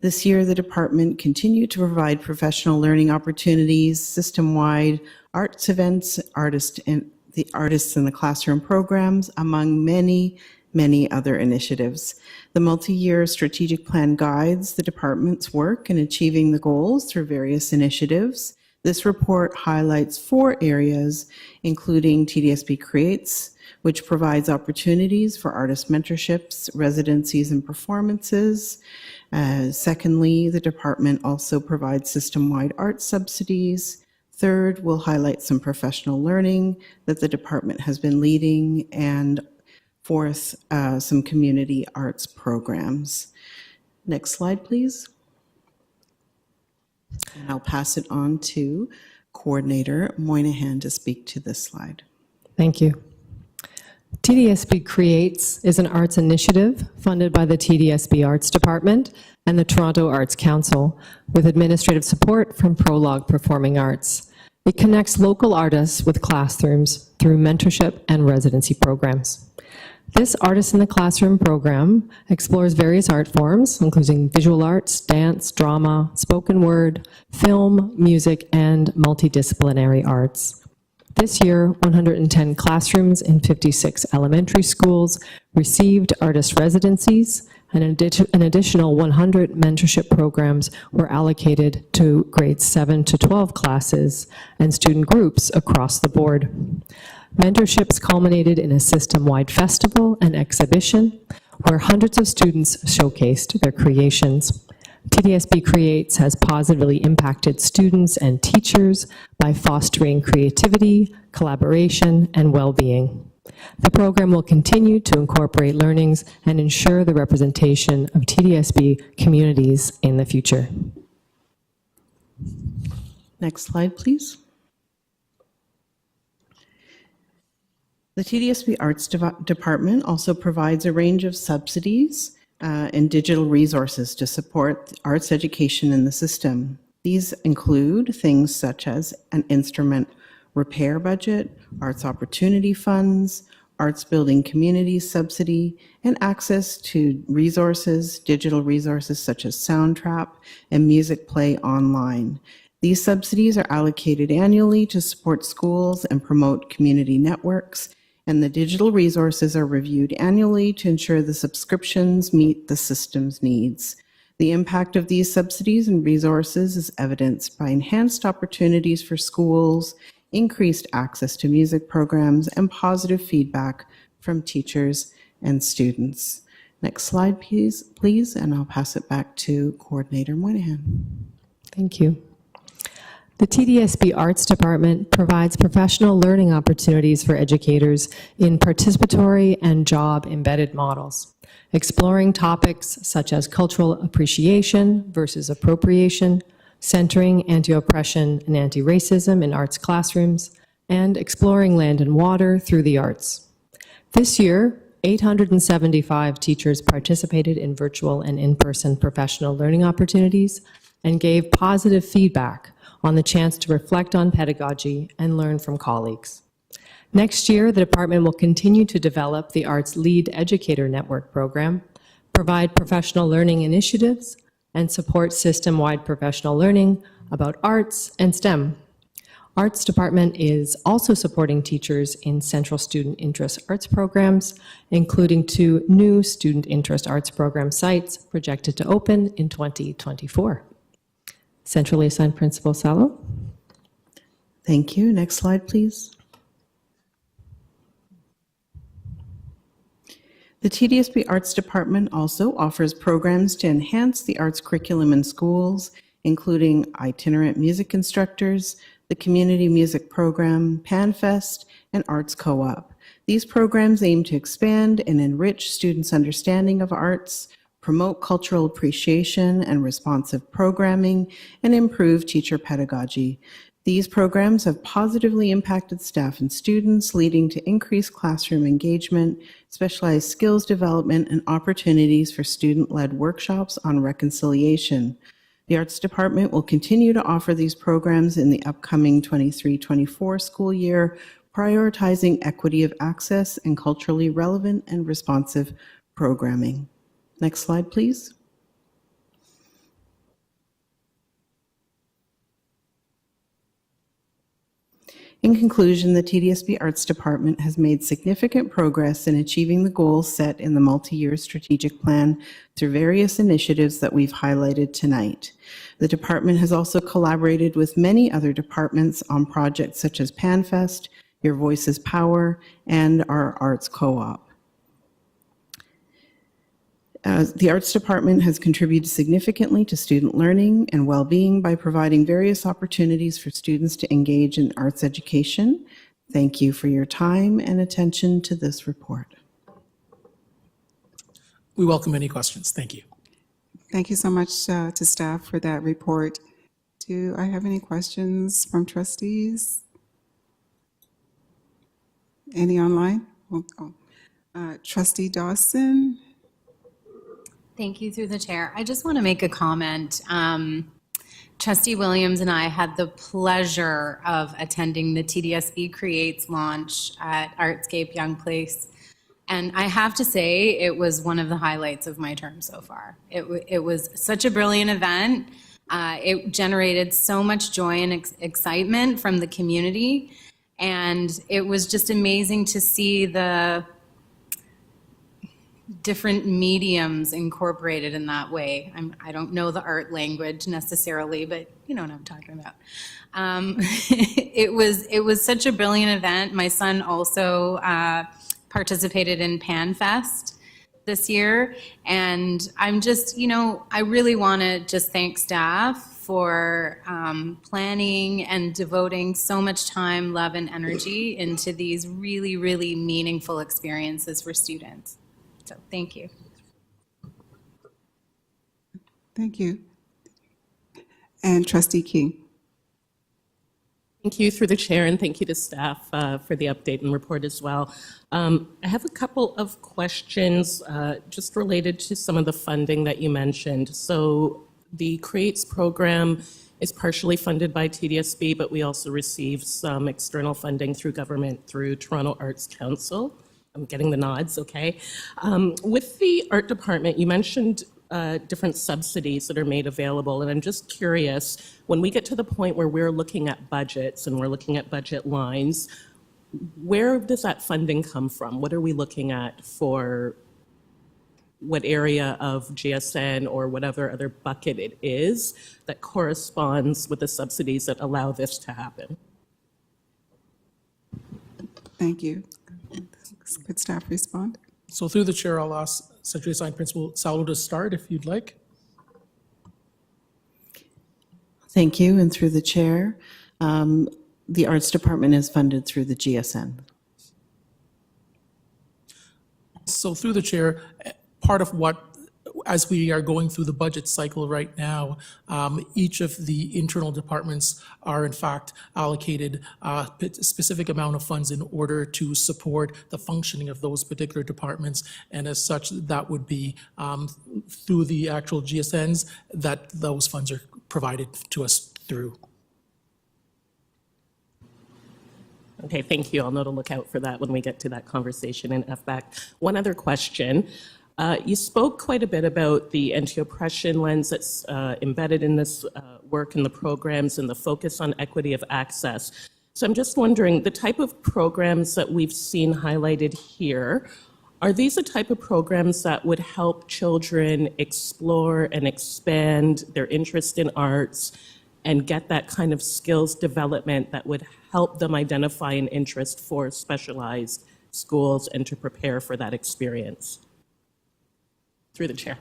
This year, the department continued to provide professional learning opportunities, system-wide arts events, the artists in the classroom programs, among many other initiatives. The multi-year strategic plan guides the department's work in achieving the goals through various initiatives. This report highlights 4 areas, including TDSB Creates, which provides opportunities for artist mentorships, residencies, and performances. Secondly, the department also provides system-wide art subsidies. Third, we'll highlight some professional learning that the department has been leading. And fourth, some community arts programs. Next slide, please. And I'll pass it on to Coordinator Moynihan to speak to this slide. Thank you. TDSB Creates is an arts initiative funded by the TDSB Arts Department and the Toronto Arts Council with administrative support from Prologue Performing Arts. It connects local artists with classrooms through mentorship and residency programs. This Artists in the Classroom program explores various art forms, including visual arts, dance, drama, spoken word, film, music, and multidisciplinary arts. This year, 110 classrooms in 56 elementary schools received artist residencies, and an additional 100 mentorship programs were allocated to grades 7 to 12 classes and student groups across the board. Mentorships culminated in a system-wide festival and exhibition where hundreds of students showcased their creations. TDSB Creates has positively impacted students and teachers by fostering creativity, collaboration, and well-being. The program will continue to incorporate learnings and ensure the representation of TDSB communities in the future. Next slide, please. The TDSB Arts Department also provides a range of subsidies and digital resources to support arts education in the system. These include things such as an instrument repair budget, arts opportunity funds, arts building communities subsidy, and access to resources, digital resources such as Soundtrap and Music Play Online. These subsidies are allocated annually to support schools and promote community networks, and the digital resources are reviewed annually to ensure the subscriptions meet the system's needs. The impact of these subsidies and resources is evidenced by enhanced opportunities for schools, increased access to music programs, and positive feedback from teachers and students. Next slide, please, and I'll pass it back to Coordinator Moynihan. Thank you. The TDSB Arts Department provides professional learning opportunities for educators in participatory and job-embedded models, exploring topics such as cultural appreciation versus appropriation, centering anti-oppression and anti-racism in arts classrooms, and exploring land and water through the arts. This year, 875 teachers participated in virtual and in-person professional learning opportunities and gave positive feedback on the chance to reflect on pedagogy and learn from colleagues. Next year, the department will continue to develop the Arts Lead Educator Network program, provide professional learning initiatives, and support system-wide professional learning about arts and STEM. Arts Department is also supporting teachers in Central Student Interest Arts programs, including 2 new Student Interest Arts program sites projected to open in 2024. Centrally assigned Principal Salo. Thank you. Next slide, please. The TDSB Arts Department also offers programs to enhance the arts curriculum in schools, including itinerant music instructors, the Community Music Program, PanFest, and Arts Co-op. These programs aim to expand and enrich students' understanding of arts, promote cultural appreciation and responsive programming, and improve teacher pedagogy. These programs have positively impacted staff and students, leading to increased classroom engagement, specialized skills development, and opportunities for student-led workshops on reconciliation. The Arts Department will continue to offer these programs in the upcoming 23-24 school year, prioritizing equity of access and culturally relevant and responsive programming. Next slide, please. In conclusion, the TDSB Arts Department has made significant progress in achieving the goals set in the multi-year strategic plan through various initiatives that we've highlighted tonight. The department has also collaborated with many other departments on projects such as PanFest, Your Voice is Power, and our Arts Co-op. The Arts Department has contributed significantly to student learning and well-being by providing various opportunities for students to engage in arts education. Thank you for your time and attention to this report. We welcome any questions. Thank you. Thank you so much to staff for that report. Do I have any questions from trustees? Any online? Trustee Dawson? Thank you through the chair. I just want to make a comment. Trustee Williams and I had the pleasure of attending the TDSB Creates launch at Artscape Young Place. And I have to say, it was one of the highlights of my term so far. It was such a brilliant event. It generated so much joy and excitement from the community. And it was just amazing to see the different mediums incorporated in that way. I don't know the art language necessarily, but you know what I'm talking about. It was such a brilliant event. My son also participated in PanFest this year, and I'm just, I really want to just thank staff for planning and devoting so much time, love, and energy into these really, really meaningful experiences for students. So thank you. Thank you. And Trustee King. Thank you through the chair, and thank you to staff for the update and report as well. I have a couple of questions just related to some of the funding that you mentioned. So the CREATES program is partially funded by TDSB, but we also receive some external funding through government through Toronto Arts Council. I'm getting the nods, okay. With the art department, you mentioned different subsidies that are made available, and I'm just curious, when we get to the point where we're looking at budgets and we're looking at budget lines, where does that funding come from? What are we looking at for what area of GSN or whatever other bucket it is that corresponds with the subsidies that allow this to happen? Thank you. Could staff respond? So through the chair, I'll ask Centrally Assigned Principal Salo to start if you'd like. Thank you, and through the chair, the Arts Department is funded through the GSN. So through the chair, part of what, as we are going through the budget cycle right now, each of the internal departments are in fact allocated a specific amount of funds in order to support the functioning of those particular departments. And as such, that would be through the actual GSNs that those funds are provided to us through. Okay, thank you. I'll know to look out for that when we get to that conversation in FBAC. One other question. You spoke quite a bit about the anti-oppression lens that's embedded in this work and the programs and the focus on equity of access. So I'm just wondering, the type of programs that we've seen highlighted here, are these the type of programs that would help children explore and expand their interest in arts and get that kind of skills development that would help them identify an interest for specialized schools and to prepare for that experience? Through the chair.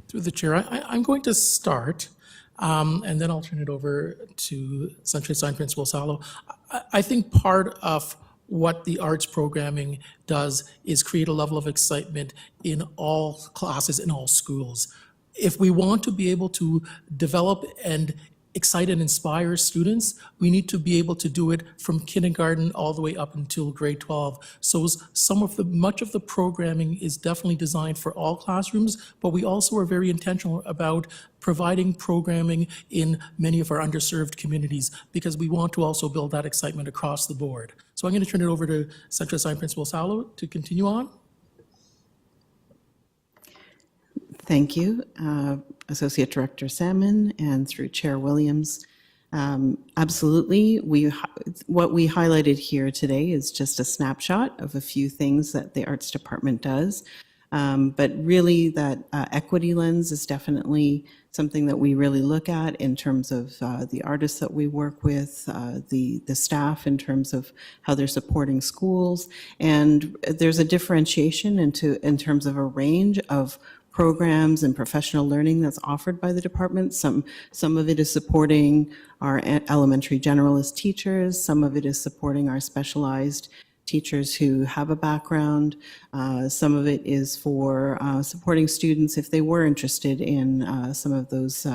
Through the chair, I'm going to start, and then I'll turn it over to Centrally Assigned Principal Salo. I think part of what the arts programming does is create a level of excitement in all classes, in all schools. If we want to be able to develop and excite and inspire students, we need to be able to do it from kindergarten all the way up until grade 12. So much of the programming is definitely designed for all classrooms, but we also are very intentional about providing programming in many of our underserved communities because we want to also build that excitement across the board. So I'm going to turn it over to Central Assigned Principal Salo to continue on. Thank you, Associate Director Salmon, and through Chair Williams. Absolutely, what we highlighted here today is just a snapshot of a few things that the Arts Department does. But really that equity lens is definitely something that we really look at in terms of the artists that we work with, the staff in terms of how they're supporting schools. And there's a differentiation in terms of a range of programs and professional learning that's offered by the department. Some of it is supporting our elementary generalist teachers. Some of it is supporting our specialized teachers who have a background. Some of it is for supporting students if they were interested in some of those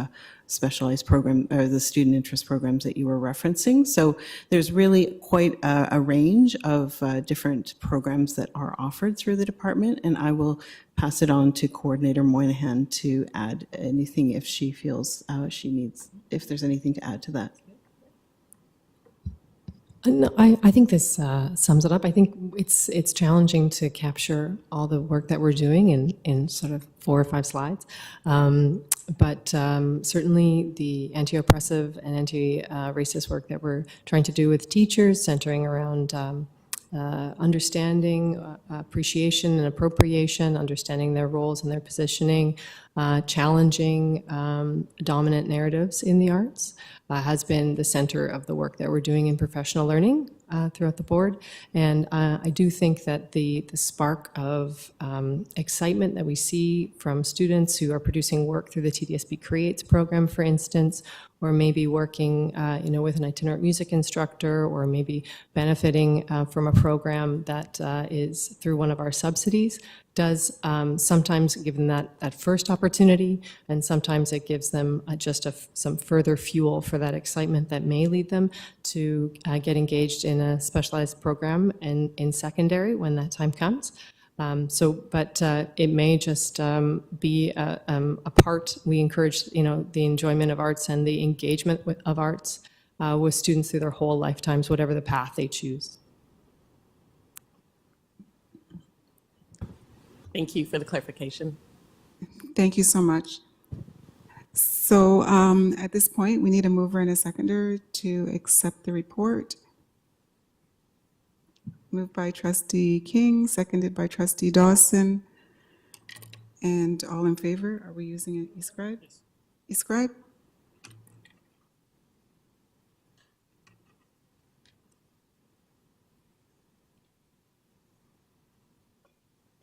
specialized program or the student interest programs that you were referencing. So there's really quite a range of different programs that are offered through the department, and I will pass it on to Coordinator Moynihan to add anything if she feels she needs, if there's anything to add to that. No, I think this sums it up. I think it's challenging to capture all the work that we're doing in sort of 4 or 5 slides. But certainly the anti-oppressive and anti-racist work that we're trying to do with teachers, centering around understanding, appreciation and appropriation, understanding their roles and their positioning, challenging dominant narratives in the arts, has been the center of the work that we're doing in professional learning throughout the board. And I do think that the spark of excitement that we see from students who are producing work through the TDSB Creates program, for instance, or maybe working, with an itinerant music instructor, or maybe benefiting from a program that is through one of our subsidies, does sometimes give them that first opportunity, and sometimes it gives them just some further fuel for that excitement that may lead them to get engaged in a specialized program in secondary when that time comes. But it may just be a part. We encourage, the enjoyment of arts and the engagement of arts with students through their whole lifetimes, whatever the path they choose. Thank you for the clarification. Thank you so much. So at this point, we need a mover and a seconder to accept the report. Moved by Trustee King, seconded by Trustee Dawson. And all in favor? Are we using an e-scribe? E-scribe?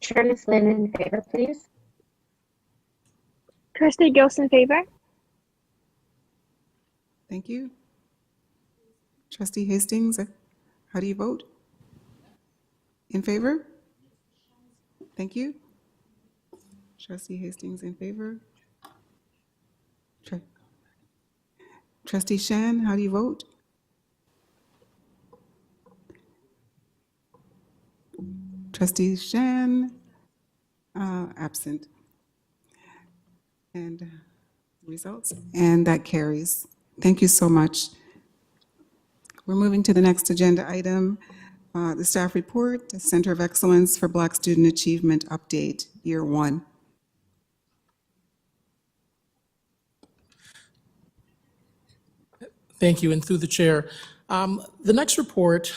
Chair Ms. Lynn in favor, please. Trustee Gills in favor. Thank you. Trustee Hastings, how do you vote? In favor? Thank you. Trustee Hastings in favor. Trustee Shan, how do you vote? Trustee Shan, absent. And results, and that carries. Thank you so much. We're moving to the next agenda item, the staff report, the Center of Excellence for Black Student Achievement Update, Year 1. Thank you, and through the chair. The next report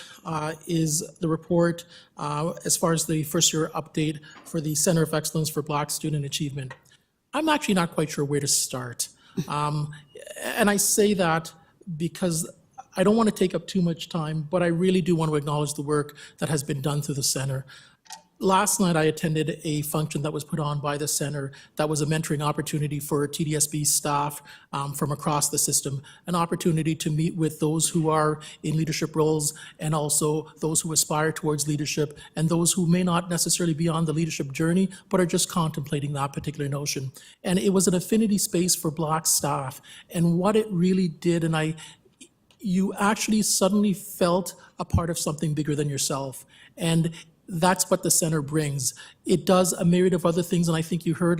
is the report as far as the first year update for the Center of Excellence for Black Student Achievement. I'm actually not quite sure where to start. And I say that because I don't want to take up too much time, but I really do want to acknowledge the work that has been done through the center. Last night, I attended a function that was put on by the center that was a mentoring opportunity for TDSB staff from across the system, an opportunity to meet with those who are in leadership roles and also those who aspire towards leadership and those who may not necessarily be on the leadership journey, but are just contemplating that particular notion. And it was an affinity space for Black staff. And what it really did, you actually suddenly felt a part of something bigger than yourself. And that's what the center brings. It does a myriad of other things, and I think you heard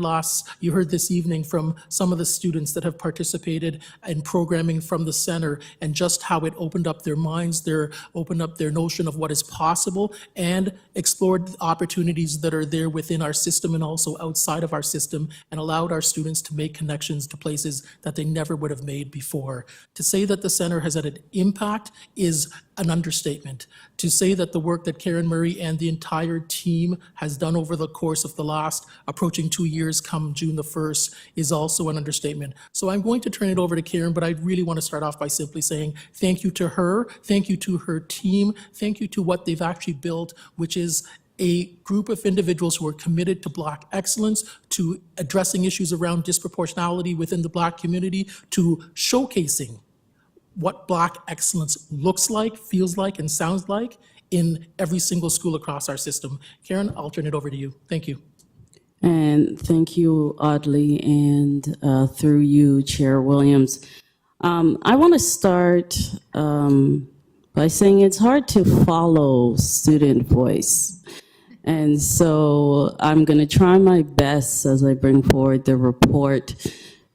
this evening from some of the students that have participated in programming from the center and just how it opened up their minds, opened up their notion of what is possible, and explored opportunities that are there within our system and also outside of our system, and allowed our students to make connections to places that they never would have made before. To say that the center has had an impact is an understatement. To say that the work that Karen Murray and the entire team has done over the course of the last approaching 2 years come June the 1st is also an understatement. So I'm going to turn it over to Karen, but I really want to start off by simply saying thank you to her, thank you to her team, thank you to what they've actually built, which is a group of individuals who are committed to Black excellence, to addressing issues around disproportionality within the Black community, to showcasing what Black excellence looks like, feels like, and sounds like in every single school across our system. Karen, I'll turn it over to you. Thank you. And thank you, Audley, and through you, Chair Williams. I want to start by saying it's hard to follow student voice. And so I'm going to try my best as I bring forward the report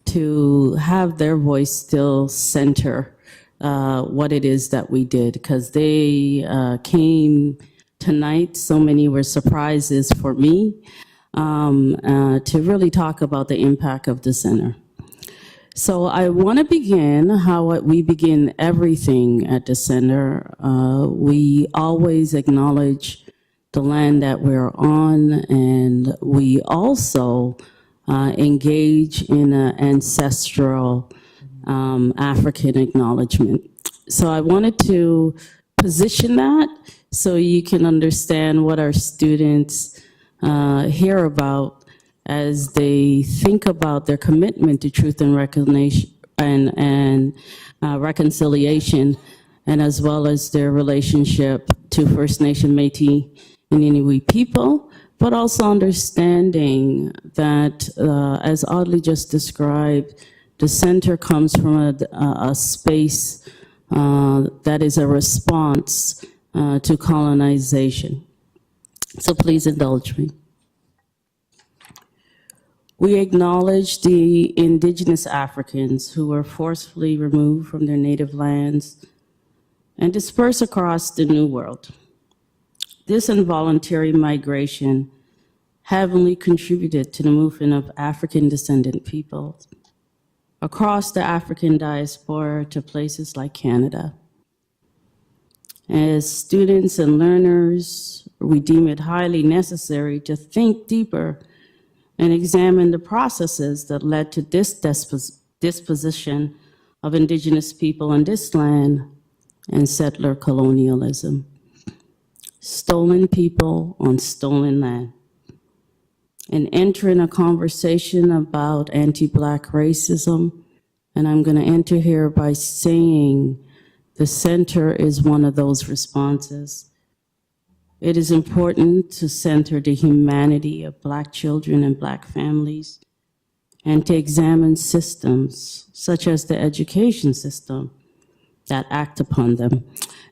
to have their voice still center what it is that we did, because they came tonight. So many were surprises for me to really talk about the impact of the center. So I want to begin how we begin everything at the center. We always acknowledge the land that we're on, and we also engage in an ancestral African acknowledgement. So I wanted to position that so you can understand what our students hear about as they think about their commitment to truth and and reconciliation, and as well as their relationship to First Nation, Métis, and Inuit people, but also understanding that, as Audley just described, the center comes from a space that is a response to colonization. So please indulge me. We acknowledge the indigenous Africans who were forcefully removed from their native lands and dispersed across the New World. This involuntary migration heavily contributed to the movement of African descendant peoples across the African diaspora to places like Canada. As students and learners, we deem it highly necessary to think deeper and examine the processes that led to this disposition of indigenous people on this land and settler colonialism. Stolen people on stolen land. And entering a conversation about anti-Black racism, and I'm going to enter here by saying the center is one of those responses. It is important to center the humanity of Black children and Black families and to examine systems such as the education system that act upon them.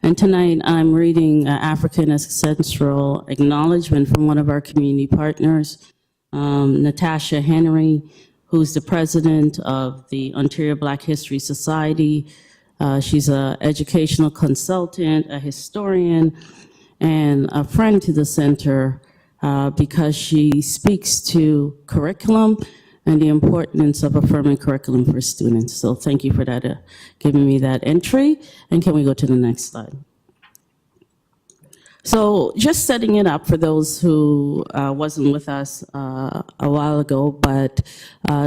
And tonight I'm reading African Ancestral Acknowledgement from one of our community partners, Natasha Henry, who's the president of the Ontario Black History Society. She's an educational consultant, a historian, and a friend to the center because she speaks to curriculum and the importance of affirming curriculum for students. So thank you for that, giving me that entry. And can we go to the next slide? So just setting it up for those who wasn't with us a while ago, but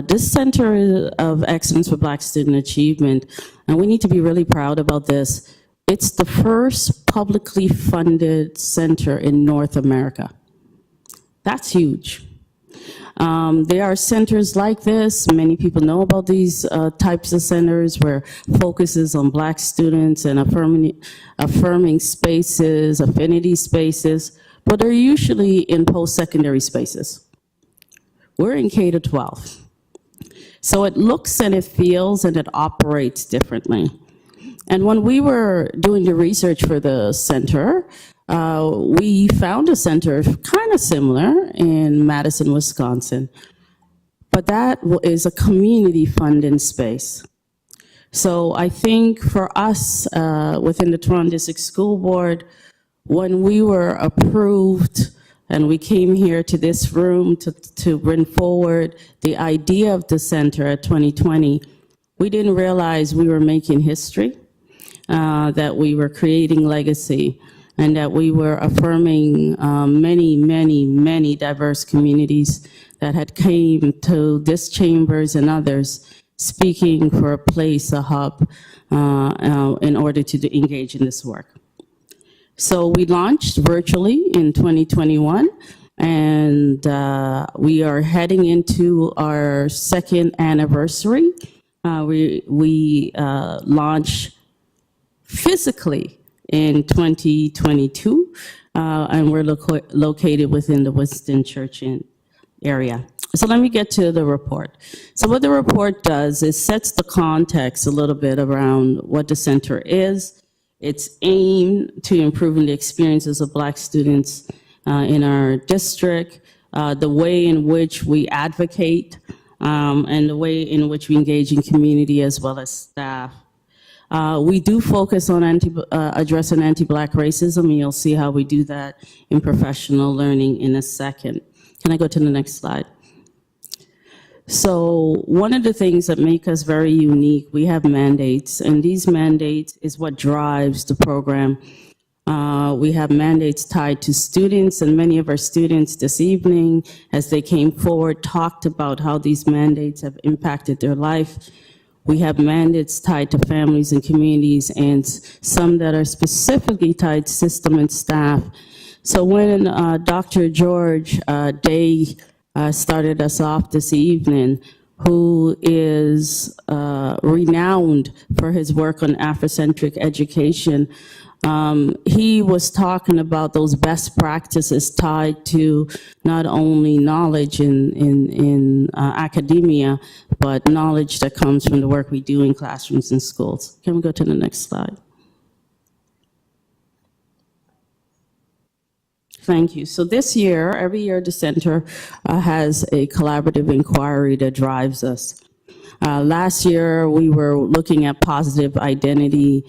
this Center of Excellence for Black Student Achievement, and we need to be really proud about this, it's the first publicly funded center in North America. That's huge. There are centers like this. Many people know about these types of centers where focuses on Black students and affirming spaces, affinity spaces, but they're usually in post-secondary spaces. We're in K-12. So it looks and it feels and it operates differently. And when we were doing the research for the center, we found a center kind of similar in Madison, Wisconsin, but that is a community funding space. So I think for us within the Toronto District School Board, when we were approved and we came here to this room to bring forward the idea of the center at 2020, we didn't realize we were making history, that we were creating legacy, and that we were affirming many diverse communities that had came to this chambers and others speaking for a place, a hub, in order to engage in this work. So we launched virtually in 2021, and we are heading into our second anniversary. We launched physically in 2022, and we're located within the Winston Church area. So let me get to the report. So what the report does is sets the context a little bit around what the center is. It's aimed to improving the experiences of Black students in our district, the way in which we advocate, and the way in which we engage in community as well as staff. We do focus on addressing anti-Black racism, and you'll see how we do that in professional learning in a second. Can I go to the next slide? So one of the things that make us very unique, we have mandates, and these mandates is what drives the program. We have mandates tied to students, and many of our students this evening, as they came forward, talked about how these mandates have impacted their life. We have mandates tied to families and communities, and some that are specifically tied to system and staff. So when Dr. George Day started us off this evening, who is renowned for his work on Afrocentric education. He was talking about those best practices tied to not only knowledge in academia, but knowledge that comes from the work we do in classrooms and schools. Can we go to the next slide? Thank you. So this year, every year, the center has a collaborative inquiry that drives us. Last year, we were looking at positive identity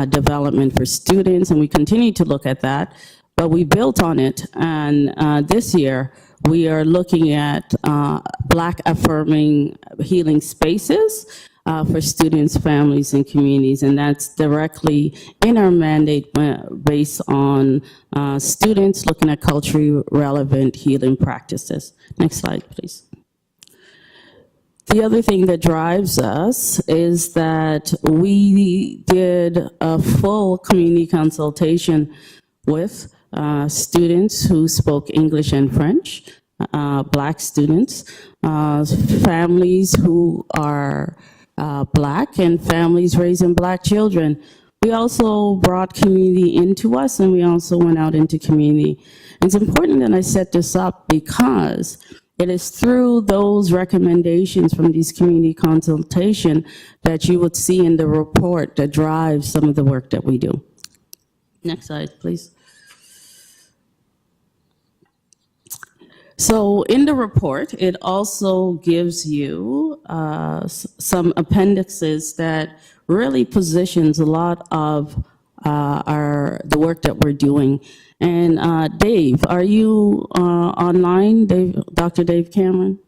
development for students, and we continue to look at that, but we built on it. And this year, we are looking at Black affirming healing spaces for students, families, and communities, and that's directly in our mandate based on students looking at culturally relevant healing practices. Next slide, please. The other thing that drives us is that we did a full community consultation with students who spoke English and French, Black students, families who are Black, and families raising Black children. We also brought community into us, and we also went out into community. It's important that I set this up because it is through those recommendations from these community consultation that you would see in the report that drives some of the work that we do. Next slide, please. So in the report, it also gives you some appendixes that really positions a lot of the work that we're doing. And Dave, are you online, Dr. Dave Cameron?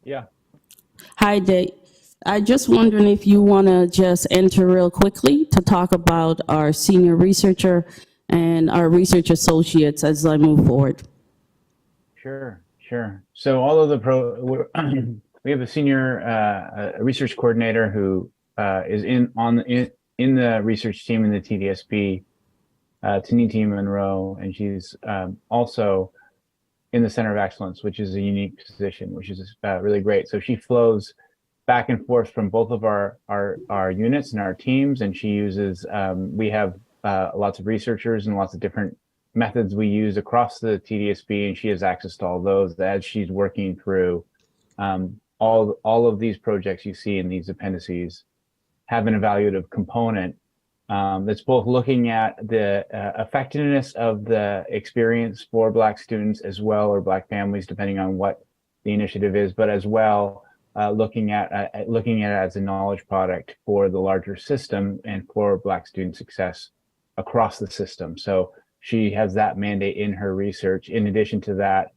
Yeah. Hi, Dave. I just wondering if you want to just enter real quickly to talk about our senior researcher and our research associates as I move forward. Sure. So all of the we have a senior research coordinator who is in the research team in the TDSB, Taniti Monroe, and she's also in the Center of Excellence, which is a unique position, which is really great. So she flows back and forth from both of our units and our teams, and she uses, we have lots of researchers and lots of different methods we use across the TDSB, and she has access to all those as she's working through all of these projects you see in these appendices have an evaluative component that's both looking at the effectiveness of the experience for Black students as well, or Black families, depending on what the initiative is, but as well looking at it as a knowledge product for the larger system and for Black student success across the system. So she has that mandate in her research. In addition to that,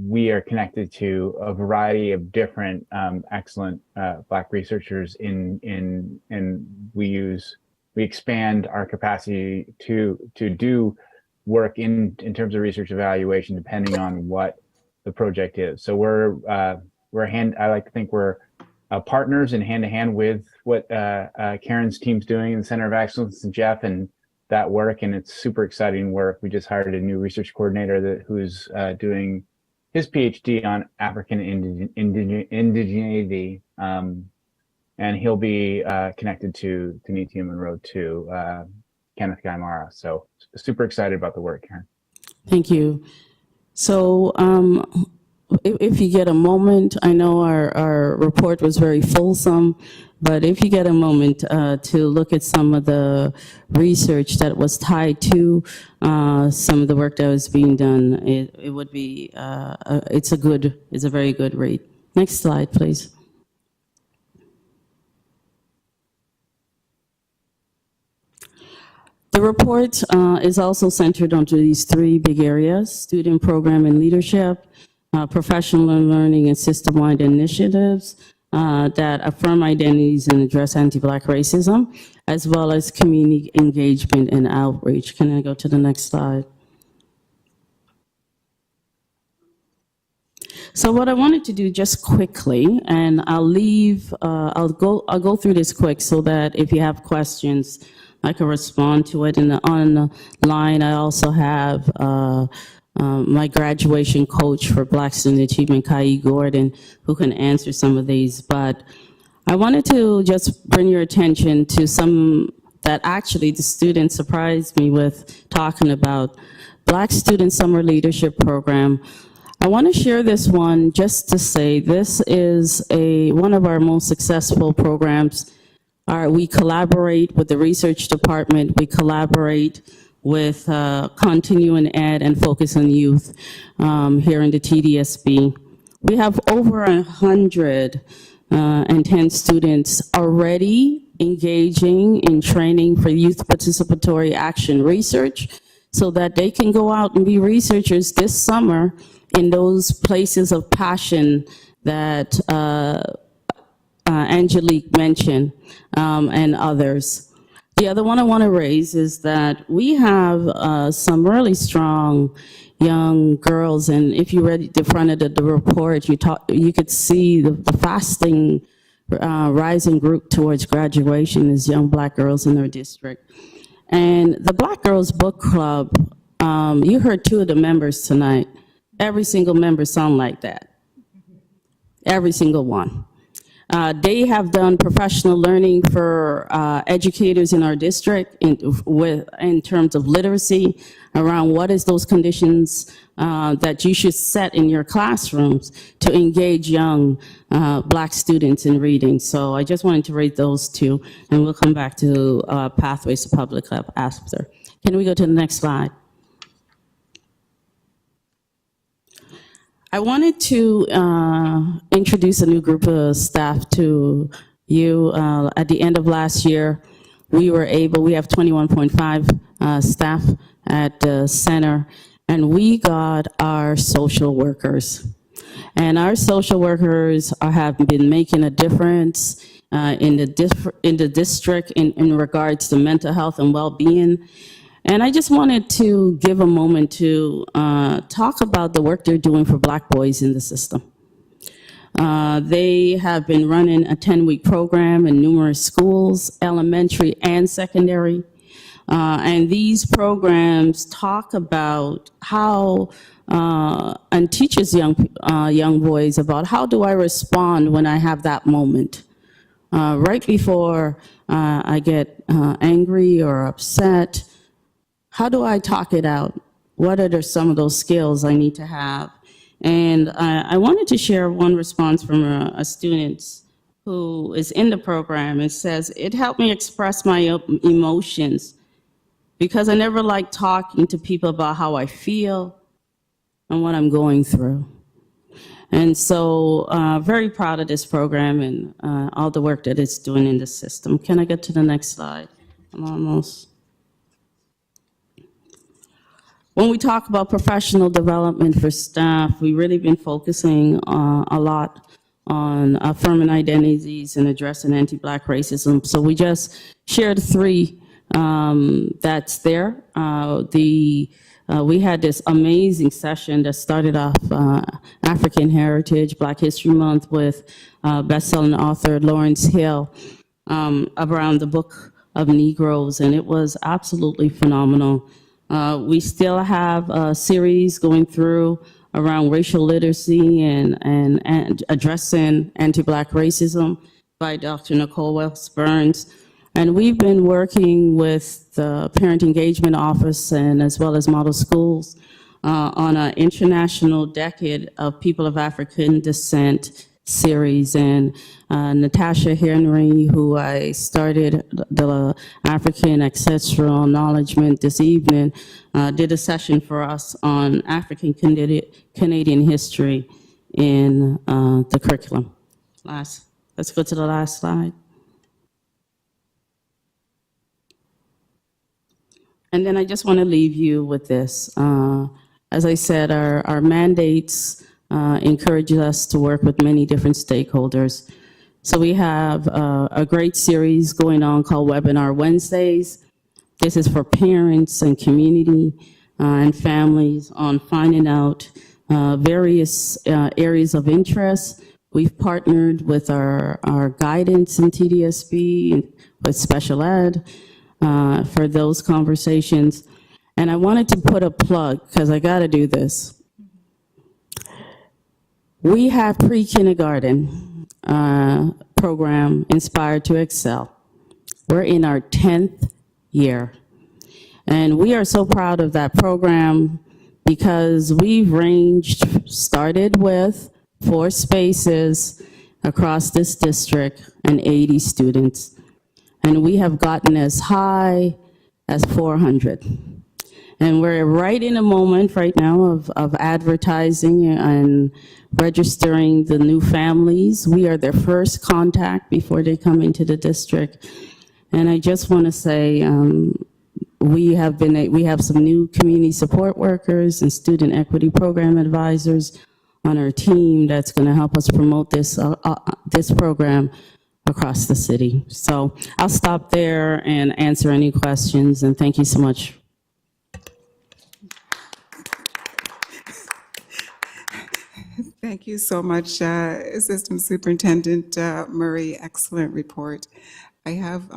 we are connected to a variety of different excellent Black researchers and we expand our capacity to do work in terms of research evaluation depending on what the project is. So I like to think we're partners and hand to hand with what Karen's team's doing in the Center of Excellence and Jeff and that work, and it's super exciting work. We just hired a new research coordinator who's doing his PhD on African indigeneity, and he'll be connected to Taniti Monroe too, Kenneth Gaimara. So super excited about the work, Karen. Thank you. So if you get a moment, I know our report was very fulsome, but if you get a moment to look at some of the research that was tied to some of the work that was being done, it would be, it's a very good read. Next slide, please. The report is also centered onto these three big areas: student program and leadership, professional learning and system-wide initiatives that affirm identities and address anti-Black racism, as well as community engagement and outreach. Can I go to the next slide? So what I wanted to do just quickly, and I'll go through this quick so that if you have questions, I can respond to it. And on the line, I also have my graduation coach for Black Student Achievement, Kai Gordon, who can answer some of these. But I wanted to just bring your attention to some that actually the students surprised me with talking about. Black Student Summer Leadership Program. I want to share this one just to say this is one of our most successful programs. We collaborate with the research department. We collaborate with Continuing Ed and Focus on Youth here in the TDSB. We have over 110 students already engaging in training for youth participatory action research so that they can go out and be researchers this summer in those places of passion that Angelique mentioned and others. The other one I want to raise is that we have some really strong young girls, and if you read the front of the report, you could see the fasting rising group towards graduation is young Black girls in their district. And the Black Girls Book Club, you heard two of the members tonight. Every single member sound like that. Every single one. They have done professional learning for educators in our district in terms of literacy around what is those conditions that you should set in your classrooms to engage young Black students in reading. So I just wanted to rate those two, and we'll come back to Pathways to Public Health after. Can we go to the next slide? I wanted to introduce a new group of staff to you. At the end of last year, we have 21.5 staff at the center, and we got our social workers. And our social workers have been making a difference in the district in regards to mental health and well-being. And I just wanted to give a moment to talk about the work they're doing for Black boys in the system. They have been running a 10-week program in numerous schools, elementary and secondary. And these programs talk about how, and teaches young boys about how do I respond when I have that moment. Right before I get angry or upset, how do I talk it out? What are some of those skills I need to have? And I wanted to share one response from a student who is in the program. It says, it helped me express my emotions because I never liked talking to people about how I feel and what I'm going through. And so very proud of this program and all the work that it's doing in the system. Can I get to the next slide? I'm almost. When we talk about professional development for staff, we've really been focusing a lot on affirming identities and addressing anti-Black racism. So we just shared three that's there. We had this amazing session that started off African Heritage, Black History Month with best-selling author Lawrence Hill around the Book of Negroes, and it was absolutely phenomenal. We still have a series going through around racial literacy and addressing anti-Black racism by Dr. Nicole Wells Burns. And we've been working with the Parent Engagement Office and as well as Model Schools on an International Decade of People of African Descent series. And Natasha Henry, who I started the African Ancestral Acknowledgement this evening, did a session for us on African Canadian history in the curriculum. Let's go to the last slide. And then I just want to leave you with this. As I said, our mandates encourage us to work with many different stakeholders. So we have a great series going on called Webinar Wednesdays. This is for parents and community and families on finding out various areas of interest. We've partnered with our guidance in TDSB, with special ed, for those conversations. And I wanted to put a plug, because I got to do this. We have pre-kindergarten program, Inspired to Excel. We're in our 10th year. And we are so proud of that program because we've started with 4 spaces across this district and 80 students. And we have gotten as high as 400. And we're right in a moment right now of advertising and registering the new families. We are their first contact before they come into the district. And I just want to say, we have some new community support workers and student equity program advisors on our team that's going to help us promote this program across the city. So I'll stop there and answer any questions, and thank you so much. Thank you so much, Assistant Superintendent Murray. Excellent report. I have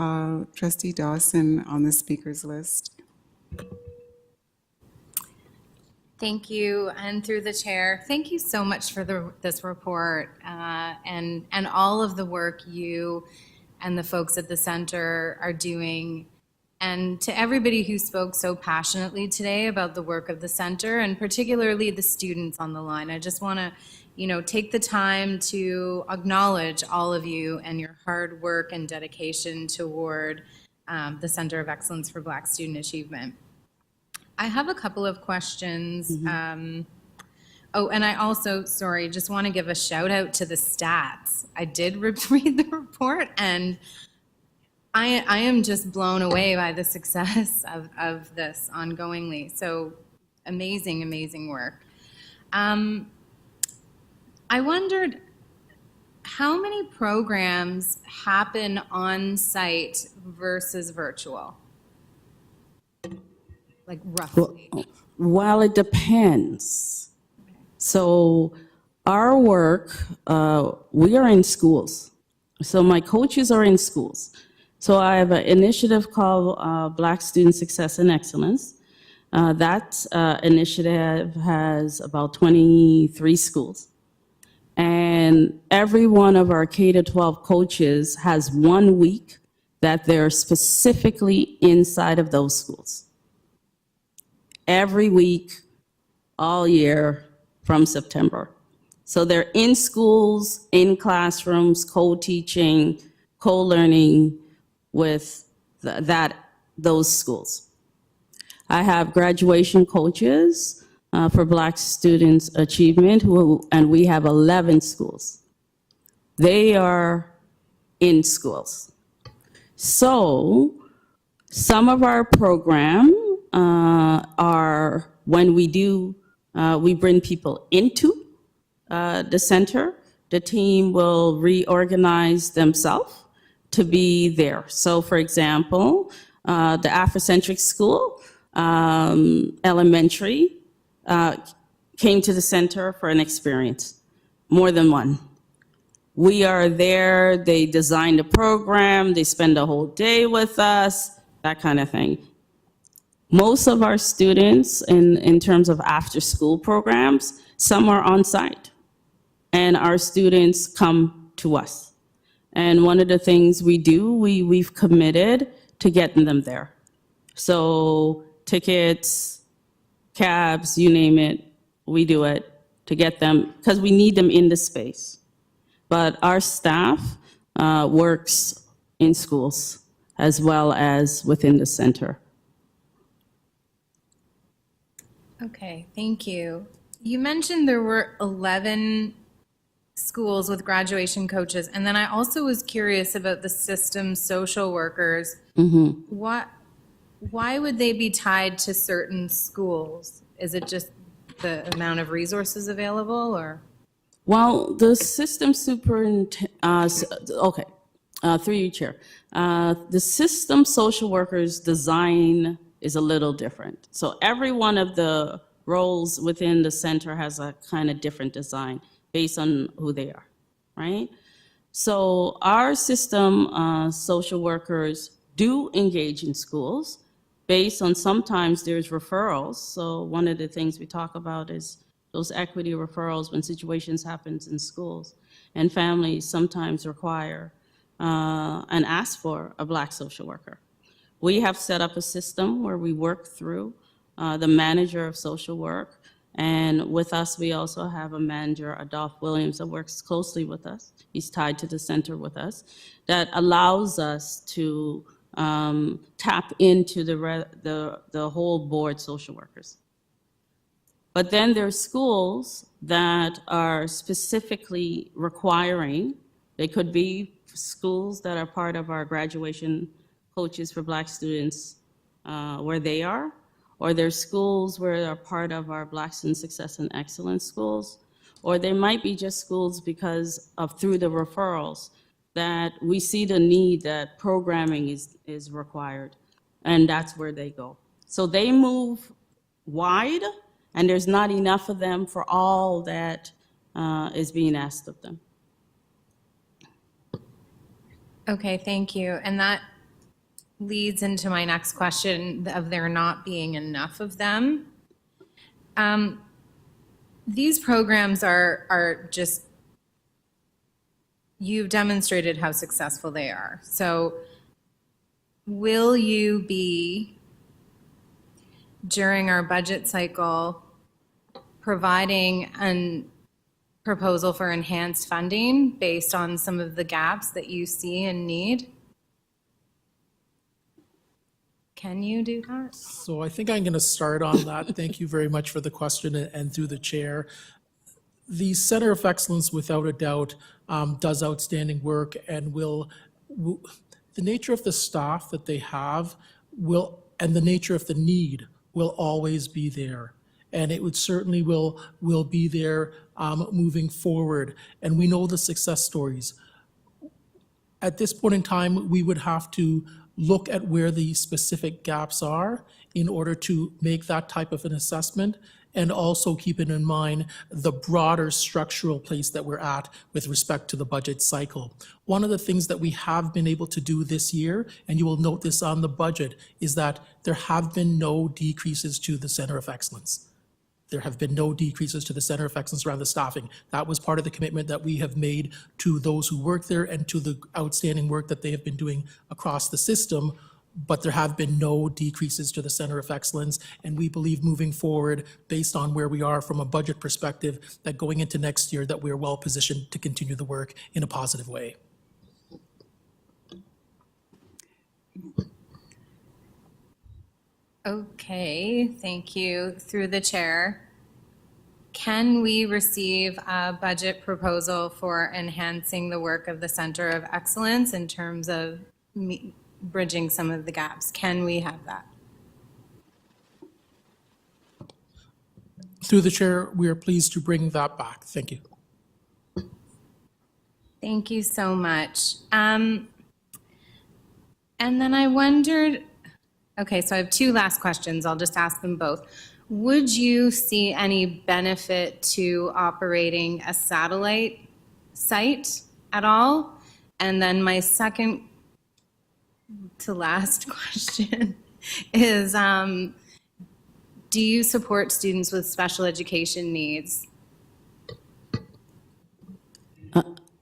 Trustee Dawson on the speakers list. Thank you, and through the chair, thank you so much for this report and all of the work you and the folks at the center are doing. And to everybody who spoke so passionately today about the work of the center, and particularly the students on the line, I just want to, take the time to acknowledge all of you and your hard work and dedication toward the Center of Excellence for Black Student Achievement. I have a couple of questions. And I also, just want to give a shout out to the stats. I did read the report, and I am just blown away by the success of this ongoingly. So amazing, amazing work. I wondered how many programs happen on site versus virtual? Like roughly. Well, it depends. So our work, we are in schools. So my coaches are in schools. So I have an initiative called Black Student Success and Excellence. That initiative has about 23 schools. And every one of our K-12 coaches has 1 week that they're specifically inside of those schools. Every week, all year from September. So they're in schools, in classrooms, co-teaching, co-learning with those schools. I have graduation coaches for Black Students Achievement, and we have 11 schools. They are in schools. So some of our program are when we bring people into the center, the team will reorganize themselves to be there. So for example, the Afrocentric School Elementary came to the center for an experience, more than one. We are there, they designed a program, they spend a whole day with us, that kind of thing. Most of our students in terms of after-school programs, some are on site, and our students come to us. And one of the things we do, we've committed to getting them there. So tickets, cabs, you name it, we do it to get them, because we need them in the space. But our staff works in schools as well as within the center. Okay, thank you. You mentioned there were 11 schools with graduation coaches, and then I also was curious about the system social workers. Why would they be tied to certain schools? Is it just the amount of resources available, or? Well, the system superintendent, through you, Chair. The system social workers design is a little different. So every one of the roles within the center has a kind of different design based on who they are, right? So our system social workers do engage in schools based on sometimes there's referrals. So one of the things we talk about is those equity referrals when situations happens in schools. And families sometimes require and ask for a Black social worker. We have set up a system where we work through the manager of social work. And with us, we also have a manager, Adolph Williams, that works closely with us. He's tied to the center with us. That allows us to tap into the whole board social workers. But then there's schools that are specifically requiring, they could be schools that are part of our graduation coaches for Black students where they are, or there's schools where they're part of our Black Student Success and Excellence schools, or they might be just schools because of through the referrals that we see the need that programming is required, and that's where they go. So they move wide, and there's not enough of them for all that is being asked of them. Okay, thank you. And that leads into my next question of there not being enough of them. These programs are just, you've demonstrated how successful they are. So will you be, during our budget cycle, providing a proposal for enhanced funding based on some of the gaps that you see and need? Can you do that? So I think I'm going to start on that. Thank you very much for the question and through the chair. The Center of Excellence, without a doubt, does outstanding work and will the nature of the staff that they have will, and the nature of the need will always be there. And it would certainly will be there moving forward. And we know the success stories. At this point in time, we would have to look at where the specific gaps are in order to make that type of an assessment, and also keeping in mind the broader structural place that we're at with respect to the budget cycle. One of the things that we have been able to do this year, and you will note this on the budget, is that there have been no decreases to the Center of Excellence. There have been no decreases to the Center of Excellence around the staffing. That was part of the commitment that we have made to those who work there and to the outstanding work that they have been doing across the system. But there have been no decreases to the Center of Excellence. And we believe moving forward, based on where we are from a budget perspective, that going into next year, that we are well positioned to continue the work in a positive way. Okay, thank you. Through the chair, can we receive a budget proposal for enhancing the work of the Center of Excellence in terms of bridging some of the gaps? Can we have that? Through the chair, we are pleased to bring that back. Thank you. Thank you so much. And then I wondered, okay, so I have two last questions. I'll just ask them both. Would you see any benefit to operating a satellite site at all? And then my second to last question is, do you support students with special education needs?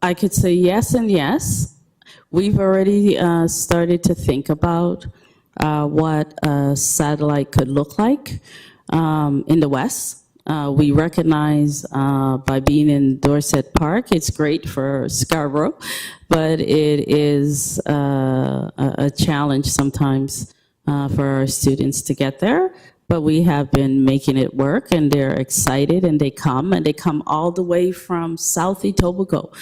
I could say yes and yes. We've already started to think about what a satellite could look like in the West. We recognize by being in Dorset Park, it's great for Scarborough, but it is a challenge sometimes for our students to get there. But we have been making it work, and they're excited, and they come all the way from South Etobicoke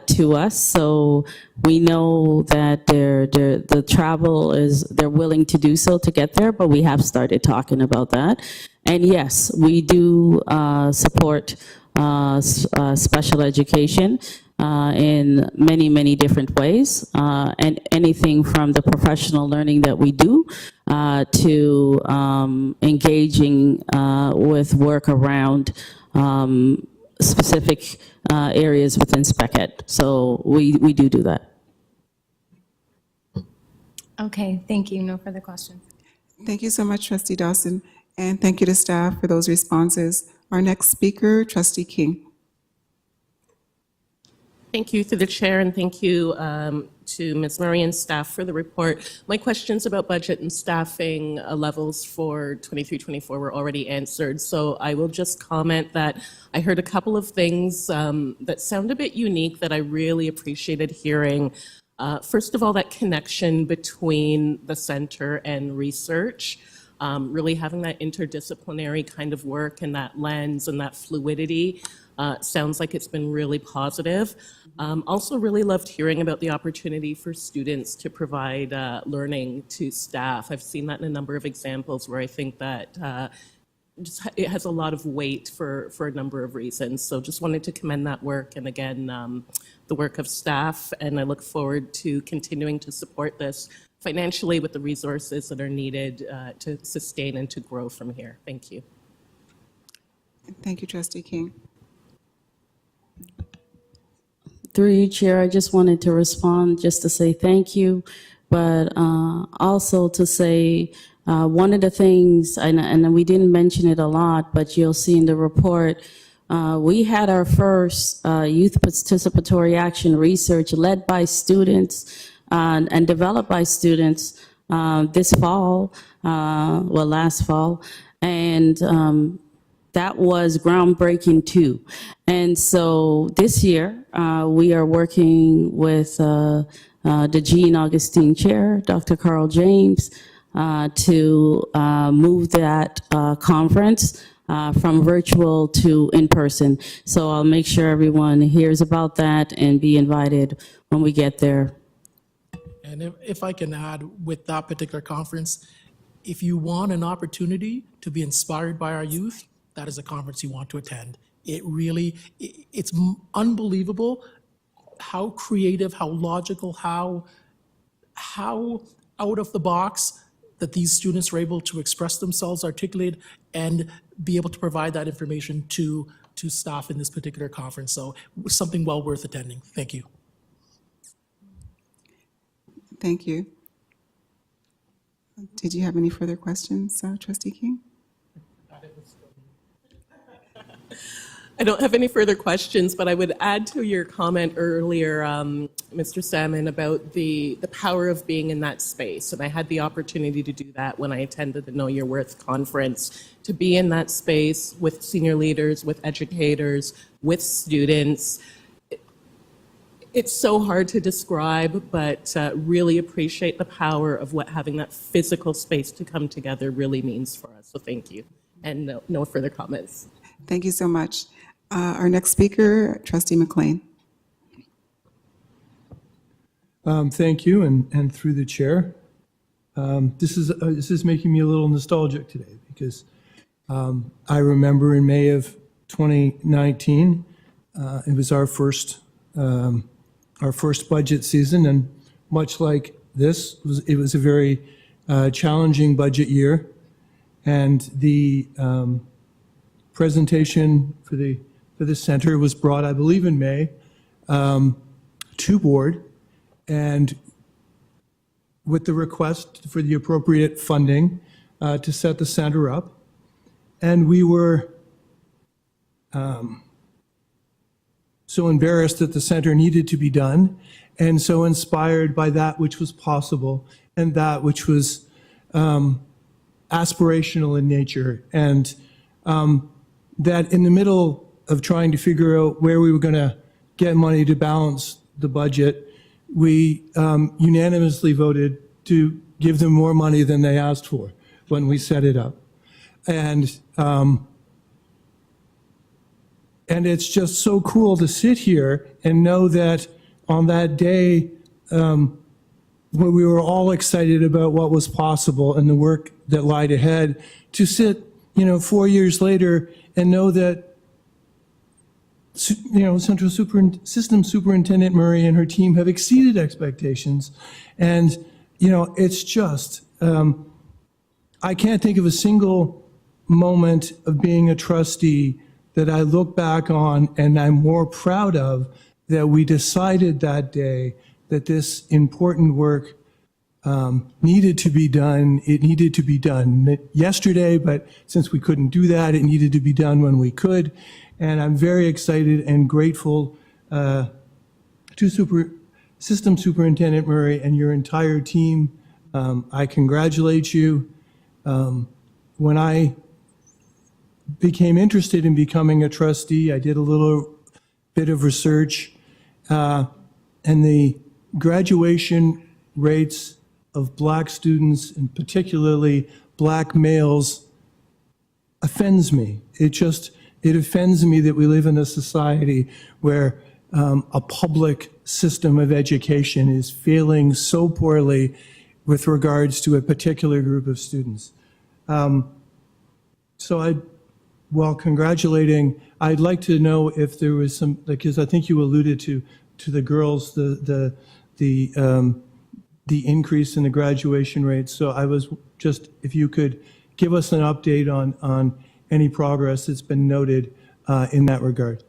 to us. So we know that the travel is, they're willing to do so to get there, but we have started talking about that. And yes, we do support special education in many, many different ways, and anything from the professional learning that we do to engaging with work around specific areas within Spec Ed. So we do that. Okay, thank you. No further questions. Thank you so much, Trustee Dawson, and thank you to staff for those responses. Our next speaker, Trustee King. Thank you through the chair, and thank you to Ms. Murray and staff for the report. My questions about budget and staffing levels for 23-24 were already answered, so I will just comment that I heard a couple of things that sound a bit unique that I really appreciated hearing. First of all, that connection between the center and research, really having that interdisciplinary kind of work and that lens and that fluidity sounds like it's been really positive. Also really loved hearing about the opportunity for students to provide learning to staff. I've seen that in a number of examples where I think that it has a lot of weight for a number of reasons. So just wanted to commend that work and again, the work of staff, and I look forward to continuing to support this financially with the resources that are needed to sustain and to grow from here. Thank you. Thank you, Trustee King. Through you, Chair, I just wanted to respond just to say thank you, but also to say one of the things, and we didn't mention it a lot, but you'll see in the report, we had our first youth participatory action research led by students and developed by students this fall, well, last fall, and that was groundbreaking too. And so this year, we are working with the Jean Augustine Chair, Dr. Carl James, to move that conference from virtual to in person. So I'll make sure everyone hears about that and be invited when we get there. And if I can add, with that particular conference, if you want an opportunity to be inspired by our youth, that is a conference you want to attend. It really, it's unbelievable how creative, how logical, how out of the box that these students are able to express themselves, articulate, and be able to provide that information to staff in this particular conference. So something well worth attending. Thank you. Thank you. Did you have any further questions, Trustee King? I don't have any further questions, but I would add to your comment earlier, Mr. Salmon, about the power of being in that space. And I had the opportunity to do that when I attended the Know Your Worth conference, to be in that space with senior leaders, with educators, with students. It's so hard to describe, but really appreciate the power of what having that physical space to come together really means for us. So thank you. And no further comments. Thank you so much. Our next speaker, Trustee McLean. Thank you, and through the chair. This is making me a little nostalgic today because I remember in May of 2019, it was our first budget season, and much like this, it was a very challenging budget year, and the presentation for the center was brought, I believe, in May to board, and with the request for the appropriate funding to set the center up. And we were so embarrassed that the center needed to be done, and so inspired by that which was possible and that which was aspirational in nature. And that in the middle of trying to figure out where we were going to get money to balance the budget, we unanimously voted to give them more money than they asked for when we set it up. And it's just so cool to sit here and know that on that day, when we were all excited about what was possible and the work that lied ahead, to sit, 4 years later and know that, Central System Superintendent Murray and her team have exceeded expectations. And, it's just, I can't think of a single moment of being a trustee that I look back on and I'm more proud of that we decided that day that this important work needed to be done. It needed to be done yesterday, but since we couldn't do that, it needed to be done when we could. And I'm very excited and grateful to System Superintendent Murray and your entire team. I congratulate you. When I became interested in becoming a trustee, I did a little bit of research, and the graduation rates of Black students, and particularly Black males, offends me. It offends me that we live in a society where a public system of education is failing so poorly with regards to a particular group of students. So while congratulating, I'd like to know if there was some, because I think you alluded to the girls, the increase in the graduation rate. So I was just, if you could give us an update on any progress that's been noted in that regard.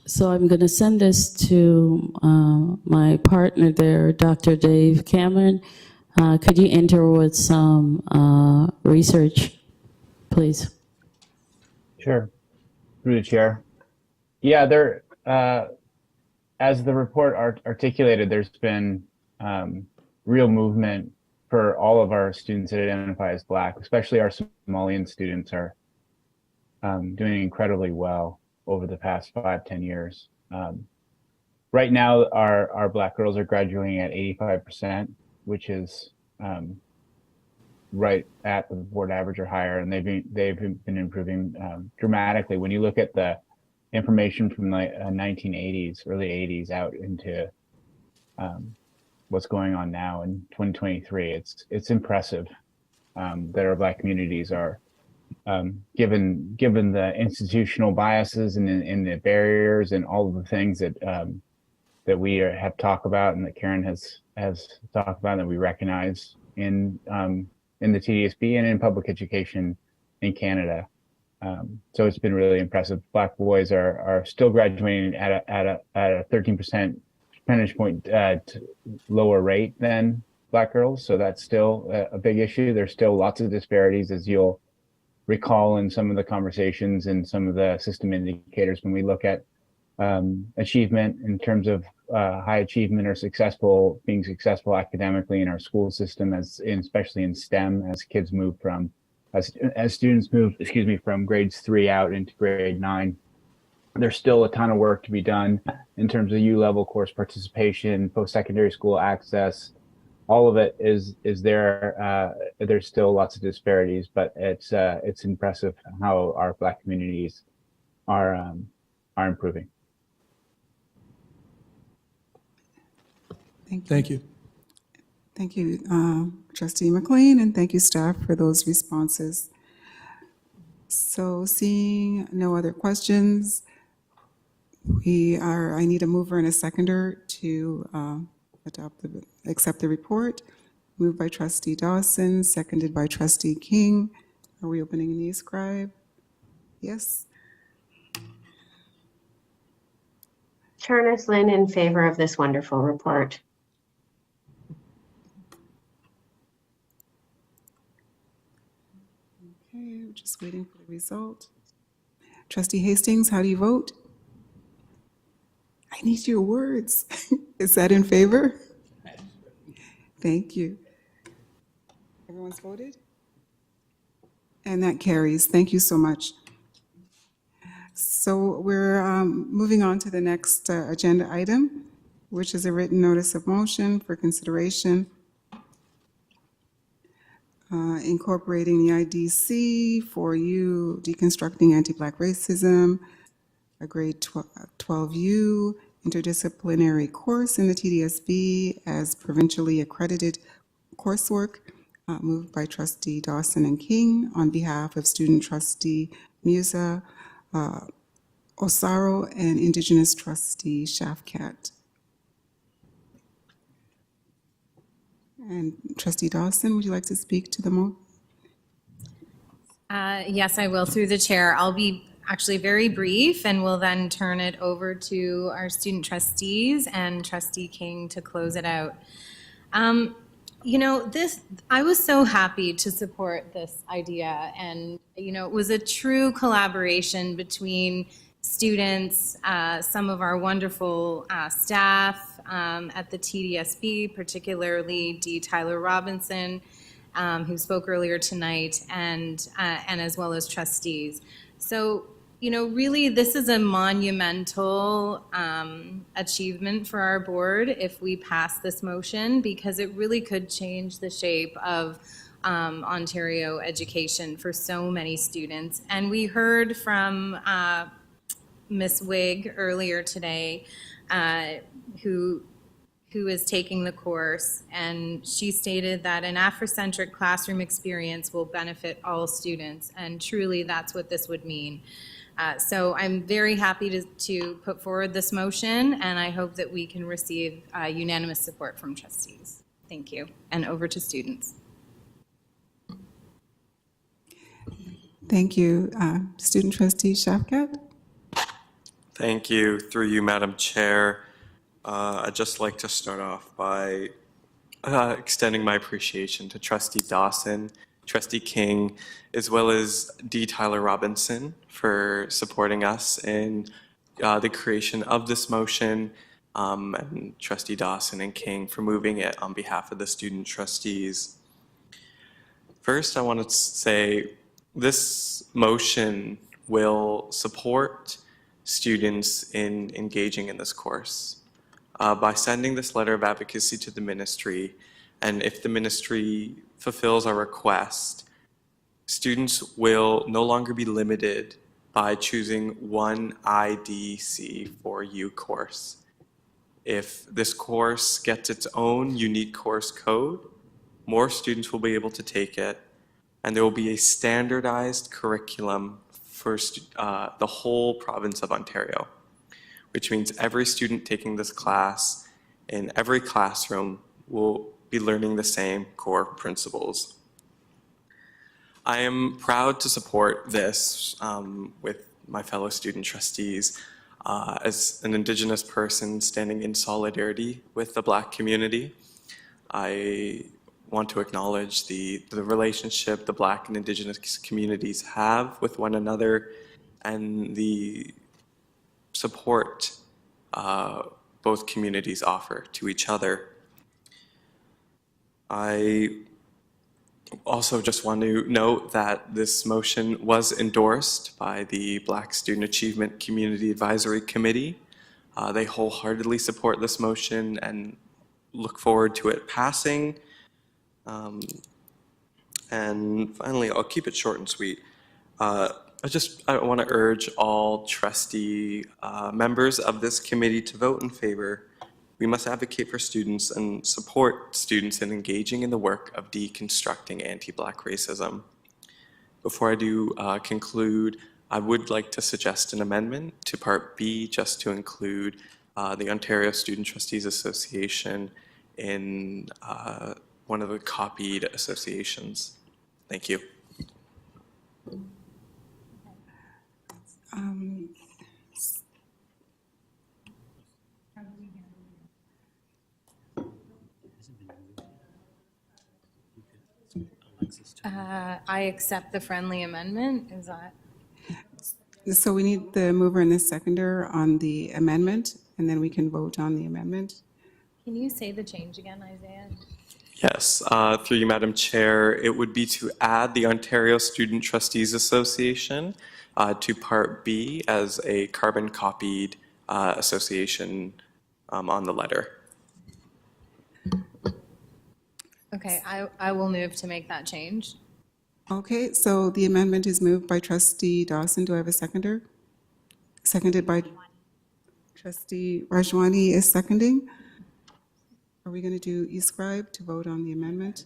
So I'm going to send this to my partner there, Dr. Dave Cameron. Could you enter with some research, please? Sure. Through the chair. Yeah, there, as the report articulated, there's been real movement for all of our students that identify as Black, especially our Somalian students are doing incredibly well over the past 5-10 years. Right now, our Black girls are graduating at 85%, which is right at the board average or higher, and they've been improving dramatically. When you look at the information from the 1980s, early 80s, out into what's going on now in 2023, it's impressive that our Black communities are, given the institutional biases and the barriers and all of the things that we have talked about and that Karen has talked about, that we recognize in the TDSB and in public education in Canada. So it's been really impressive. Black boys are still graduating at a 13% percentage point lower rate than Black girls. So that's still a big issue. There's still lots of disparities, as you'll recall in some of the conversations and some of the system indicators when we look at achievement in terms of high achievement or being successful academically in our school system, especially in STEM, as kids move from, as students move, from grades 3 out into grade 9. There's still a ton of work to be done in terms of U-level course participation, post-secondary school access. All of it is there. There's still lots of disparities, but it's impressive how our Black communities are improving. Thank you. Thank you, Trustee McLean, and thank you, staff, for those responses. So seeing no other questions, I need a mover and a seconder to accept the report. Moved by Trustee Dawson, seconded by Trustee King. Are we opening an e-scribe? Yes. Charnas Lynn in favor of this wonderful report. Okay, we're just waiting for the result. Trustee Hastings, how do you vote? I need your words. Is that in favor? Thank you. Everyone's voted? And that carries. Thank you so much. So we're moving on to the next agenda item, which is a written notice of motion for consideration incorporating the IDC for you deconstructing anti-Black racism, a grade 12U interdisciplinary course in the TDSB as provincially accredited coursework, moved by Trustee Dawson and King on behalf of Student Trustee Musa Osaro and Indigenous Trustee Shafkat. And Trustee Dawson, would you like to speak to the motion? Yes, I will, through the chair. I'll be actually very brief, and we'll then turn it over to our student trustees and Trustee King to close it out. You know, I was so happy to support this idea, and, you know, it was a true collaboration between students, some of our wonderful staff at the TDSB, particularly D. Tyler Robinson, who spoke earlier tonight, and as well as trustees. So, you know, really, this is a monumental achievement for our board if we pass this motion, because it really could change the shape of Ontario education for so many students. And we heard from Ms. Wigg earlier today, who is taking the course, and she stated that an Afrocentric classroom experience will benefit all students, and truly that's what this would mean. So I'm very happy to put forward this motion, and I hope that we can receive unanimous support from trustees. Thank you, and over to students. Thank you. Student Trustee Shafkat? Thank you. Through you, Madam Chair. I'd just like to start off by extending my appreciation to Trustee Dawson, Trustee King, as well as D. Tyler Robinson for supporting us in the creation of this motion, and Trustee Dawson and King for moving it on behalf of the student trustees. First, I want to say this motion will support students in engaging in this course. By sending this letter of advocacy to the ministry, and if the ministry fulfills our request, students will no longer be limited by choosing one IDC4U course. If this course gets its own unique course code, more students will be able to take it, and there will be a standardized curriculum for the whole province of Ontario, which means every student taking this class in every classroom will be learning the same core principles. I am proud to support this with my fellow student trustees as an Indigenous person standing in solidarity with the Black community. I want to acknowledge the relationship the Black and Indigenous communities have with one another, and the support both communities offer to each other. I also just want to note that this motion was endorsed by the Black Student Achievement Community Advisory Committee. They wholeheartedly support this motion and look forward to it passing. And finally, I'll keep it short and sweet. I want to urge all trustee members of this committee to vote in favor. We must advocate for students and support students in engaging in the work of deconstructing anti-Black racism. Before I do conclude, I would like to suggest an amendment to Part B just to include the Ontario Student Trustees Association in one of the copied associations. Thank you. I accept the friendly amendment. Is that? So we need the mover and the seconder on the amendment, and then we can vote on the amendment. Can you say the change again, Isaiah? Yes, through you, Madam Chair, it would be to add the Ontario Student Trustees Association to Part B as a carbon copied association on the letter. Okay, I will move to make that change. Okay, so the amendment is moved by Trustee Dawson. Do I have a seconder? Seconded by Trustee Rajwani is seconding. Are we going to do e-scribe to vote on the amendment?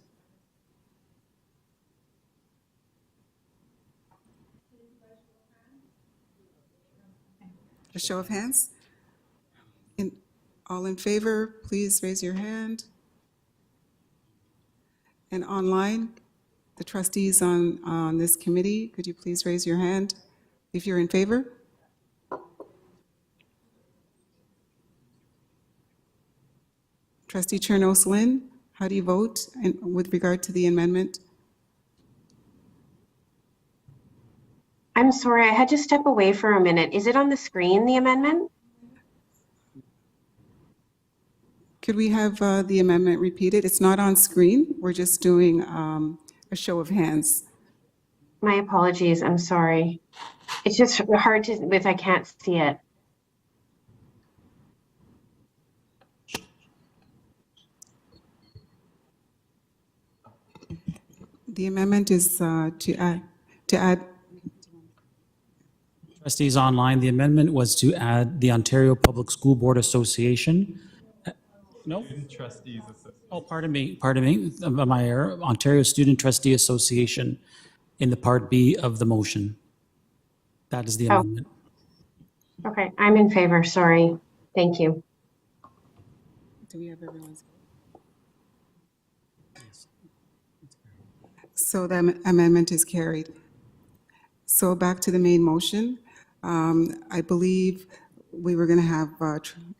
A show of hands? All in favor, please raise your hand. And online, the trustees on this committee, could you please raise your hand? if you're in favor? Trustee Chernos Lynn, how do you vote with regard to the amendment? I'm sorry, I had to step away for a minute. Is it on the screen, the amendment? Could we have the amendment repeated? It's not on screen. We're just doing a show of hands. My apologies, I'm sorry. It's just hard to, if I can't see it. The amendment is to add. Trustees online, the amendment was to add the Ontario Public School Board Association. No? Trustees. Oh, pardon me, my error. Ontario Student Trustee Association in the Part B of the motion. That is the amendment. Okay, I'm in favor, sorry. Thank you. Do we have everyone's? So the amendment is carried. So back to the main motion. I believe we were going to have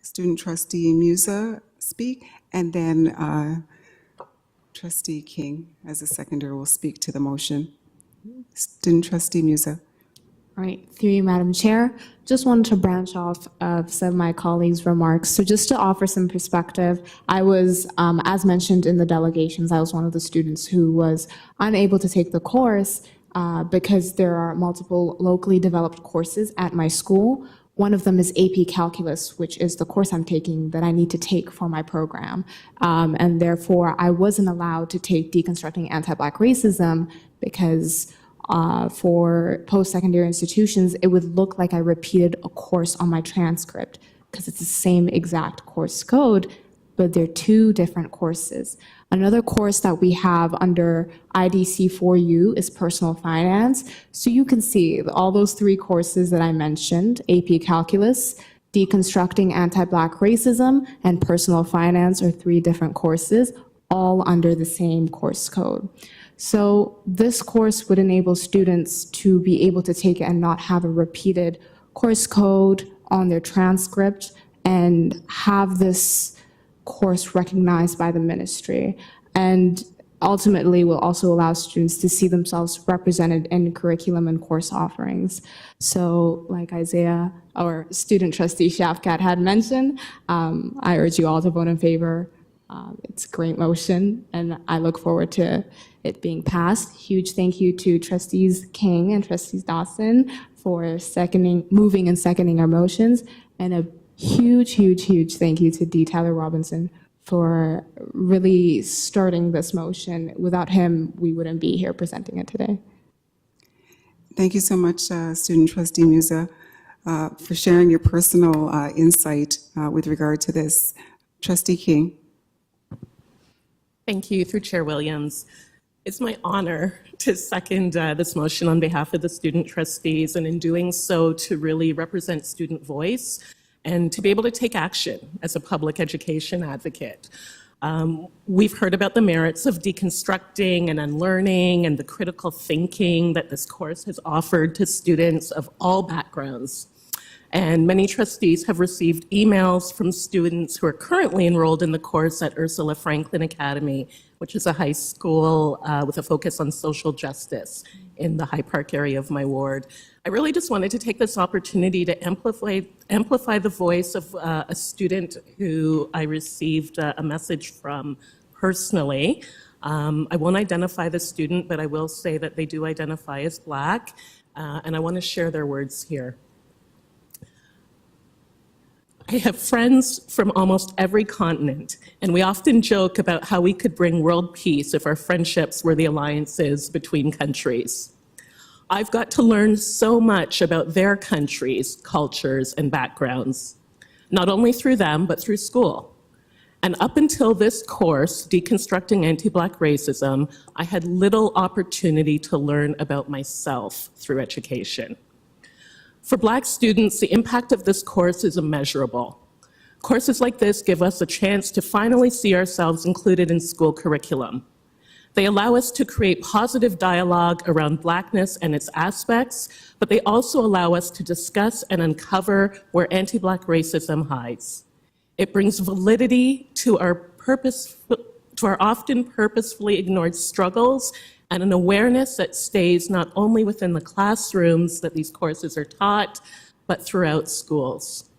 Student Trustee Musa speak, and then Trustee King, as a seconder, will speak to the motion. Student Trustee Musa. All right, through you, Madam Chair. Just wanted to branch off of some of my colleagues' remarks. So just to offer some perspective, I was, as mentioned in the delegations, I was one of the students who was unable to take the course because there are multiple locally developed courses at my school. One of them is AP Calculus, which is the course I'm taking that I need to take for my program. And therefore, I wasn't allowed to take Deconstructing Anti-Black Racism because for post-secondary institutions, it would look like I repeated a course on my transcript because it's the same exact course code, but they're two different courses. Another course that we have under IDC4U is Personal Finance. So you can see all those three courses that I mentioned, AP Calculus, Deconstructing Anti-Black Racism, and Personal Finance are three different courses, all under the same course code. So this course would enable students to be able to take it and not have a repeated course code on their transcript and have this course recognized by the ministry. And ultimately will also allow students to see themselves represented in curriculum and course offerings. So like Isaiah or Student Trustee Shafkat had mentioned, I urge you all to vote in favor. It's a great motion, and I look forward to it being passed. Huge thank you to Trustees King and Trustees Dawson for moving and seconding our motions, and a huge, huge, huge thank you to D. Tyler Robinson for really starting this motion. Without him, we wouldn't be here presenting it today. Thank you so much, Student Trustee Musa, for sharing your personal insight with regard to this. Trustee King. Thank you, through Chair Williams. It's my honor to second this motion on behalf of the student trustees, and in doing so, to really represent student voice and to be able to take action as a public education advocate. We've heard about the merits of deconstructing and unlearning and the critical thinking that this course has offered to students of all backgrounds. And many trustees have received emails from students who are currently enrolled in the course at Ursula Franklin Academy, which is a high school with a focus on social justice in the High Park area of my ward. I really just wanted to take this opportunity to amplify the voice of a student who I received a message from personally. I won't identify the student, but I will say that they do identify as Black, and I want to share their words here. I have friends from almost every continent, and we often joke about how we could bring world peace if our friendships were the alliances between countries. I've got to learn so much about their countries, cultures, and backgrounds, not only through them, but through school. And up until this course, Deconstructing Anti-Black Racism, I had little opportunity to learn about myself through education. For Black students, the impact of this course is immeasurable. Courses like this give us a chance to finally see ourselves included in school curriculum. They allow us to create positive dialogue around Blackness and its aspects, but they also allow us to discuss and uncover where anti-Black racism hides. It brings validity to our often purposefully ignored struggles and an awareness that stays not only within the classrooms that these courses are taught, but throughout schools.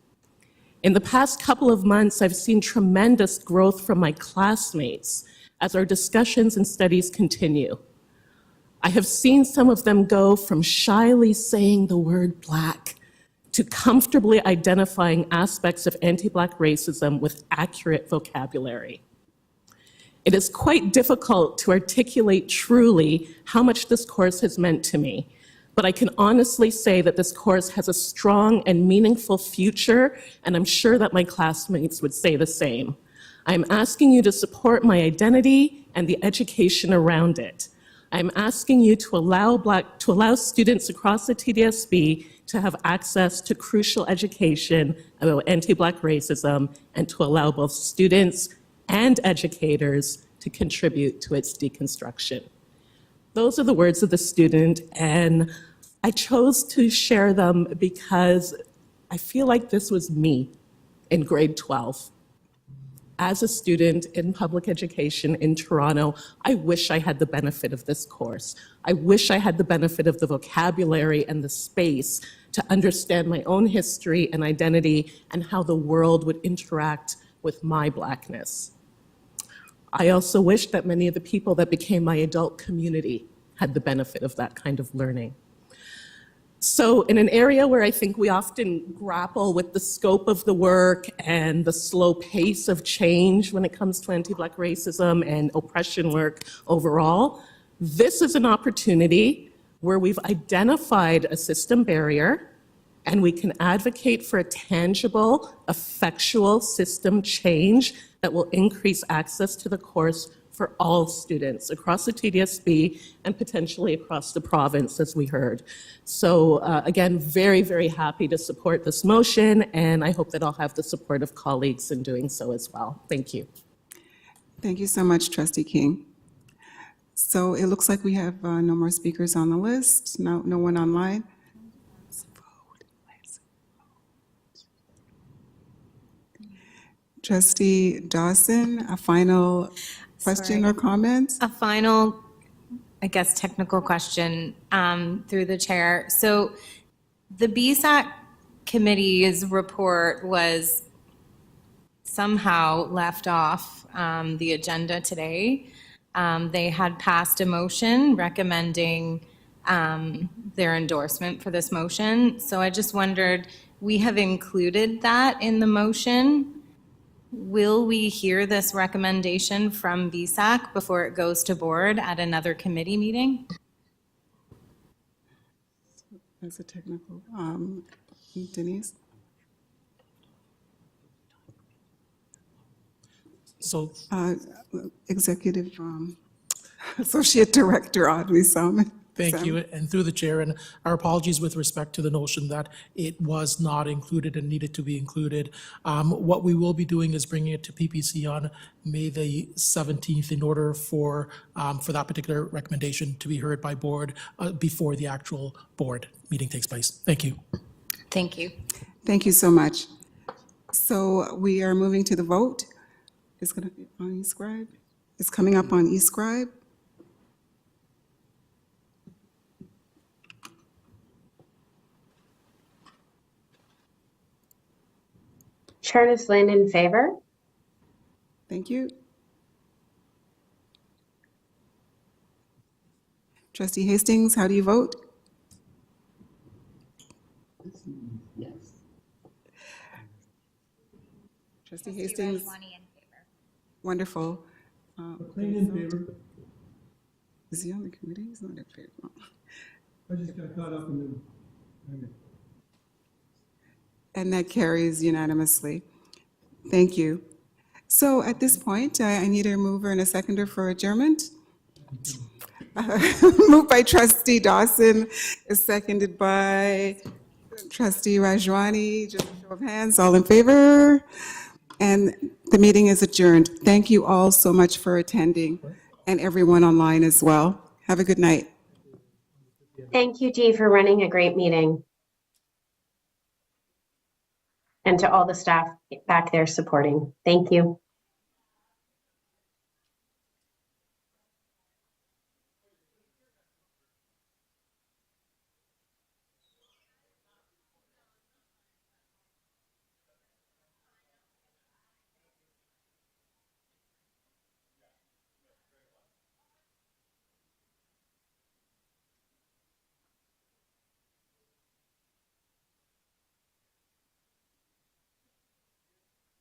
In the past couple of months, I've seen tremendous growth from my classmates as our discussions and studies continue. I have seen some of them go from shyly saying the word Black to comfortably identifying aspects of anti-Black racism with accurate vocabulary. It is quite difficult to articulate truly how much this course has meant to me, but I can honestly say that this course has a strong and meaningful future, and I'm sure that my classmates would say the same. I'm asking you to support my identity and the education around it. I'm asking you to allow students across the TDSB to have access to crucial education about anti-Black racism and to allow both students and educators to contribute to its deconstruction. Those are the words of the student, and I chose to share them because I feel like this was me in grade 12. As a student in public education in Toronto, I wish I had the benefit of this course. I wish I had the benefit of the vocabulary and the space to understand my own history and identity and how the world would interact with my Blackness. I also wish that many of the people that became my adult community had the benefit of that kind of learning. So in an area where I think we often grapple with the scope of the work and the slow pace of change when it comes to anti-Black racism and oppression work overall, this is an opportunity where we've identified a system barrier and we can advocate for a tangible, effectual system change that will increase access to the course for all students across the TDSB and potentially across the province, as we heard. So again, very, very happy to support this motion, and I hope that I'll have the support of colleagues in doing so as well. Thank you. Thank you so much, Trustee King. So it looks like we have no more speakers on the list, no one online. Trustee Dawson, a final question or comment? A final, I guess, technical question through the chair. So the BSAC committee's report was somehow left off the agenda today. They had passed a motion recommending their endorsement for this motion. So I just wondered, we have included that in the motion. Will we hear this recommendation from BSAC before it goes to board at another committee meeting? That's a technical, Denise? So, Executive Associate Director Audley Salmon. thank you, and through the chair, and our apologies with respect to the notion that it was not included and needed to be included. What we will be doing is bringing it to PPC on May the 17th in order for that particular recommendation to be heard by board before the actual board meeting takes place. Thank you. Thank you. Thank you so much. So we are moving to the vote. It's going to be on eScribe. It's coming up on eScribe. Charles Lynn in favor. Thank you. Trustee Hastings, how do you vote? Yes. Trustee Hastings? Wonderful. McLean in favor. Is he on the committee? He's not in favor. I just got caught up in the. And that carries unanimously. Thank you. So at this point, I need a mover and a seconder for adjournment. Moved by Trustee Dawson, is seconded by Trustee Rajwani. Just a show of hands, all in favor? And the meeting is adjourned. Thank you all so much for attending. and everyone online as well. Have a good night. Thank you, Dee, for running a great meeting. And to all the staff back there supporting. Thank you.